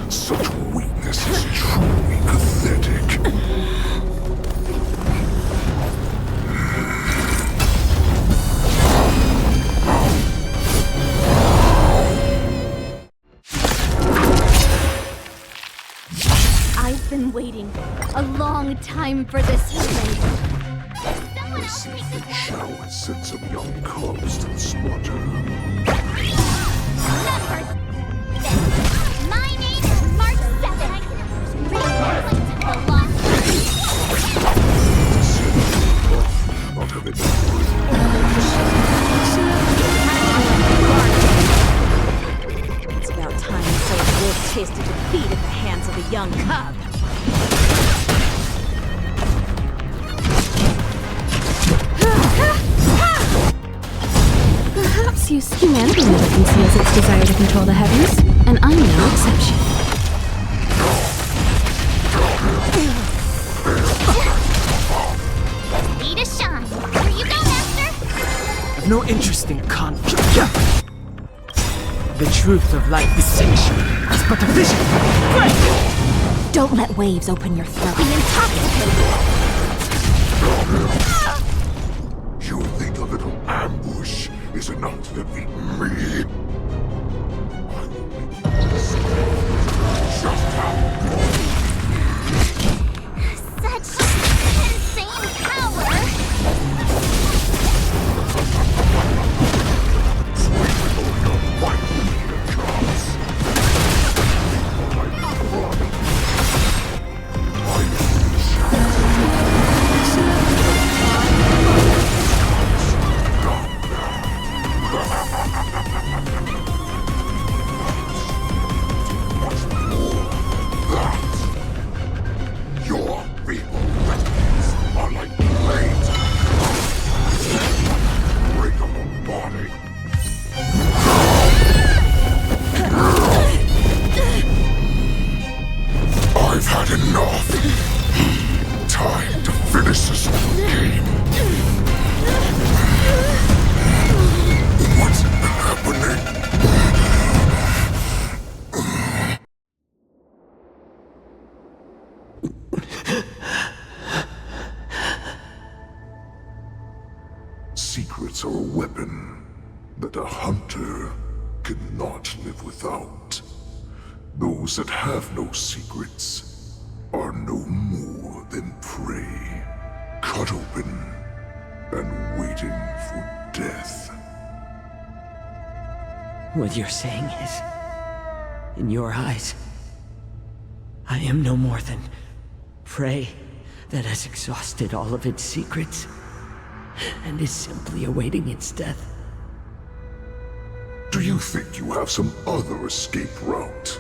O: Such weakness is truly pathetic.
A: I've been waiting a long time for this moment.
O: I see Feixiao has sent some young cubs to the slaughter.
H: My name is March 7th. Reinforcement to the law.
O: Not have it.
D: It's about time so wolf tasted defeat at the hands of a young cub.
E: Perhaps humanity never conceals its desire to control the heavens, and I'm no exception.
H: Ready to shine. Here you go, Master.
M: I've no interest in conflict. The truth of life essential is but a vision. Break!
D: Don't let waves open your throat.
H: Be intoxicated.
O: You think a little ambush is enough to defeat me? I will make
H: Such insane power.
O: Your feeble weapons are like blades. Breakable body. I've had enough. Time to finish this game. What's happening? Secrets are a weapon that a hunter cannot live without. Those that have no secrets are no more than prey, cut open and waiting for death.
M: What you're saying is, in your eyes, I am no more than prey that has exhausted all of its secrets and is simply awaiting its death.
O: Do you think you have some other escape route?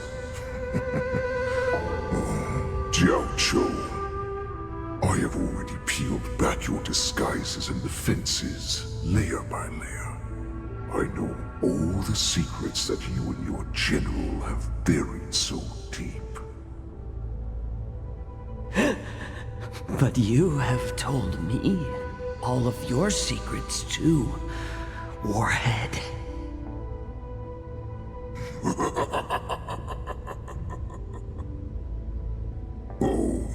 O: Jiaoqiu, I have already peeled back your disguises and defenses, layer by layer. I know all the secrets that you and your general have buried so deep.
M: But you have told me all of your secrets too, Warhead.
O: Oh,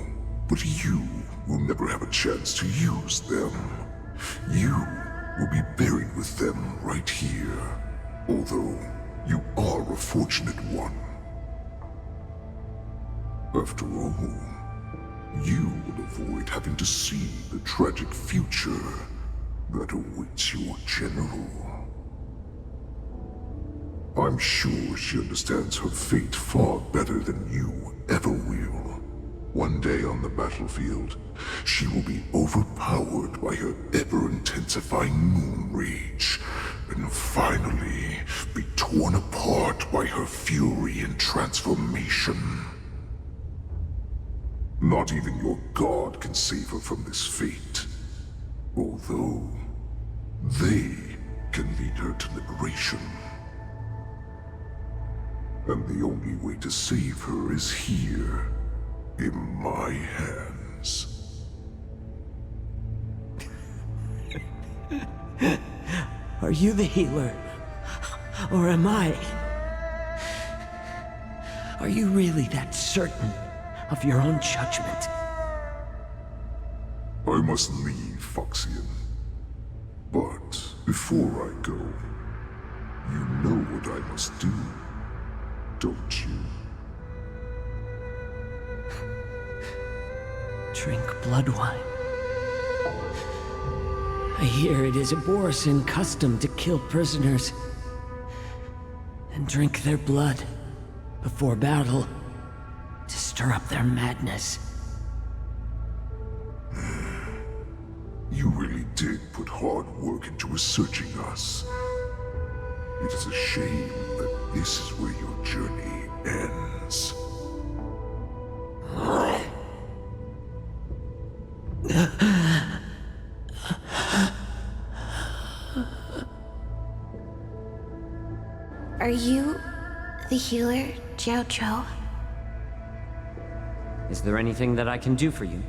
O: but you will never have a chance to use them. You will be buried with them right here, although you are a fortunate one. After all, you will avoid having to see the tragic future that awaits your general. I'm sure she understands her fate far better than you ever will. One day on the battlefield, she will be overpowered by her ever-intensifying moon rage, and finally be torn apart by her fury and transformation. Not even your god can save her from this fate, although they can lead her to liberation. And the only way to save her is here, in my hands.
M: Are you the healer? Or am I? Are you really that certain of your own judgment?
O: I must leave, Foxian. But before I go, you know what I must do, don't you?
M: Drink blood wine. I hear it is a Borisan custom to kill prisoners and drink their blood before battle to stir up their madness.
O: You really did put hard work into researching us. It is a shame that this is where your journey ends.
A: Are you the healer, Jiaoqiu?
M: Is there anything that I can do for you?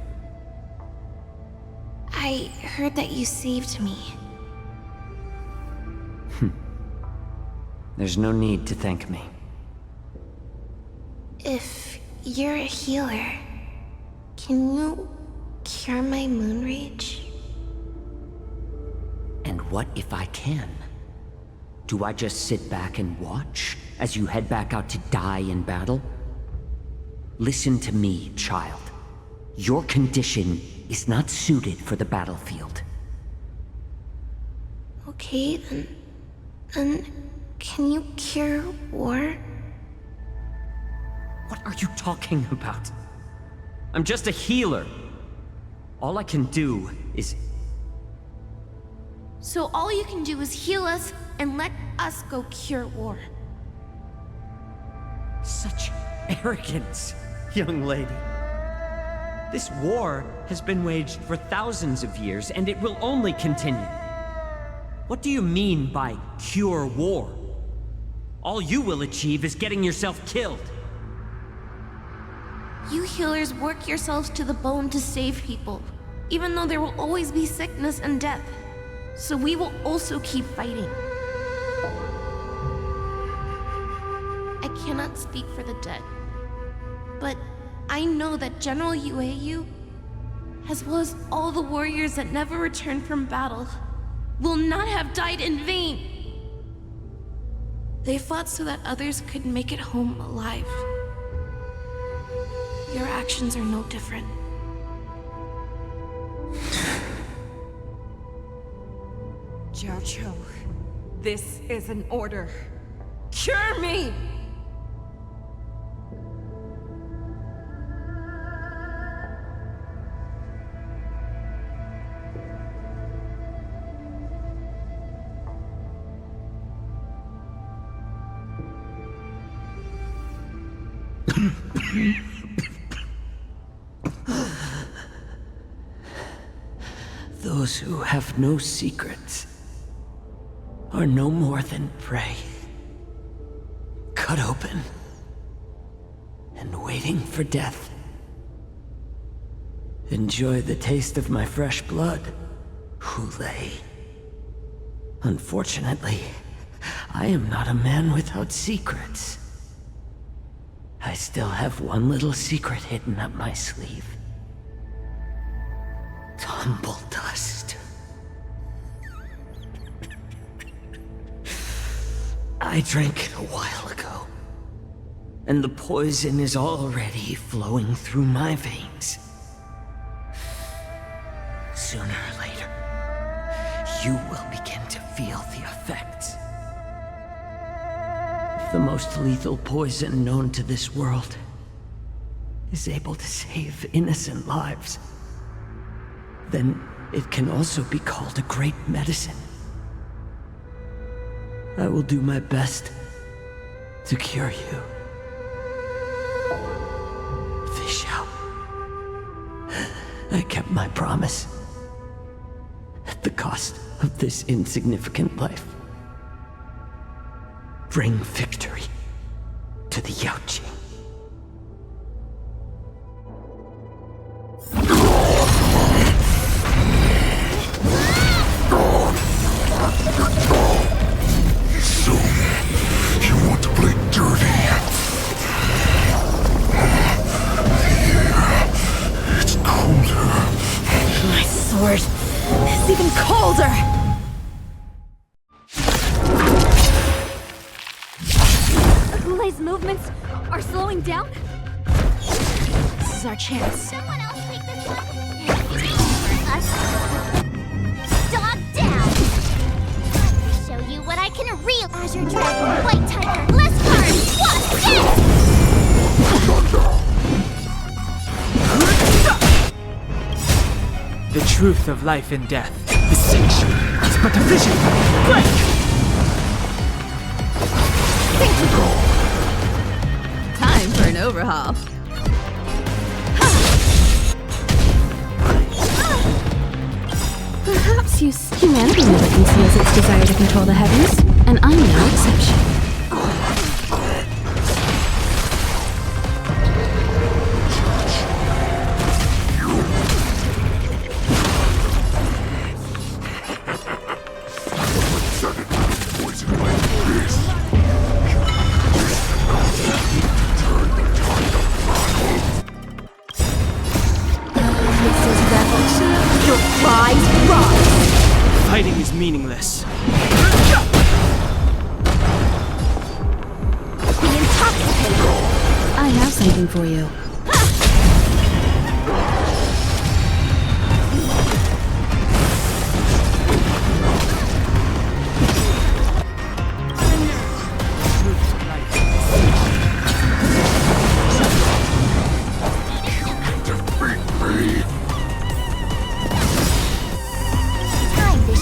A: I heard that you saved me.
M: There's no need to thank me.
A: If you're a healer, can you cure my moon rage?
M: And what if I can? Do I just sit back and watch as you head back out to die in battle? Listen to me, child. Your condition is not suited for the battlefield.
A: Okay, then can you cure war?
M: What are you talking about? I'm just a healer. All I can do is...
A: So all you can do is heal us and let us go cure war.
M: Such arrogance, young lady. This war has been waged for thousands of years, and it will only continue. What do you mean by cure war? All you will achieve is getting yourself killed.
A: You healers work yourselves to the bone to save people, even though there will always be sickness and death. So we will also keep fighting. I cannot speak for the dead, but I know that General Xueyi, as well as all the warriors that never returned from battle, will not have died in vain. They fought so that others could make it home alive. Your actions are no different.
E: Jiaoqiu, this is an order. Cure me!
M: Those who have no secrets are no more than prey. Cut open and waiting for death. Enjoy the taste of my fresh blood, Xueyi. Unfortunately, I am not a man without secrets. I still have one little secret hidden up my sleeve. Tumble dust. I drank it a while ago, and the poison is already flowing through my veins. Sooner or later, you will begin to feel the effects. If the most lethal poison known to this world is able to save innocent lives, then it can also be called a great medicine. I will do my best to cure you. Feixiao. I kept my promise. At the cost of this insignificant life. Bring victory to the Yaoqing.
O: So, you want to play dirty? Yeah, it's colder.
D: My sword is even colder!
A: Hulei's movements are slowing down?
D: This is our chance.
H: Someone else take this one. Dog down! Time to show you what I can reel. Azure Dragon, White Tiger, less cards, watch this!
B: The truth of life and death, the cinch, is but a vision. Break!
Q: Time for an overhaul.
E: Perhaps humanity never conceals its desire to control the heavens, and I'm no exception.
B: Fighting is meaningless.
E: I have something for you.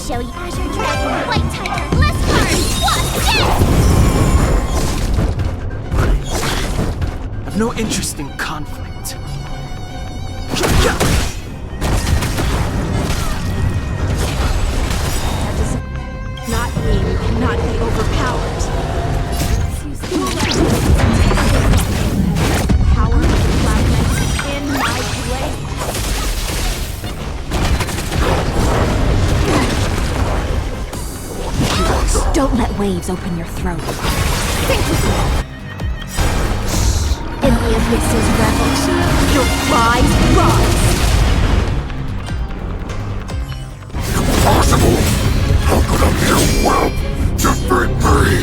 H: Show you Azure Dragon, White Tiger, less cards, watch this!
B: I've no interest in conflict.
D: Not me, you cannot be overpowered. Power of the Black Knight is in my blade.
Q: Don't let waves open your throat.
H: Envy of Mix's rebel, your prize rise!
O: Impossible! How could a mere whelp defeat me?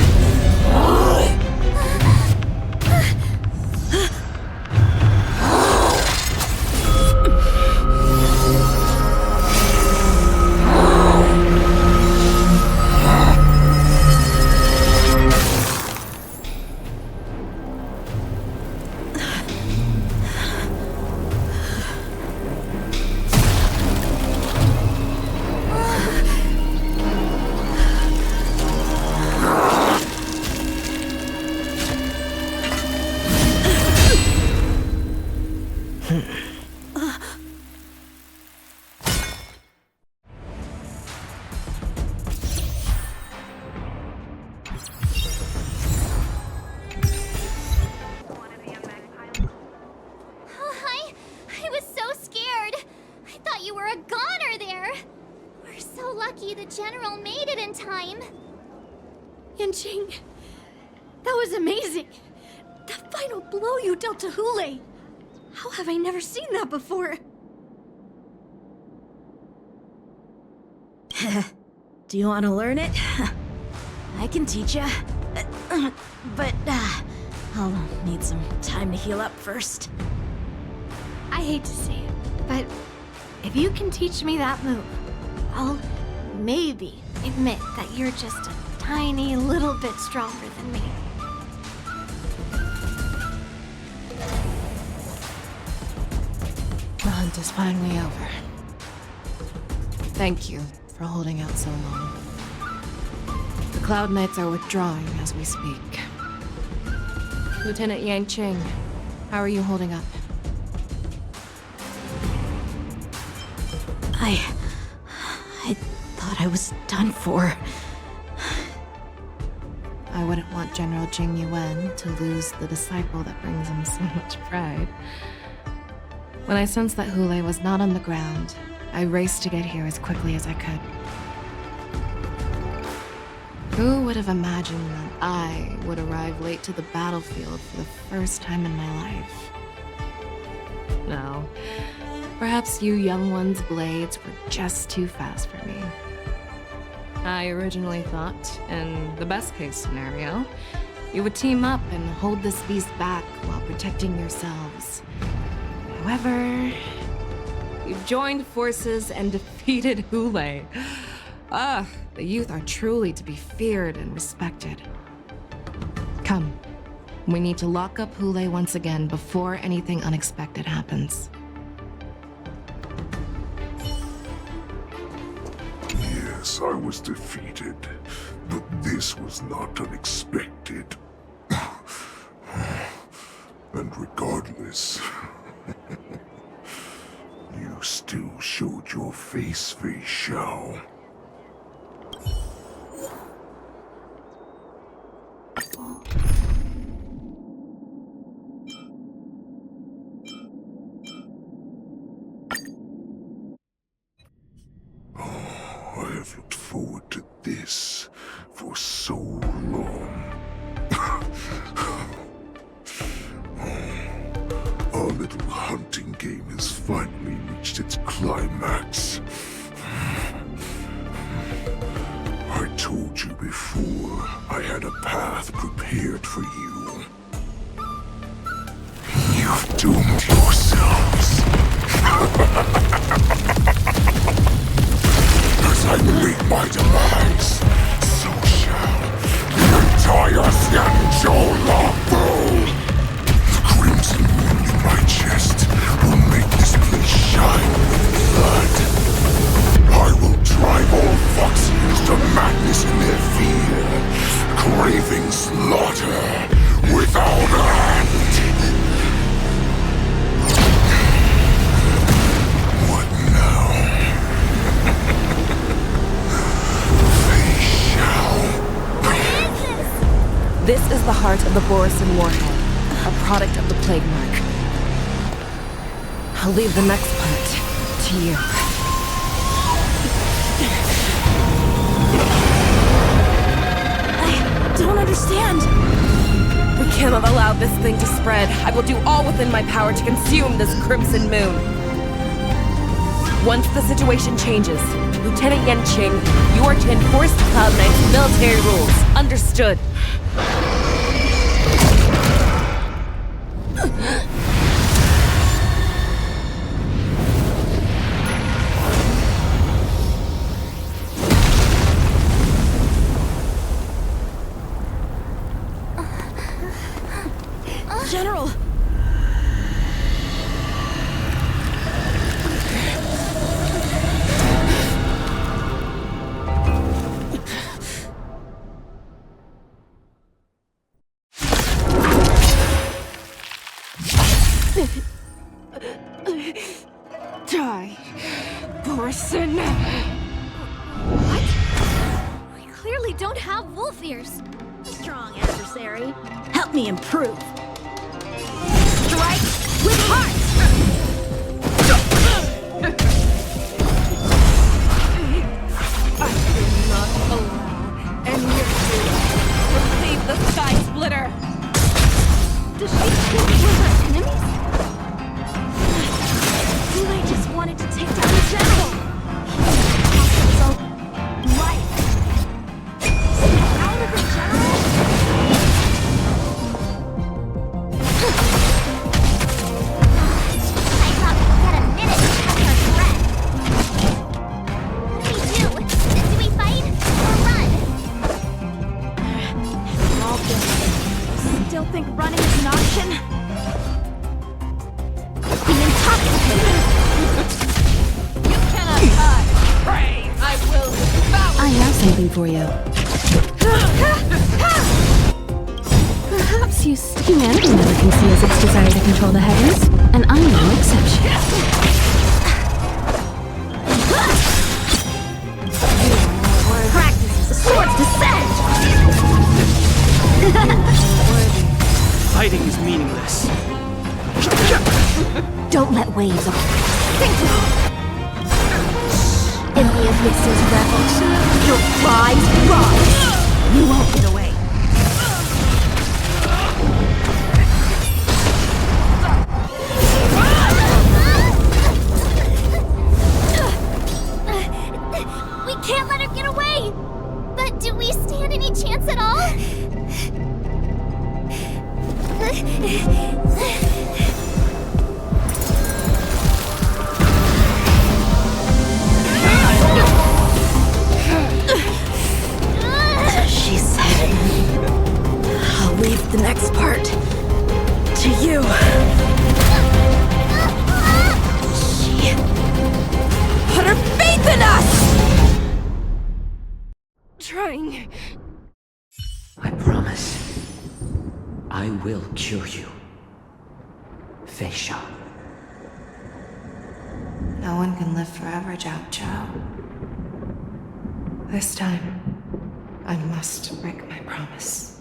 A: Yanqing, that was amazing! The final blow you dealt to Hulei! How have I never seen that before?
D: Do you want to learn it? I can teach ya. But, I'll need some time to heal up first.
A: I hate to say it, but if you can teach me that move, I'll maybe admit that you're just a tiny little bit stronger than me.
E: It is finally over. Thank you for holding out so long. The Cloud Knights are withdrawing as we speak. Lieutenant Yanqing, how are you holding up?
D: I thought I was done for.
E: I wouldn't want General Jing Yuan to lose the disciple that brings him so much pride. When I sensed that Hule was not on the ground, I raced to get here as quickly as I could. Who would have imagined that I would arrive late to the battlefield for the first time in my life? No. Perhaps you young ones' blades were just too fast for me. I originally thought, in the best-case scenario, you would team up and hold this beast back while protecting yourselves. However, you joined forces and defeated Hule. The youth are truly to be feared and respected. Come, we need to lock up Hule once again before anything unexpected happens.
O: Yes, I was defeated, but this was not unexpected. And regardless, you still showed your face, Feixiao. I have looked forward to this for so long. Our little hunting game has finally reached its climax. I told you before, I had a path prepared for you. You've doomed yourselves. As I meet my demise, so shall the entire Xianzhou Longbow. The crimson moon in my chest will make this place shine with blood. I will drive all Foxians to madness in their fear, craving slaughter without end. What now?
E: This is the heart of the Borisin Warhead, a product of the Plague Mark. I'll leave the next part to you.
D: I don't understand.
E: We cannot allow this thing to spread. I will do all within my power to consume this Crimson Moon. Once the situation changes, Lieutenant Yanqing, you are to enforce the Cloud Knight's military rules. Understood.
D: General!
E: Die, Borisin!
A: What? We clearly don't have wolf ears.
D: Strong adversary. Help me improve. Strike with heart!
E: I will not allow any of you to leave the Sky Splitter!
D: Does she think we're her enemies? I just wanted to take down the general. So, life. Stay out of it, general.
H: I thought we'd get a minute to catch our breath.
Q: something for you. Perhaps you humanity never can see as its desire to control the heavens, and I'm no exception.
A: Practice the sword's descent!
B: Fighting is meaningless.
A: Don't let waves of in the abyss's revel, your prize rise! You won't get away.
F: We can't let her get away! But do we stand any chance at all?
Q: She said, I'll leave the next part to you. She put her faith in us! Trying.
M: I promise. I will cure you. Feixiao.
E: No one can live forever, Jiaoqiu. This time, I must break my promise.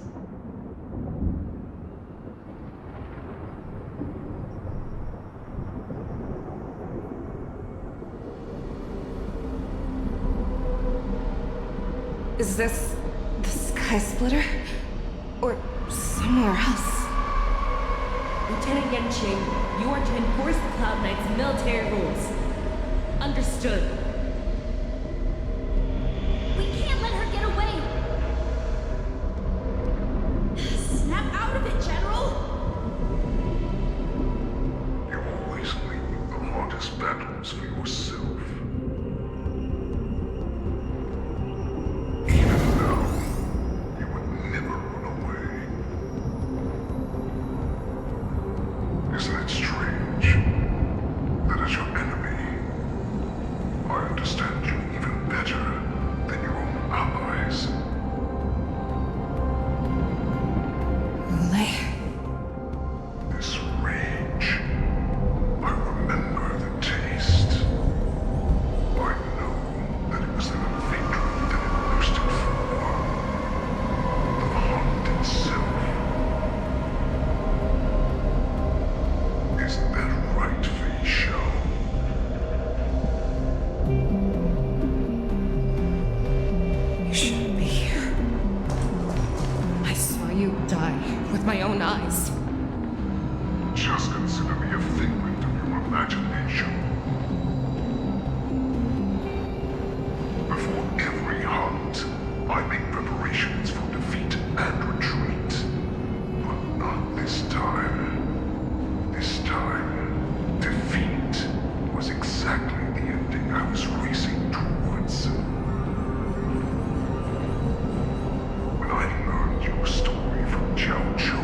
E: Is this the Sky Splitter? Or somewhere else?
U: Lieutenant Yanqing, you are to enforce the Cloud Knight's military rules. Understood.
F: We can't let her get away! Snap out of it, General!
O: You always leave the hardest battles for yourself. Even now, you would never run away. Isn't it strange that as your enemy, I understand you even better than your own allies?
E: Yunli.
O: This rage, I remember the taste. I know that it was the victory that it thirsted for. The hunt itself. Isn't that right, Feixiao?
E: You shouldn't be here. I saw you die with my own eyes.
O: Just consider me a figment of your imagination. Before every hunt, I make preparations for defeat and retreat. But not this time. This time, defeat was exactly the ending I was racing towards. When I learned your story from Jiaoqiu,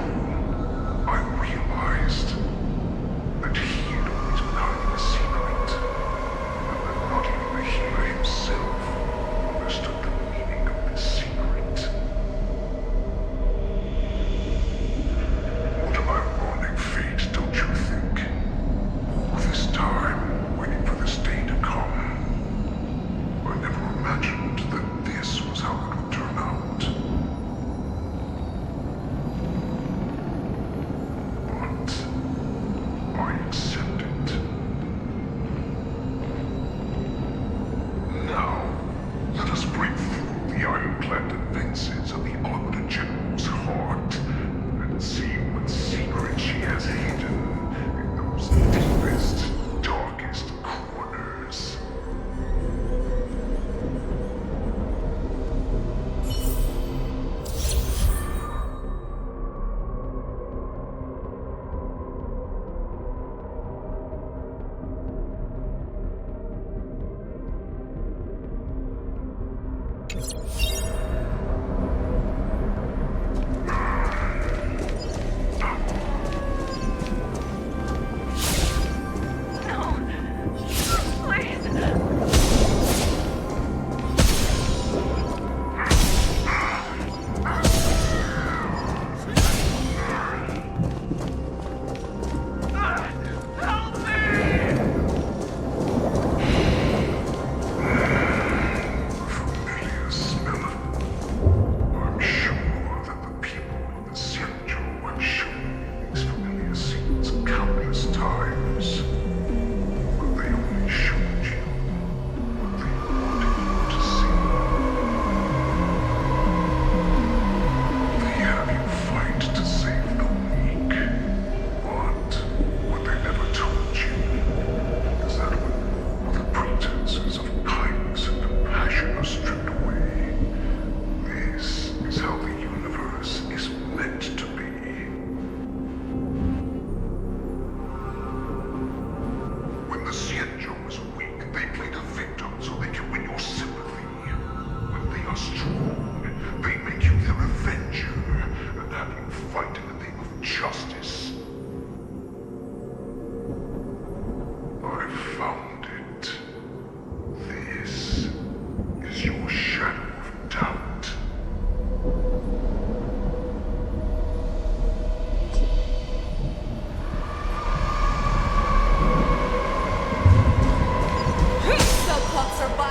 O: I realized that he had always been hiding a secret, and that not even the healer himself understood the meaning of this secret. What an ironic fate, don't you think? All this time, waiting for this day to come. I never imagined that this was how it would turn out. But I accept it. Now, let us break through the ironclad defenses of the Auditor General's heart and see what secret she has hidden in those deepest, darkest corners.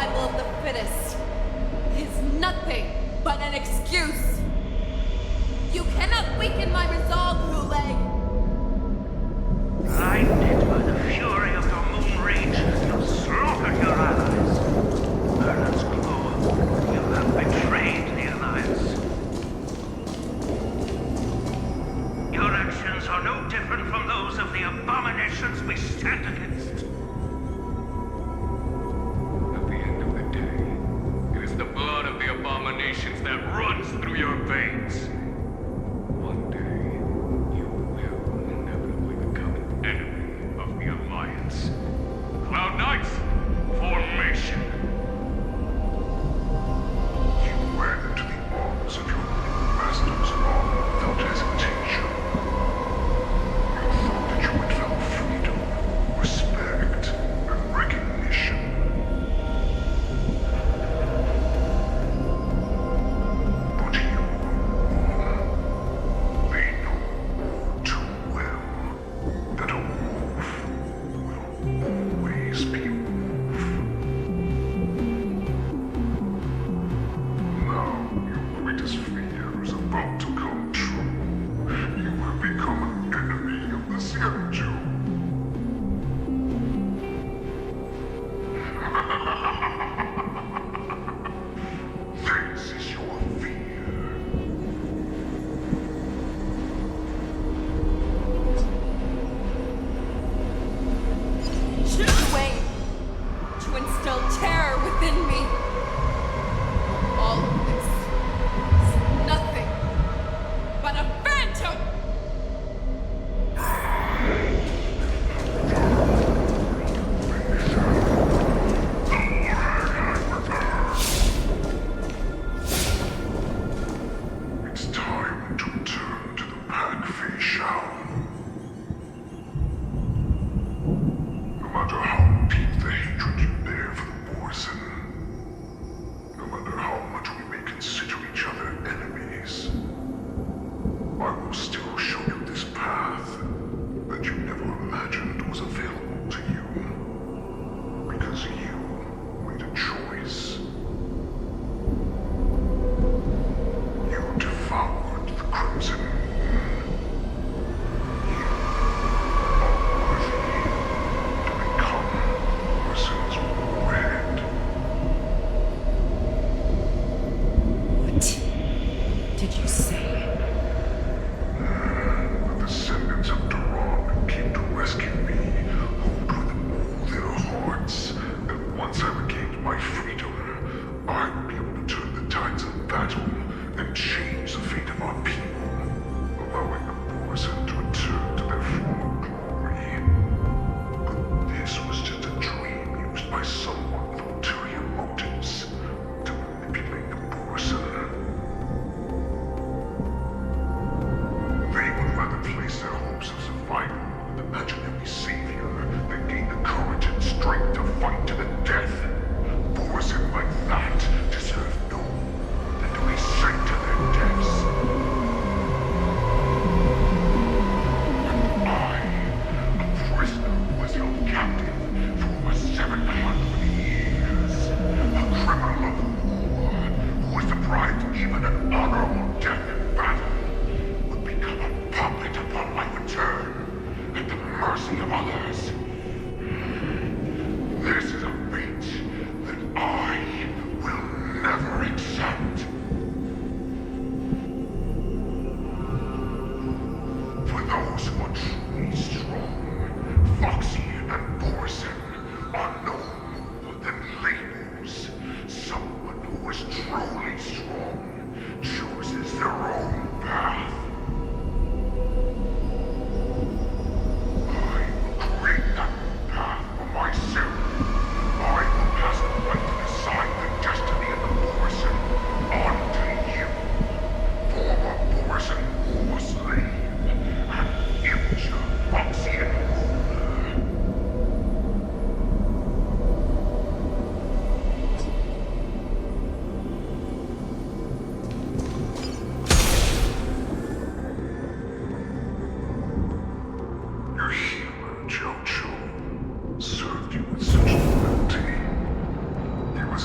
U: survival of the fittest is nothing but an excuse. You cannot weaken my resolve, Xueyi.
G: Blinded by the fury of your moon rage, you slaughtered your allies. Erland's Claw, you have betrayed the Alliance. Your actions are no different from those of the abominations we stand against.
T: At the end of the day, it is the blood of the abominations that runs through your veins. One day, you will inevitably become an enemy of the Alliance. Cloud Knights, formation!
O: You went to the arms of your masters along without hesitation. You thought that you would found freedom, respect, and recognition. But you were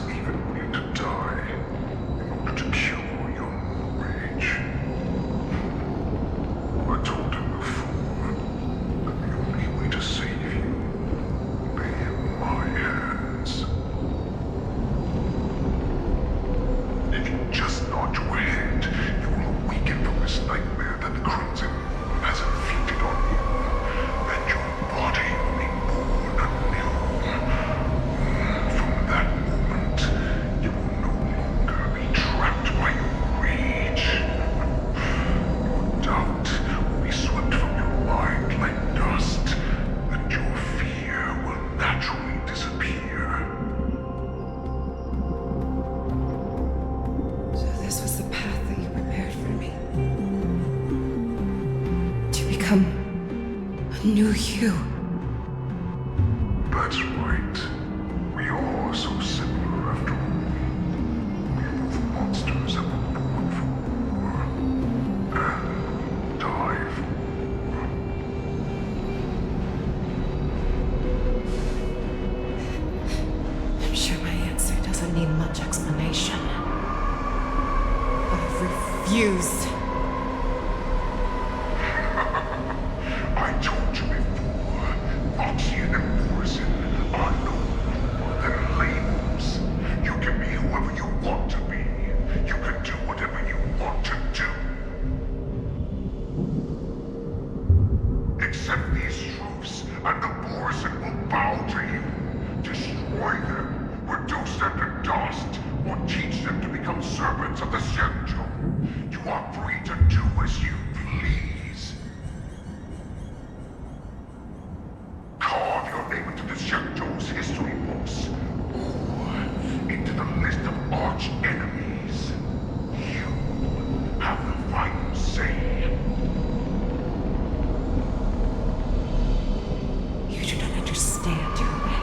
O: was even willing to die in order to cure your rage. I told him before that the only way to save you lay in my hands. If you just nod your head, you will awaken from this nightmare that the Crimson Moon has inflicted on you, and your body will be born anew. From that moment, you will no longer be trapped by your rage. Your doubt will be swept from your mind like dust, and your fear will naturally disappear.
E: So this was the path that you prepared for me. To become a new you.
O: That's right. We are so similar after all. We are both monsters that were born for war and die for war.
E: I'm sure my answer doesn't need much explanation. I refuse.
O: I told you before, Foxian and Morrison are no more than labels. You can be whoever you want to be. You can do whatever you want to do. Accept these truths, and the Morrison will bow to you. Destroy them, reduce them to dust, or teach them to become servants of the Xianzhou. You are free to do as you please. Carve your name into the Xianzhou's history books, or into the list of arch enemies. You have the final say.
E: You do not understand, Yunli.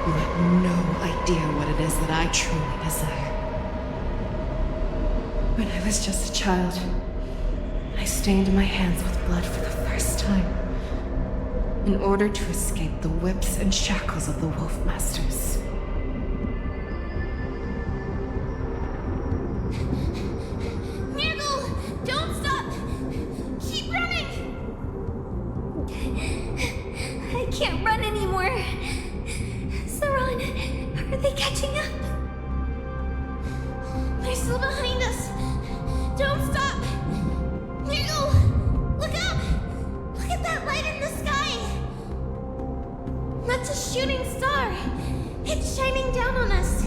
E: You have no idea what it is that I truly desire. When I was just a child, I stained my hands with blood for the first time, in order to escape the whips and shackles of the Wolf Masters.
F: Nurgle, don't stop! Keep running! I can't run anymore. Saran, are they catching up? They're still behind us. Don't stop! Nurgle, look up! Look at that light in the sky! That's a shooting star. It's shining down on us.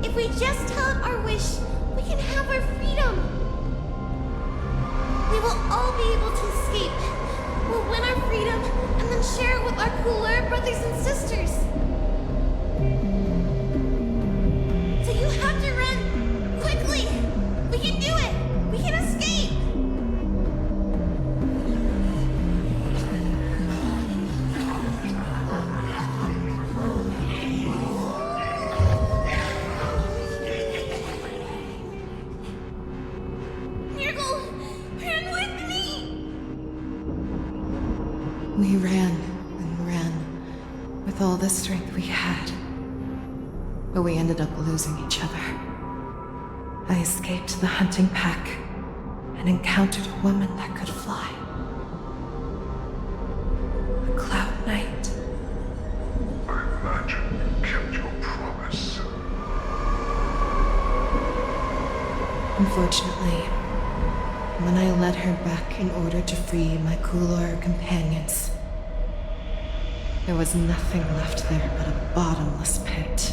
F: If we just tell it our wish, we can have our freedom. We will all be able to escape. We'll win our freedom and then share it with our cooler brothers and sisters. So you have to run! Quickly! We can do it! We can escape! Nurgle, run with me!
E: We ran and ran with all the strength we had. But we ended up losing each other. I escaped the hunting pack and encountered a woman that could fly. A Cloud Knight.
O: I imagine you kept your promise.
E: Unfortunately, when I led her back in order to free my cooler companions, there was nothing left there but a bottomless pit.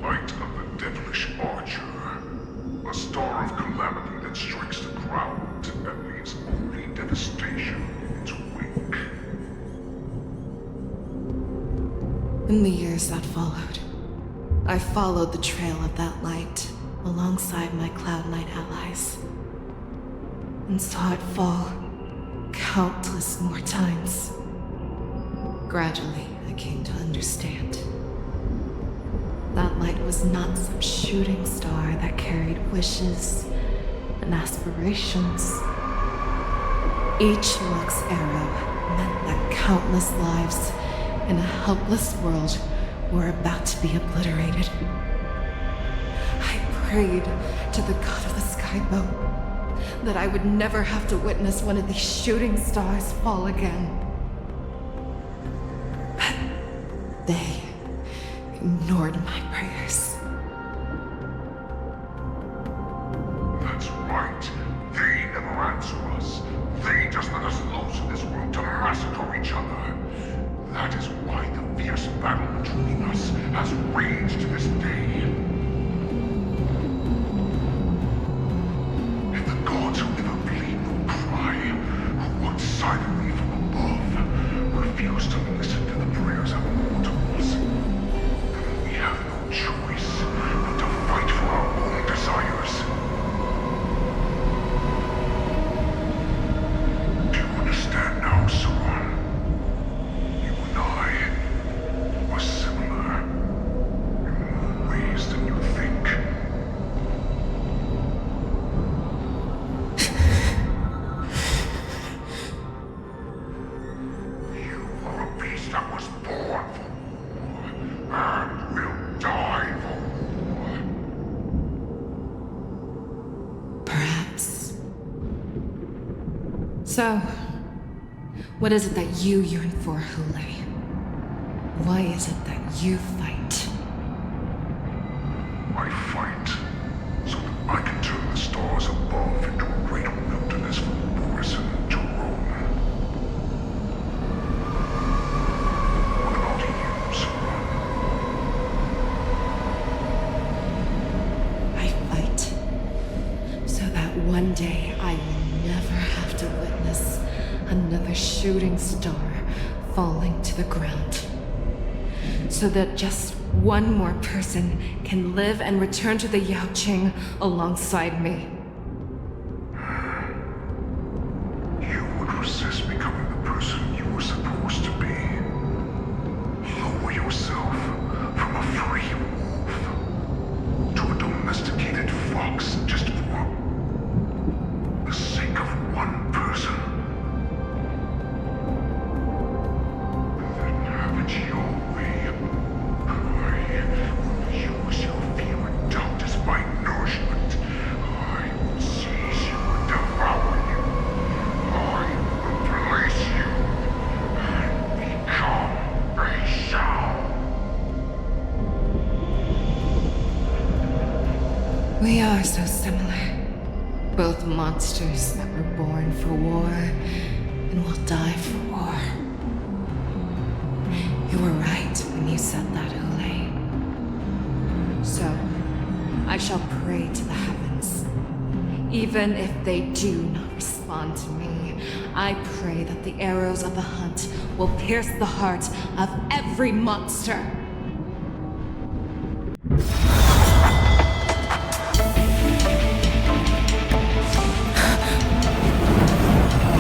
O: Light of the devilish archer. A star of calamity that strikes the ground and leaves only devastation in its wake.
E: In the years that followed, I followed the trail of that light alongside my Cloud Knight allies, and saw it fall countless more times. Gradually, I came to understand. That light was not some shooting star that carried wishes and aspirations. Each luck's arrow meant that countless lives in a helpless world were about to be obliterated. I prayed to the god of the skyboat that I would never have to witness one of these shooting stars fall again. But they ignored my prayers.
O: That's right. They never answer us. They just let us loose in this world to massacre each other. That is why the fierce battle between us has raged to this day. If the gods who never bleed nor cry, who watch silently from above, refuse to listen to the prayers of mortals, then we have no choice but to fight for our own desires. Do you understand now, Saran? You and I are similar in more ways than you think. You are a beast that was born for war and will die for war.
E: Perhaps. So, what is it that you yearn for, Xueyi? Why is it that you fight?
O: I fight so that I can turn the stars above into a greater wilderness from Boris to Rome. What about you, Saran?
E: I fight so that one day I will never have to witness another shooting star falling to the ground. So that just one more person can live and return to the Yaoqing alongside me.
O: You would resist becoming the person you were supposed to be. Lower yourself from a free wolf to a domesticated fox just for the sake of one person. Then have it your way. I will use your fear and doubt as my nourishment. I will seize you and devour you. I will replace you and become Feixiao.
E: We are so similar. Both monsters that were born for war and will die for war. You were right when you said that, Xueyi. So, I shall pray to the heavens. Even if they do not respond to me, I pray that the arrows of the hunt will pierce the heart of every monster.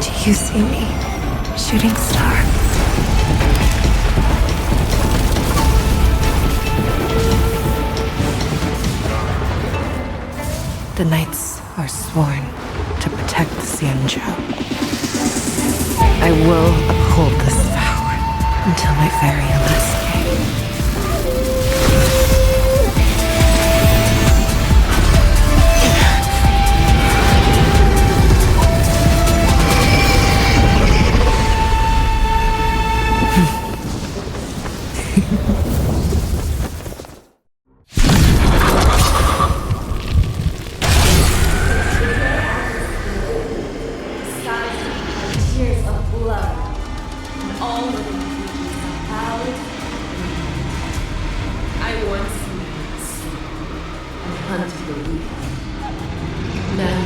E: Do you see me, shooting star? The knights are sworn to protect the Xianzhou. I will uphold this vow until my very last day.
U: Tears of blood, and all living creatures are bowed. I once knew and hunted the weak. Now,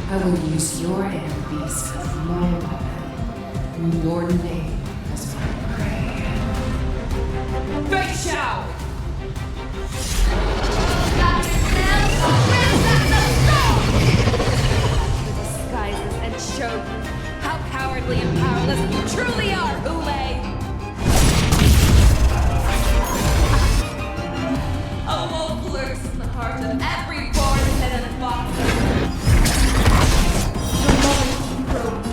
U: I will use your hand beast as my weapon, and your name as my prey. Feixiao!
E: The disguises and show you how cowardly and powerless you truly are, Xueyi!
U: A wolf lurks in the heart of every born hidden fox. The moment you broke,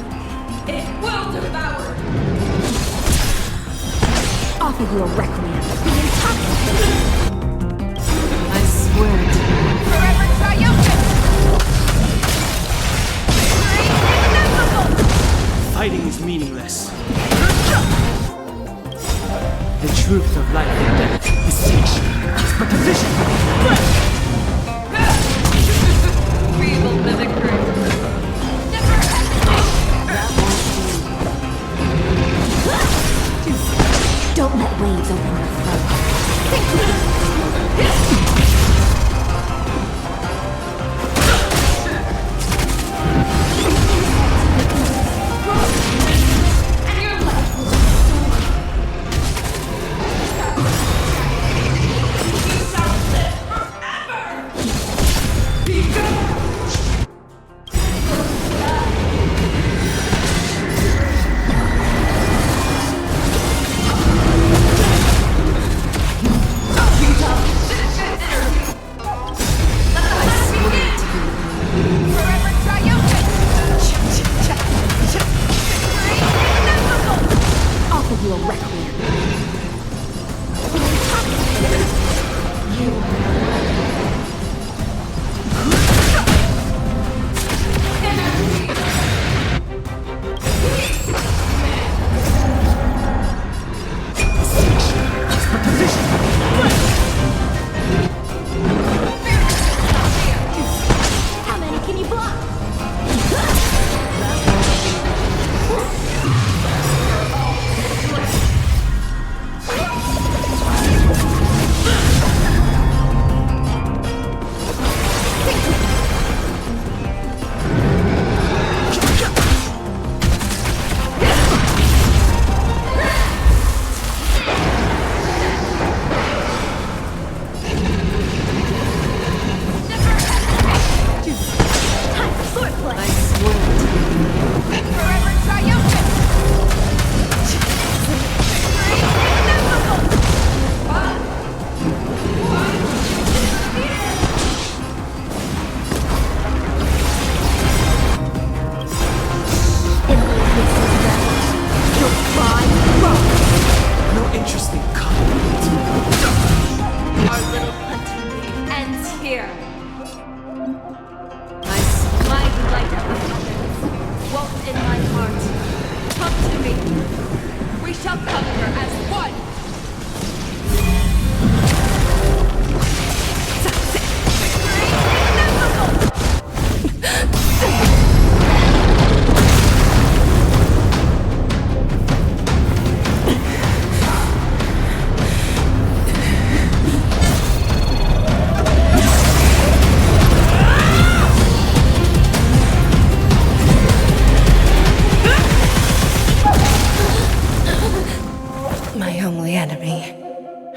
D: Offer you a requiem. Be intoxicated.
E: I swear to you.
U: Forever triumphant!
B: Fighting is meaningless. The truth of life and death, the Feixiao, is but a vision.
I: Feeble mimicry.
D: Don't let waves open your throat.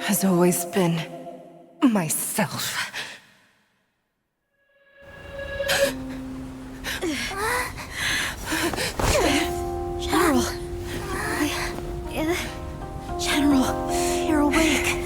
E: Has always been myself.
D: General. General, you're awake.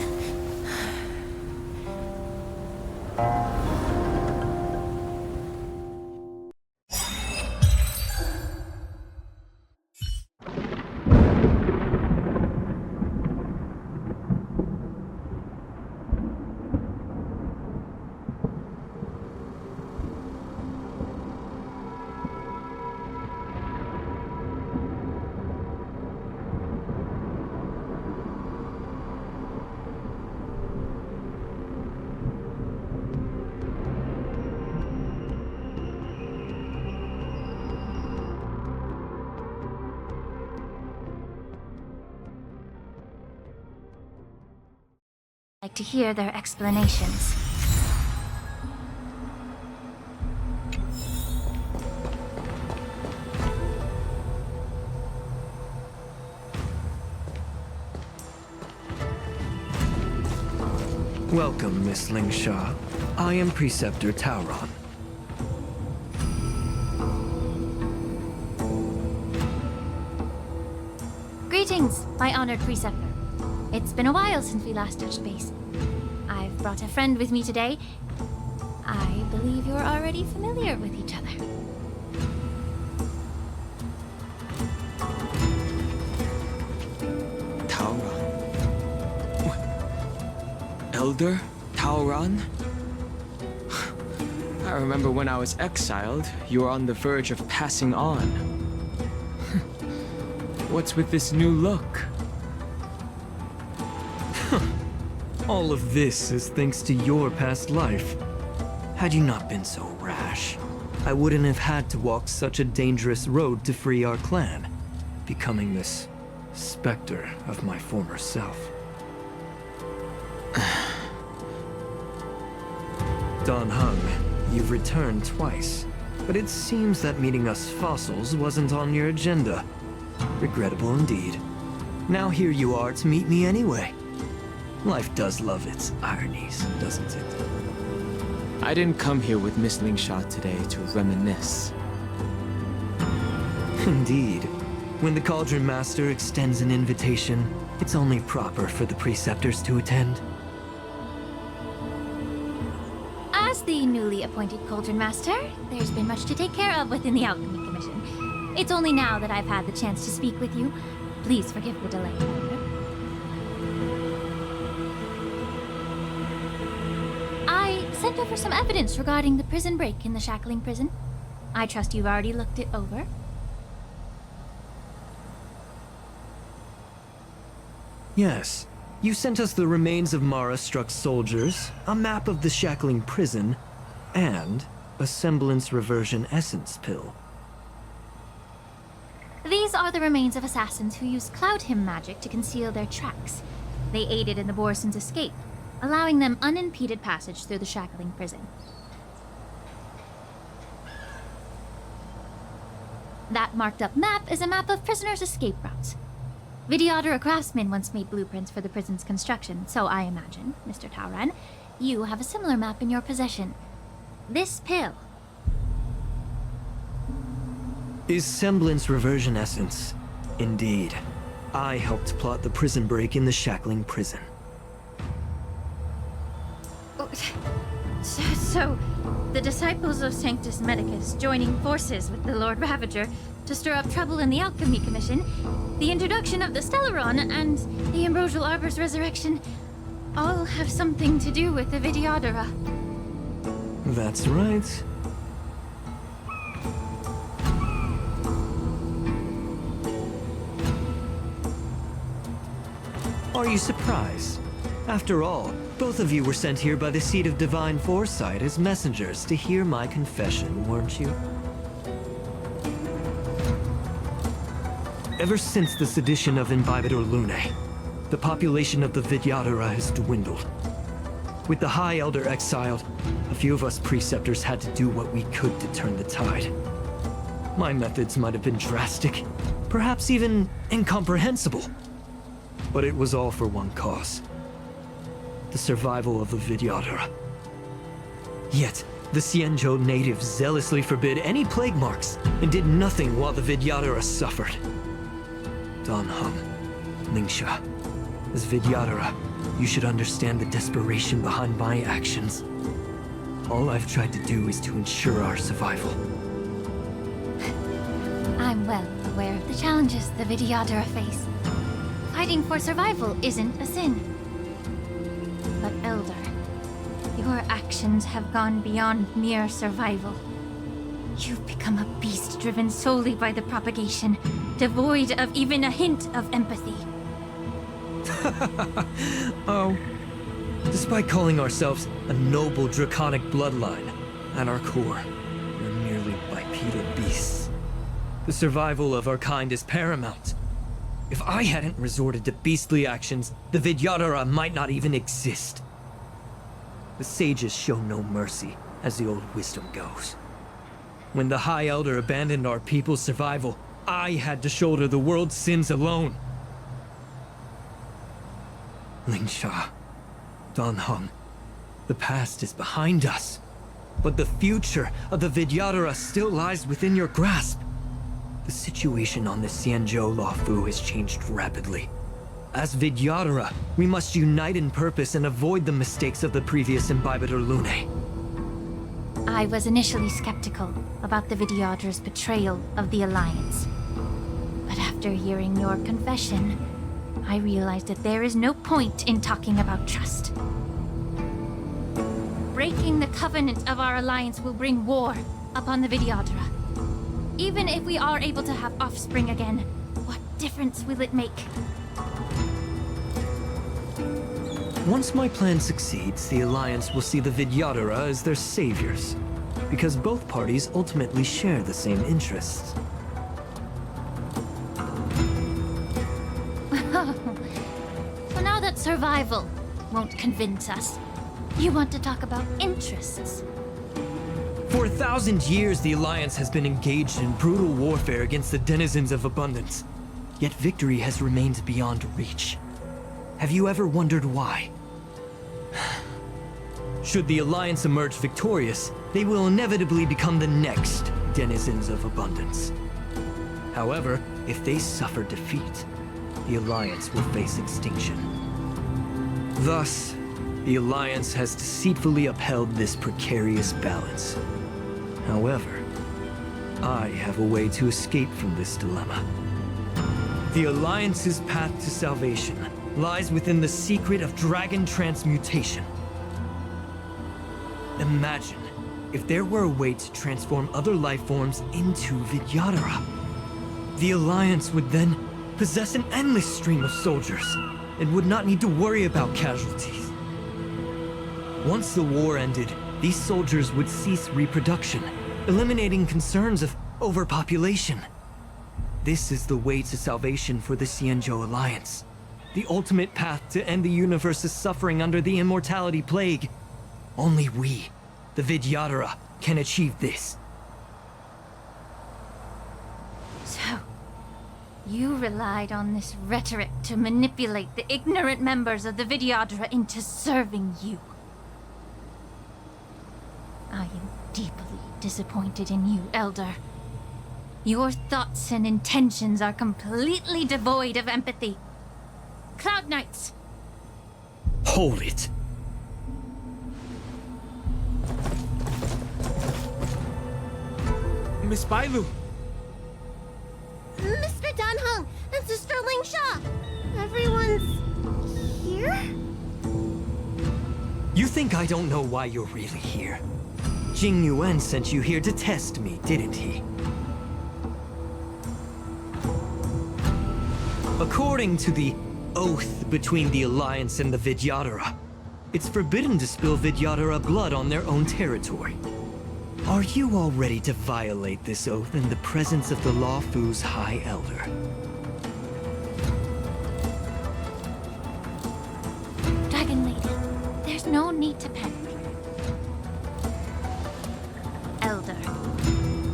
H: Like to hear their explanations.
M: Welcome, Miss Lingsha. I am Preceptor Tauron.
H: Greetings, my honored preceptor. It's been a while since we last touched base. I've brought a friend with me today. I believe you're already familiar with each other.
M: Tauron.
B: Elder Taoran? I remember when I was exiled, you were on the verge of passing on. What's with this new look?
M: All of this is thanks to your past life. Had you not been so rash, I wouldn't have had to walk such a dangerous road to free our clan, becoming this specter of my former self. Don Heng, you've returned twice, but it seems that meeting us fossils wasn't on your agenda. Regrettable indeed. Now here you are to meet me anyway. Life does love its ironies, doesn't it?
B: I didn't come here with Miss Lingsha today to reminisce.
M: Indeed. When the Cauldron Master extends an invitation, it's only proper for the preceptors to attend.
H: As the newly appointed Cauldron Master, there's been much to take care of within the Alchemy Commission. It's only now that I've had the chance to speak with you. Please forgive the delay, Elder. I sent over some evidence regarding the prison break in the Shackling prison. I trust you've already looked it over.
M: Yes. You sent us the remains of Mara-struck soldiers, a map of the Shackling prison, and a semblance reversion essence pill.
H: These are the remains of assassins who used Cloud Hymn magic to conceal their tracks. They aided in the Borison's escape, allowing them unimpeded passage through the Shackling prison. That marked-up map is a map of prisoners' escape routes. Vidyadhara craftsmen once made blueprints for the prison's construction, so I imagine, Mr. Taoran, you have a similar map in your possession. This pill.
M: Is semblance reversion essence. Indeed. I helped plot the prison break in the Shackling prison.
H: So, the disciples of Sanctus Medicus joining forces with the Lord Ravager to stir up trouble in the Alchemy Commission, the introduction of the Stellaron, and the Ambrosial Arbor's resurrection all have something to do with the Vidyadhara.
M: That's right. Are you surprised? After all, both of you were sent here by the Seat of Divine Foresight as messengers to hear my confession, weren't you? Ever since the sedition of Imbibitor Lunae, the population of the Vidyadhara has dwindled. With the High Elder exiled, a few of us preceptors had to do what we could to turn the tide. My methods might have been drastic, perhaps even incomprehensible. But it was all for one cause. The survival of the Vidyadhara. Yet, the Xianzhou natives zealously forbid any plague marks and did nothing while the Vidyadhara suffered. Don Heng, Lingsha, as Vidyadhara, you should understand the desperation behind my actions. All I've tried to do is to ensure our survival.
H: I'm well aware of the challenges the Vidyadhara face. Fighting for survival isn't a sin. But Elder, your actions have gone beyond mere survival. You've become a beast driven solely by the propagation, devoid of even a hint of empathy.
M: Oh. Despite calling ourselves a noble draconic bloodline, at our core, we're merely bipedal beasts. The survival of our kind is paramount. If I hadn't resorted to beastly actions, the Vidyadhara might not even exist. The sages show no mercy, as the old wisdom goes. When the High Elder abandoned our people's survival, I had to shoulder the world's sins alone. Lingsha, Don Heng, the past is behind us, but the future of the Vidyadhara still lies within your grasp. The situation on the Xianzhou Luofu has changed rapidly. As Vidyadhara, we must unite in purpose and avoid the mistakes of the previous Imbibitor Lunae.
H: I was initially skeptical about the Vidyadhara's betrayal of the Alliance. But after hearing your confession, I realized that there is no point in talking about trust. Breaking the covenant of our alliance will bring war upon the Vidyadhara. Even if we are able to have offspring again, what difference will it make?
M: Once my plan succeeds, the Alliance will see the Vidyadhara as their saviors, because both parties ultimately share the same interests.
H: So now that survival won't convince us, you want to talk about interests?
M: For 1,000 years, the Alliance has been engaged in brutal warfare against the denizens of abundance. Yet victory has remained beyond reach. Have you ever wondered why? Should the Alliance emerge victorious, they will inevitably become the next denizens of abundance. However, if they suffer defeat, the Alliance will face extinction. Thus, the Alliance has deceitfully upheld this precarious balance. However, I have a way to escape from this dilemma. The Alliance's path to salvation lies within the secret of dragon transmutation. Imagine if there were a way to transform other life forms into Vidyadhara. The Alliance would then possess an endless stream of soldiers and would not need to worry about casualties. Once the war ended, these soldiers would cease reproduction, eliminating concerns of overpopulation. This is the way to salvation for the Xianzhou Alliance. The ultimate path to end the universe's suffering under the immortality plague. Only we, the Vidyadhara, can achieve this.
H: So, you relied on this rhetoric to manipulate the ignorant members of the Vidyadhara into serving you. I am deeply disappointed in you, Elder. Your thoughts and intentions are completely devoid of empathy. Cloud Knights!
M: Hold it!
B: Miss Bailu!
F: Mr. Dan Heng and Sister Lingsha! Everyone's here?
M: You think I don't know why you're really here? Jing Yuan sent you here to test me, didn't he? According to the oath between the Alliance and the Vidyadhara, it's forbidden to spill Vidyadhara blood on their own territory. Are you all ready to violate this oath in the presence of the Luofu's High Elder?
H: Dragon Lady, there's no need to panic. Elder,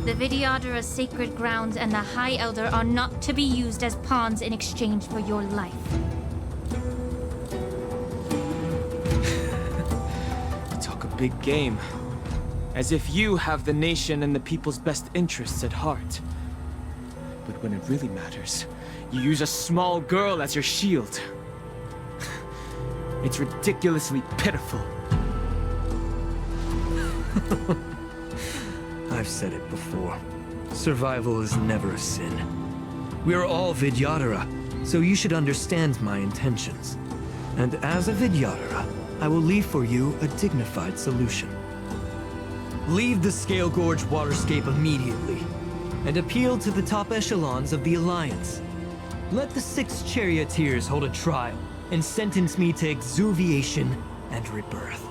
H: the Vidyadhara's sacred grounds and the High Elder are not to be used as pawns in exchange for your life.
B: You talk a big game. As if you have the nation and the people's best interests at heart. But when it really matters, you use a small girl as your shield. It's ridiculously pitiful.
M: I've said it before. Survival is never a sin. We're all Vidyadhara, so you should understand my intentions. And as a Vidyadhara, I will leave for you a dignified solution. Leave the Scale Gorge waterscape immediately, and appeal to the top echelons of the Alliance. Let the 6 charioteers hold a trial, and sentence me to exuviation and rebirth.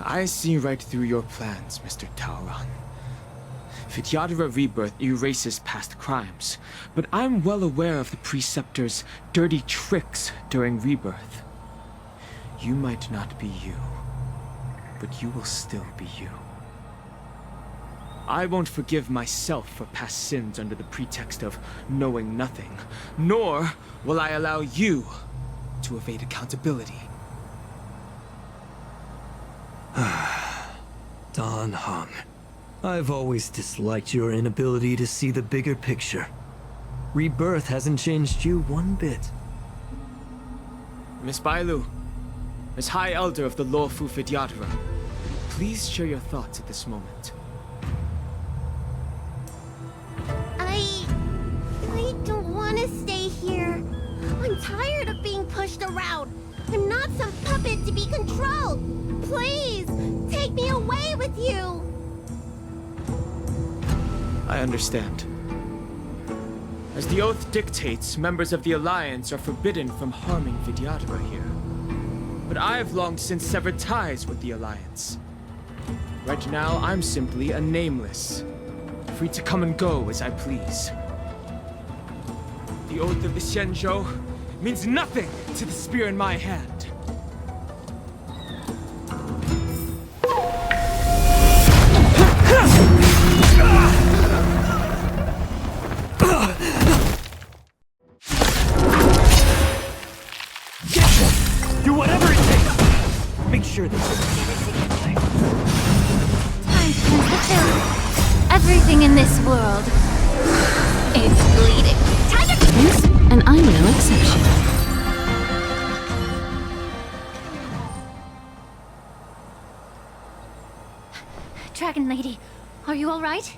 B: I see right through your plans, Mr. Taoran. Vidyadhara Rebirth erases past crimes, but I'm well aware of the Preceptor's dirty tricks during Rebirth. You might not be you, but you will still be you. I won't forgive myself for past sins under the pretext of knowing nothing, nor will I allow you to evade accountability.
M: Dan Heng, I've always disliked your inability to see the bigger picture. Rebirth hasn't changed you one bit.
B: Miss Bailu, as High Elder of the Lawfu Vidyadhara, please share your thoughts at this moment.
F: I don't want to stay here. I'm tired of being pushed around. I'm not some puppet to be controlled. Please, take me away with you.
B: I understand. As the oath dictates, members of the Alliance are forbidden from harming Vidyadhara here. But I've long since severed ties with the Alliance. Right now, I'm simply a nameless, free to come and go as I please. The oath of the Xianzhou means nothing to the spear in my hand.
M: Do whatever it takes! Make sure that
H: Time spent fulfilled. Everything in this world is bleeding. Time to...
E: And I'm no exception.
H: Dragon Lady, are you alright?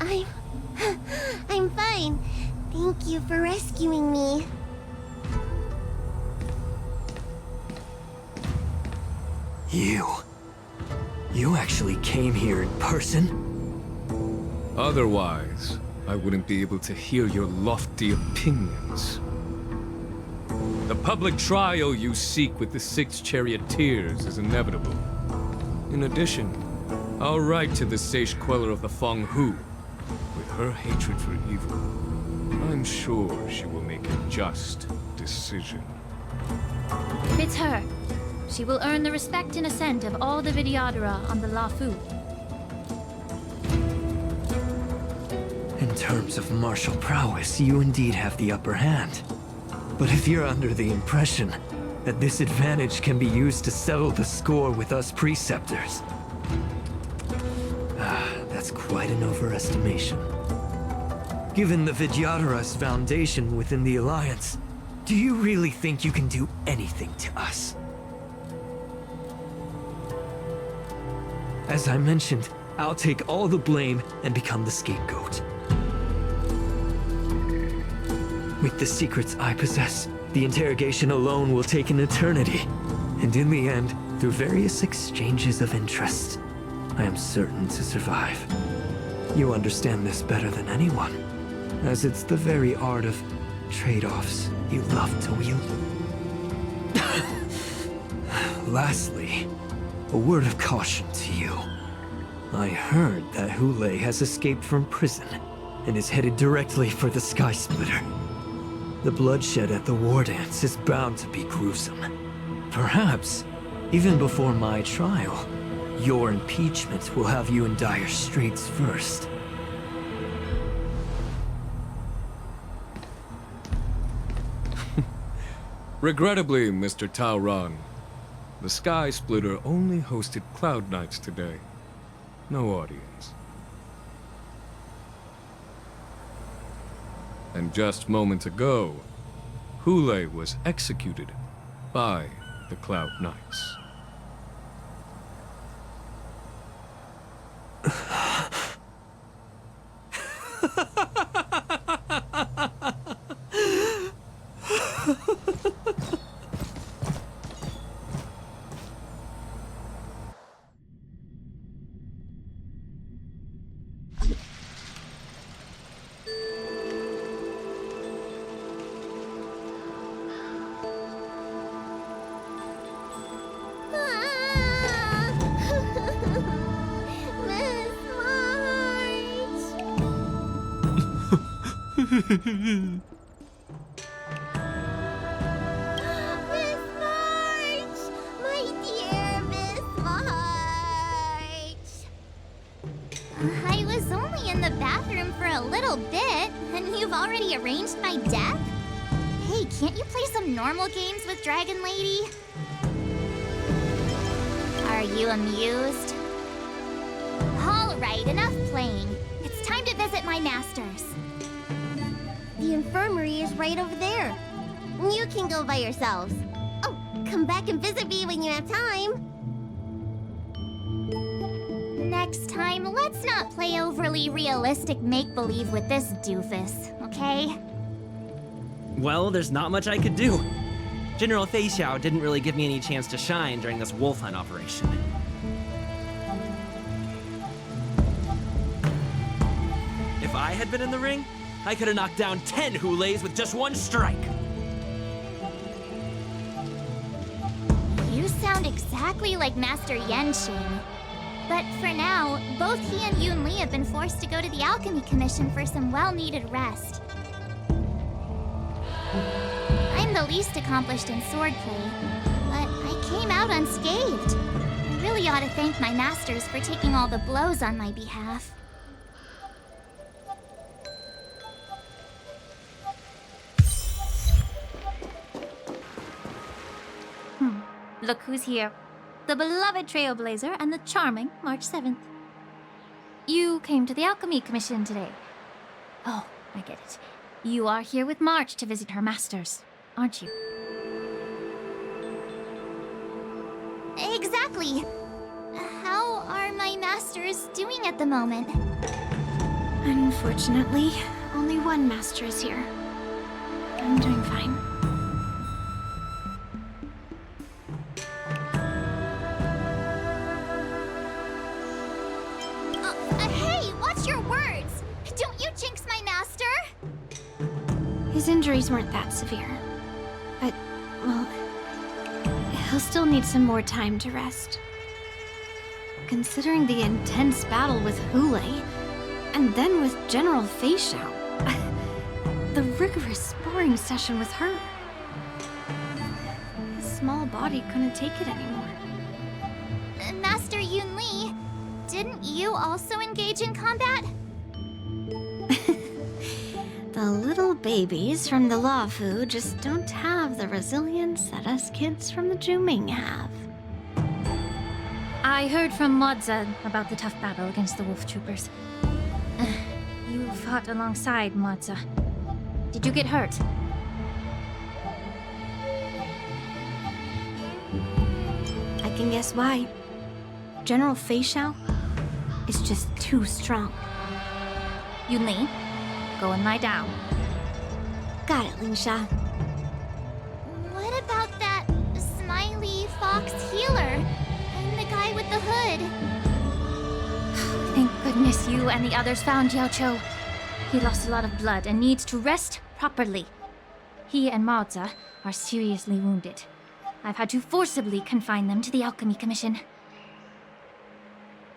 F: I'm fine. Thank you for rescuing me.
M: You actually came here in person?
R: Otherwise, I wouldn't be able to hear your lofty opinions. The public trial you seek with the 6 charioteers is inevitable. In addition, I'll write to the sage queller of the Feng Hu. With her hatred for evil, I'm sure she will make a just decision.
H: It's her. She will earn the respect and assent of all the Vidyadhara on the Lawfu.
M: In terms of martial prowess, you indeed have the upper hand. But if you're under the impression that this advantage can be used to settle the score with us preceptors, that's quite an overestimation. Given the Vidyadhara's foundation within the Alliance, do you really think you can do anything to us? As I mentioned, I'll take all the blame and become the scapegoat. With the secrets I possess, the interrogation alone will take an eternity. And in the end, through various exchanges of interest, I am certain to survive. You understand this better than anyone, as it's the very art of trade-offs you love to wield. Lastly, a word of caution to you. I heard that Hule has escaped from prison and is headed directly for the Sky Splitter. The bloodshed at the war dance is bound to be gruesome. Perhaps, even before my trial, your impeachment will have you in dire straits first.
R: Regrettably, Mr. Taoran, the Sky Splitter only hosted Cloud Knights today. No audience. And just moments ago, Hule was executed by the Cloud Knights.
F: Miss March! My dear Miss March! I was only in the bathroom for a little bit, and you've already arranged my death? Hey, can't you play some normal games with Dragon Lady? Are you amused? All right, enough playing. It's time to visit my masters. infirmary is right over there. You can go by yourselves. Oh, come back and visit me when you have time.
H: Next time, let's not play overly realistic make-believe with this doofus, okay?
C: Well, there's not much I could do. General Feixiao didn't really give me any chance to shine during this wolf hunt operation. If I had been in the ring, I could have knocked down 10 Hulays with just one strike.
H: You sound exactly like Master Yanqing. But for now, both he and Yunli have been forced to go to the Alchemy Commission for some well-needed rest. I'm the least accomplished in swordplay, but I came out unscathed. I really ought to thank my masters for taking all the blows on my behalf. Look who's here. The beloved Trailblazer and the charming March 7th. You came to the Alchemy Commission today. Oh, I get it. You are here with March to visit her masters, aren't you? Exactly. How are my masters doing at the moment?
A: Unfortunately, only one master is here. I'm doing fine.
H: Hey, watch your words! Don't you jinx my master!
A: His injuries weren't that severe. But, well, he'll still need some more time to rest. Considering the intense battle with Hule, and then with General Feixiao, the rigorous sparring session with her. His small body couldn't take it anymore.
H: Master Yunli, didn't you also engage in combat?
A: The little babies from the Laofu just don't have the resilience that us kids from the Zhuming have.
H: I heard from Moze about the tough battle against the wolf troopers. You fought alongside Moze. Did you get hurt?
A: I can guess why. General Feixiao is just too strong.
H: Yunli, go and lie down.
A: Got it, Lingsha.
H: What about that smiley fox healer? And the guy with the hood? Thank goodness you and the others found Jiaoqiu. He lost a lot of blood and needs to rest properly. He and Moze are seriously wounded. I've had to forcibly confine them to the Alchemy Commission.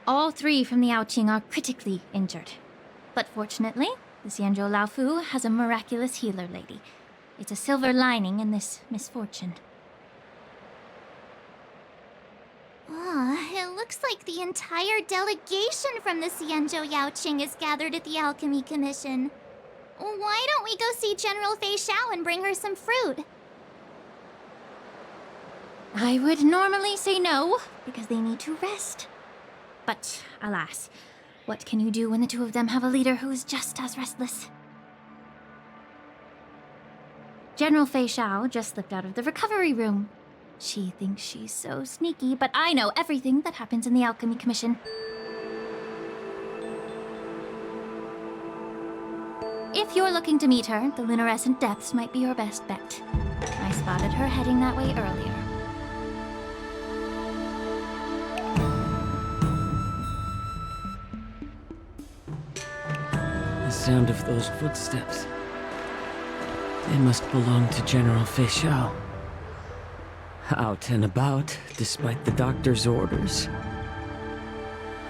H: All three from the Yaoqing are critically injured. But fortunately, the Xianzhou Laofu has a miraculous healer lady. It's a silver lining in this misfortune. It looks like the entire delegation from the Xianzhou Yaoqing is gathered at the Alchemy Commission. Why don't we go see General Feixiao and bring her some fruit? I would normally say no, because they need to rest. But, alas, what can you do when the two of them have a leader who is just as restless? General Feixiao just slipped out of the recovery room. She thinks she's so sneaky, but I know everything that happens in the Alchemy Commission. If you're looking to meet her, the luminescent depths might be your best bet. I spotted her heading that way earlier.
M: The sound of those footsteps. They must belong to General Feixiao. Out and about, despite the doctor's orders.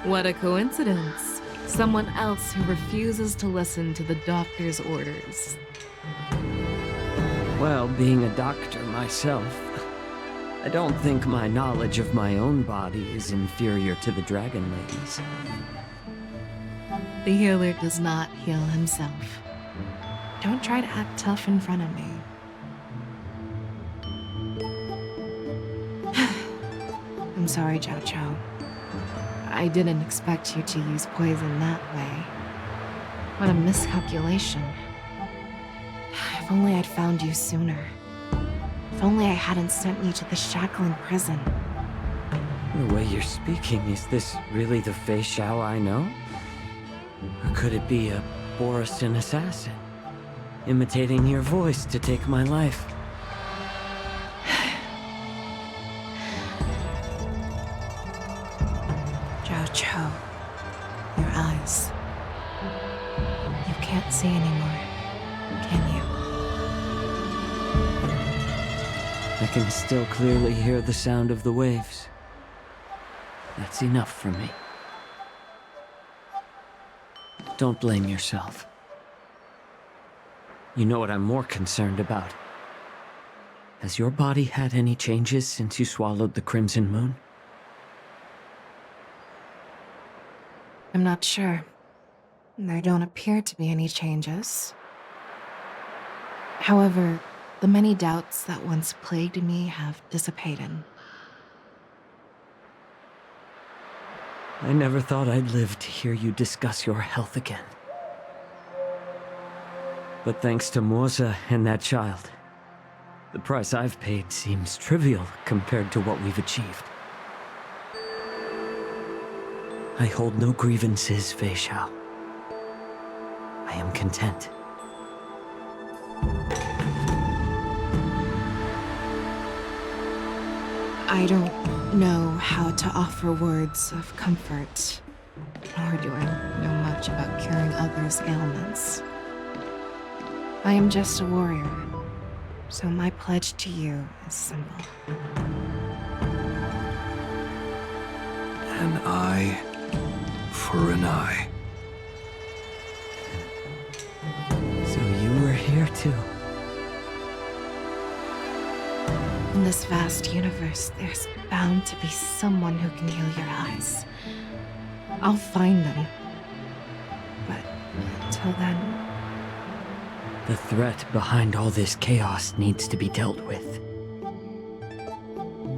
E: What a coincidence. Someone else who refuses to listen to the doctor's orders.
M: Well, being a doctor myself, I don't think my knowledge of my own body is inferior to the Dragon Lady's.
E: The healer does not heal himself. Don't try to act tough in front of me. I'm sorry, Jiaoqiu. I didn't expect you to use poison that way. What a miscalculation. If only I'd found you sooner. If only I hadn't sent you to the shackling prison.
M: The way you're speaking, is this really the Feixiao I know? Or could it be a Boriston assassin, imitating your voice to take my life?
E: Jiaoqiu, your eyes. You can't see anymore, can you?
M: I can still clearly hear the sound of the waves. That's enough for me. Don't blame yourself. You know what I'm more concerned about? Has your body had any changes since you swallowed the Crimson Moon?
E: I'm not sure. There don't appear to be any changes. However, the many doubts that once plagued me have dissipated.
M: I never thought I'd live to hear you discuss your health again. But thanks to Moze and that child, the price I've paid seems trivial compared to what we've achieved. I hold no grievances, Feixiao. I am content.
E: I don't know how to offer words of comfort, nor do I know much about curing others' ailments. I am just a warrior, so my pledge to you is simple.
O: An eye for an eye.
M: So you were here too.
E: In this vast universe, there's bound to be someone who can heal your eyes. I'll find them. But until then...
M: The threat behind all this chaos needs to be dealt with.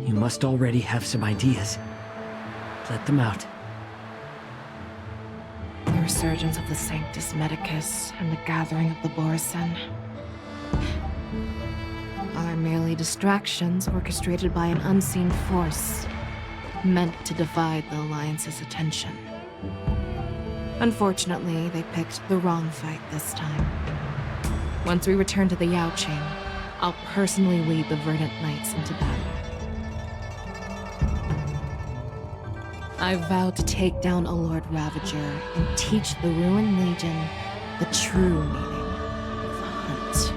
M: You must already have some ideas. Let them out.
E: The resurgence of the Sanctus Medicus and the gathering of the Borison are merely distractions orchestrated by an unseen force, meant to divide the Alliance's attention. Unfortunately, they picked the wrong fight this time. Once we return to the Yanqing, I'll personally lead the Verdant Knights into battle. I vow to take down a Lord Ravager and teach the Ruined Legion the true meaning of the hunt.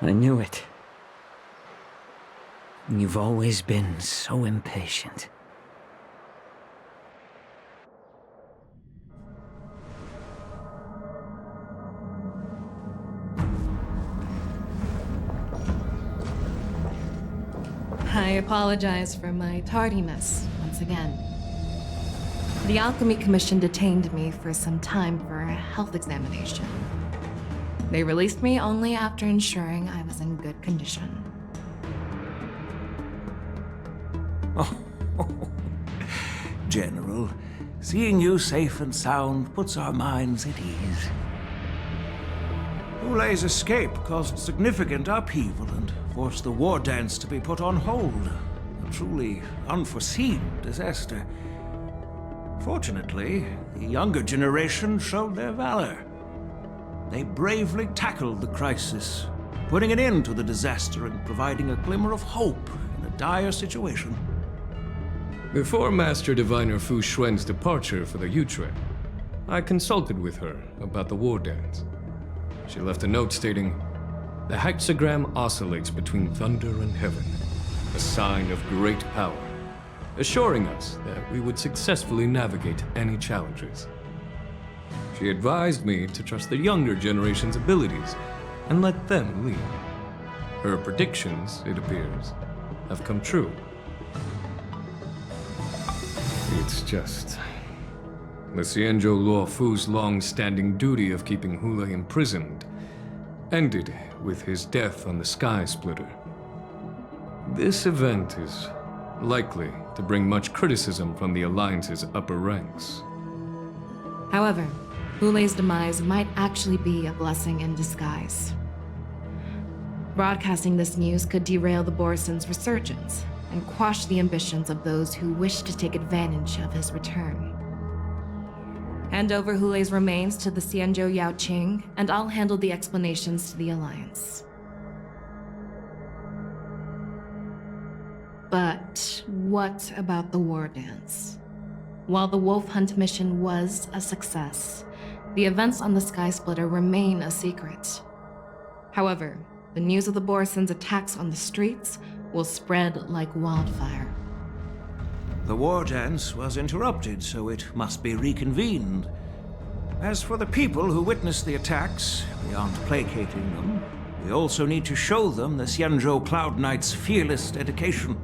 M: I knew it. You've always been so impatient.
E: I apologize for my tardiness once again. The Alchemy Commission detained me for some time for a health examination. They released me only after ensuring I was in good condition.
L: Oh, General, seeing you safe and sound puts our minds at ease. Xueyi's escape caused significant upheaval and forced the war dance to be put on hold. A truly unforeseen disaster. Fortunately, the younger generation showed their valor. They bravely tackled the crisis, putting an end to the disaster and providing a glimmer of hope in a dire situation.
R: Before Master Diviner Fu Xuan's departure for the Yutre, I consulted with her about the war dance. She left a note stating, "The hexagram oscillates between thunder and heaven, a sign of great power, assuring us that we would successfully navigate any challenges." She advised me to trust the younger generation's abilities and let them lead. Her predictions, it appears, have come true. It's just... the Xianzhou Luo Fu's long-standing duty of keeping Xueyi imprisoned ended with his death on the Sky Splitter. This event is likely to bring much criticism from the Alliance's upper ranks.
E: However, Hulei's demise might actually be a blessing in disguise. Broadcasting this news could derail the Borison's resurgence and quash the ambitions of those who wish to take advantage of his return. Hand over Hulei's remains to the Xianzhou Yaoqing, and I'll handle the explanations to the Alliance. But what about the war dance? While the Wolf Hunt mission was a success, the events on the Sky Splitter remain a secret. However, the news of the Borison's attacks on the streets will spread like wildfire.
L: The war dance was interrupted, so it must be reconvened. As for the people who witnessed the attacks, beyond placating them, we also need to show them the Xianzhou Cloud Knight's fearless dedication.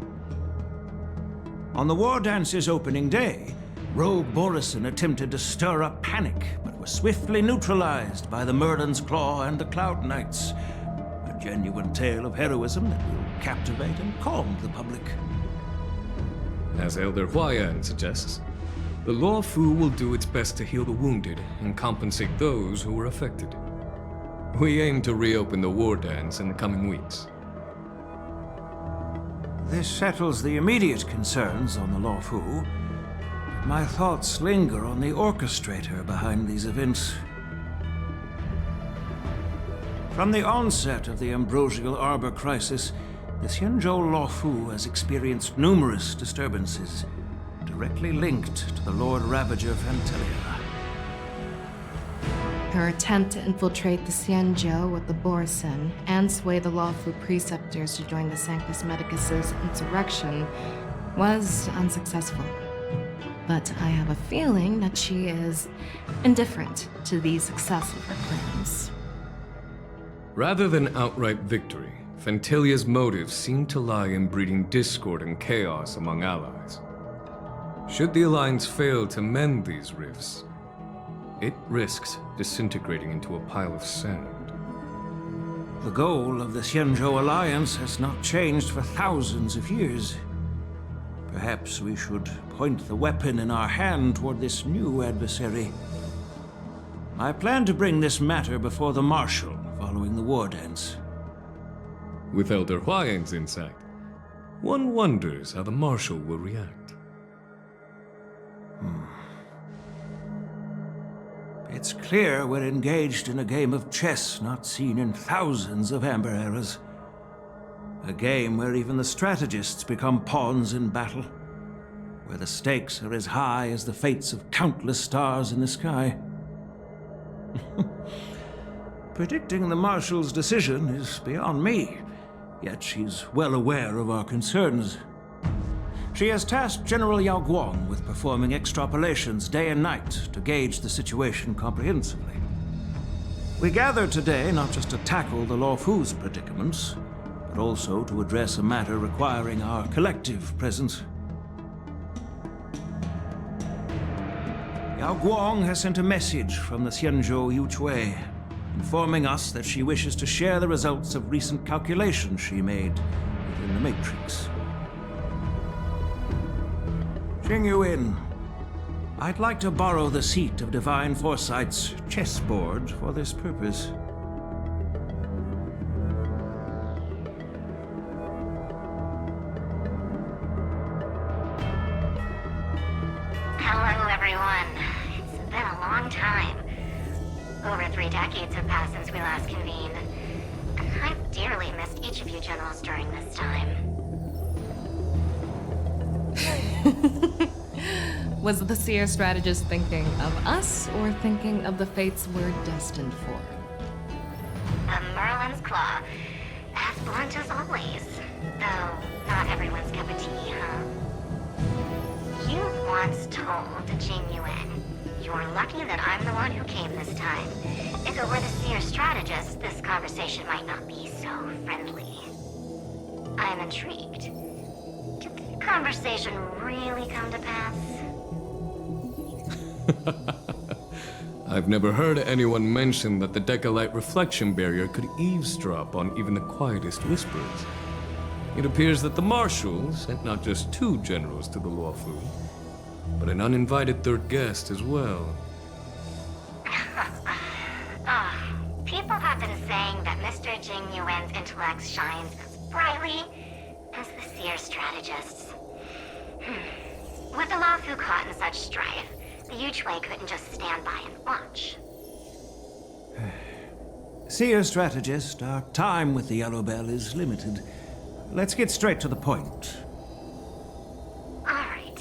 L: On the war dance's opening day, Rogue Borison attempted to stir up panic, but was swiftly neutralized by the Merlin's Claw and the Cloud Knights. A genuine tale of heroism that will captivate and calm the public.
R: As Elder Huayan suggests, the Law Fu will do its best to heal the wounded and compensate those who were affected. We aim to reopen the war dance in the coming weeks.
L: This settles the immediate concerns on the Law Fu, but my thoughts linger on the orchestrator behind these events. From the onset of the Ambrosial Arbor crisis, the Xianzhou Law Fu has experienced numerous disturbances, directly linked to the Lord Ravager Fantelia.
E: Her attempt to infiltrate the Xianzhou with the Borison and sway the lawful preceptors to join the Sanctus Medicus's insurrection was unsuccessful. But I have a feeling that she is indifferent to the success of her plans.
R: Rather than outright victory, Fantelia's motives seem to lie in breeding discord and chaos among allies. Should the Alliance fail to mend these rifts, it risks disintegrating into a pile of sand.
L: The goal of the Xianzhou Alliance has not changed for thousands of years. Perhaps we should point the weapon in our hand toward this new adversary. I plan to bring this matter before the Marshal following the war dance.
R: With Elder Huayan's insight, one wonders how the Marshal will react.
L: It's clear we're engaged in a game of chess not seen in thousands of Amber eras. A game where even the strategists become pawns in battle, where the stakes are as high as the fates of countless stars in the sky. Predicting the Marshal's decision is beyond me, yet she's well aware of our concerns. She has tasked General Yao Guang with performing extrapolations day and night to gauge the situation comprehensively. We gathered today not just to tackle the Law Fu's predicaments, but also to address a matter requiring our collective presence. Yao Guang has sent a message from the Xianzhou Xueyi, informing us that she wishes to share the results of recent calculations she made within the Matrix. Yunli, I'd like to borrow the seat of Divine Foresight's chessboard for this purpose.
J: Hello, everyone. It's been a long time. Over 3 decades have passed since we last convened, and I've dearly missed each of you generals during this time.
E: Was the Seer strategist thinking of us, or thinking of the fates we're destined for?
J: The Merlin's Claw. As blunt as always. Though, not everyone's cup of tea, huh? You once told Genuine, you're lucky that I'm the one who came this time. If it were the Seer strategist, this conversation might not be so friendly. I'm intrigued. Did the conversation really come to pass?
R: I've never heard anyone mention that the Decalite reflection barrier could eavesdrop on even the quietest whispers. It appears that the Marshal sent not just 2 generals to the Luofu, but an uninvited 3rd guest as well.
J: People have been saying that Mr. Jingyuan's intellect shines as brightly as the Seer strategist's. With the Luofu caught in such strife, the Xueyi couldn't just stand by and watch.
L: Seer strategist, our time with the Yellow Bell is limited. Let's get straight to the point.
J: Alright.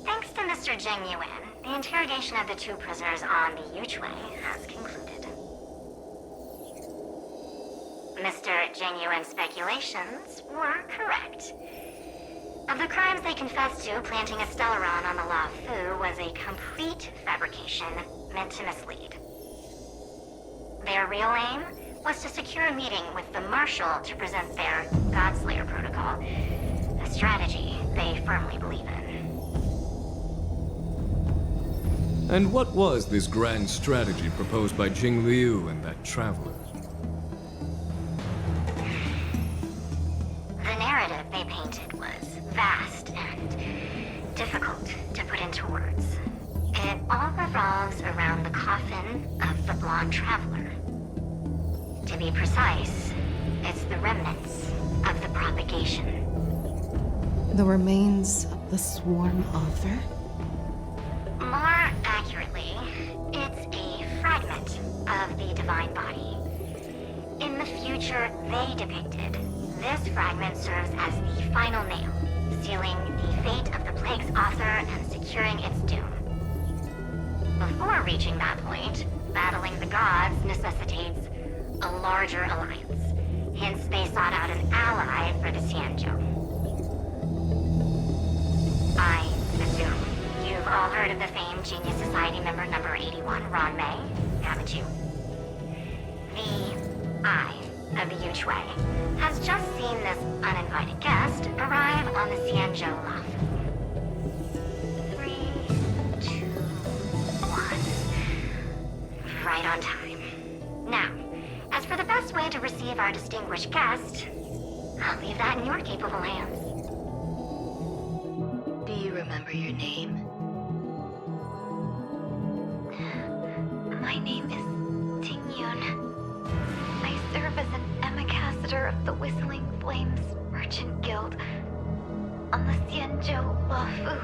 J: Thanks to Mr. Jingyuan, the interrogation of the 2 prisoners on the Xueyi has concluded. Mr. Jingyuan's speculations were correct. Of the crimes they confessed to, planting a Stellaron on the Luofu was a complete fabrication meant to mislead. Their real aim was to secure a meeting with the Marshal to present their Godslayer protocol, a strategy they firmly believe in.
R: And what was this grand strategy proposed by Jing Liu and that traveler?
J: The narrative they painted was vast and difficult to put into words. It all revolves around the coffin of the blonde traveler. To be precise, it's the remnants of the propagation.
E: The remains of the sworn author?
J: More accurately, it's a fragment of the divine body. In the future they depicted, this fragment serves as the final nail, sealing the fate of the plague's author and securing its doom. Before reaching that point, battling the gods necessitates a larger alliance. Hence, they sought out an ally for the Xianzhou. I assume you've all heard of the famed Genius Society member number 81, Ron Mei, haven't you? The Eye of the Xueyi has just seen this uninvited guest arrive on the Xianzhou Luofu. 3, 2, 1. Right on time. Now, as for the best way to receive our distinguished guest, I'll leave that in your capable hands.
S: Do you remember your name?
V: My name is Ting Yun. I serve as an ambassador of the Whistling Flames Merchant Guild on the Xianzhou Luofu.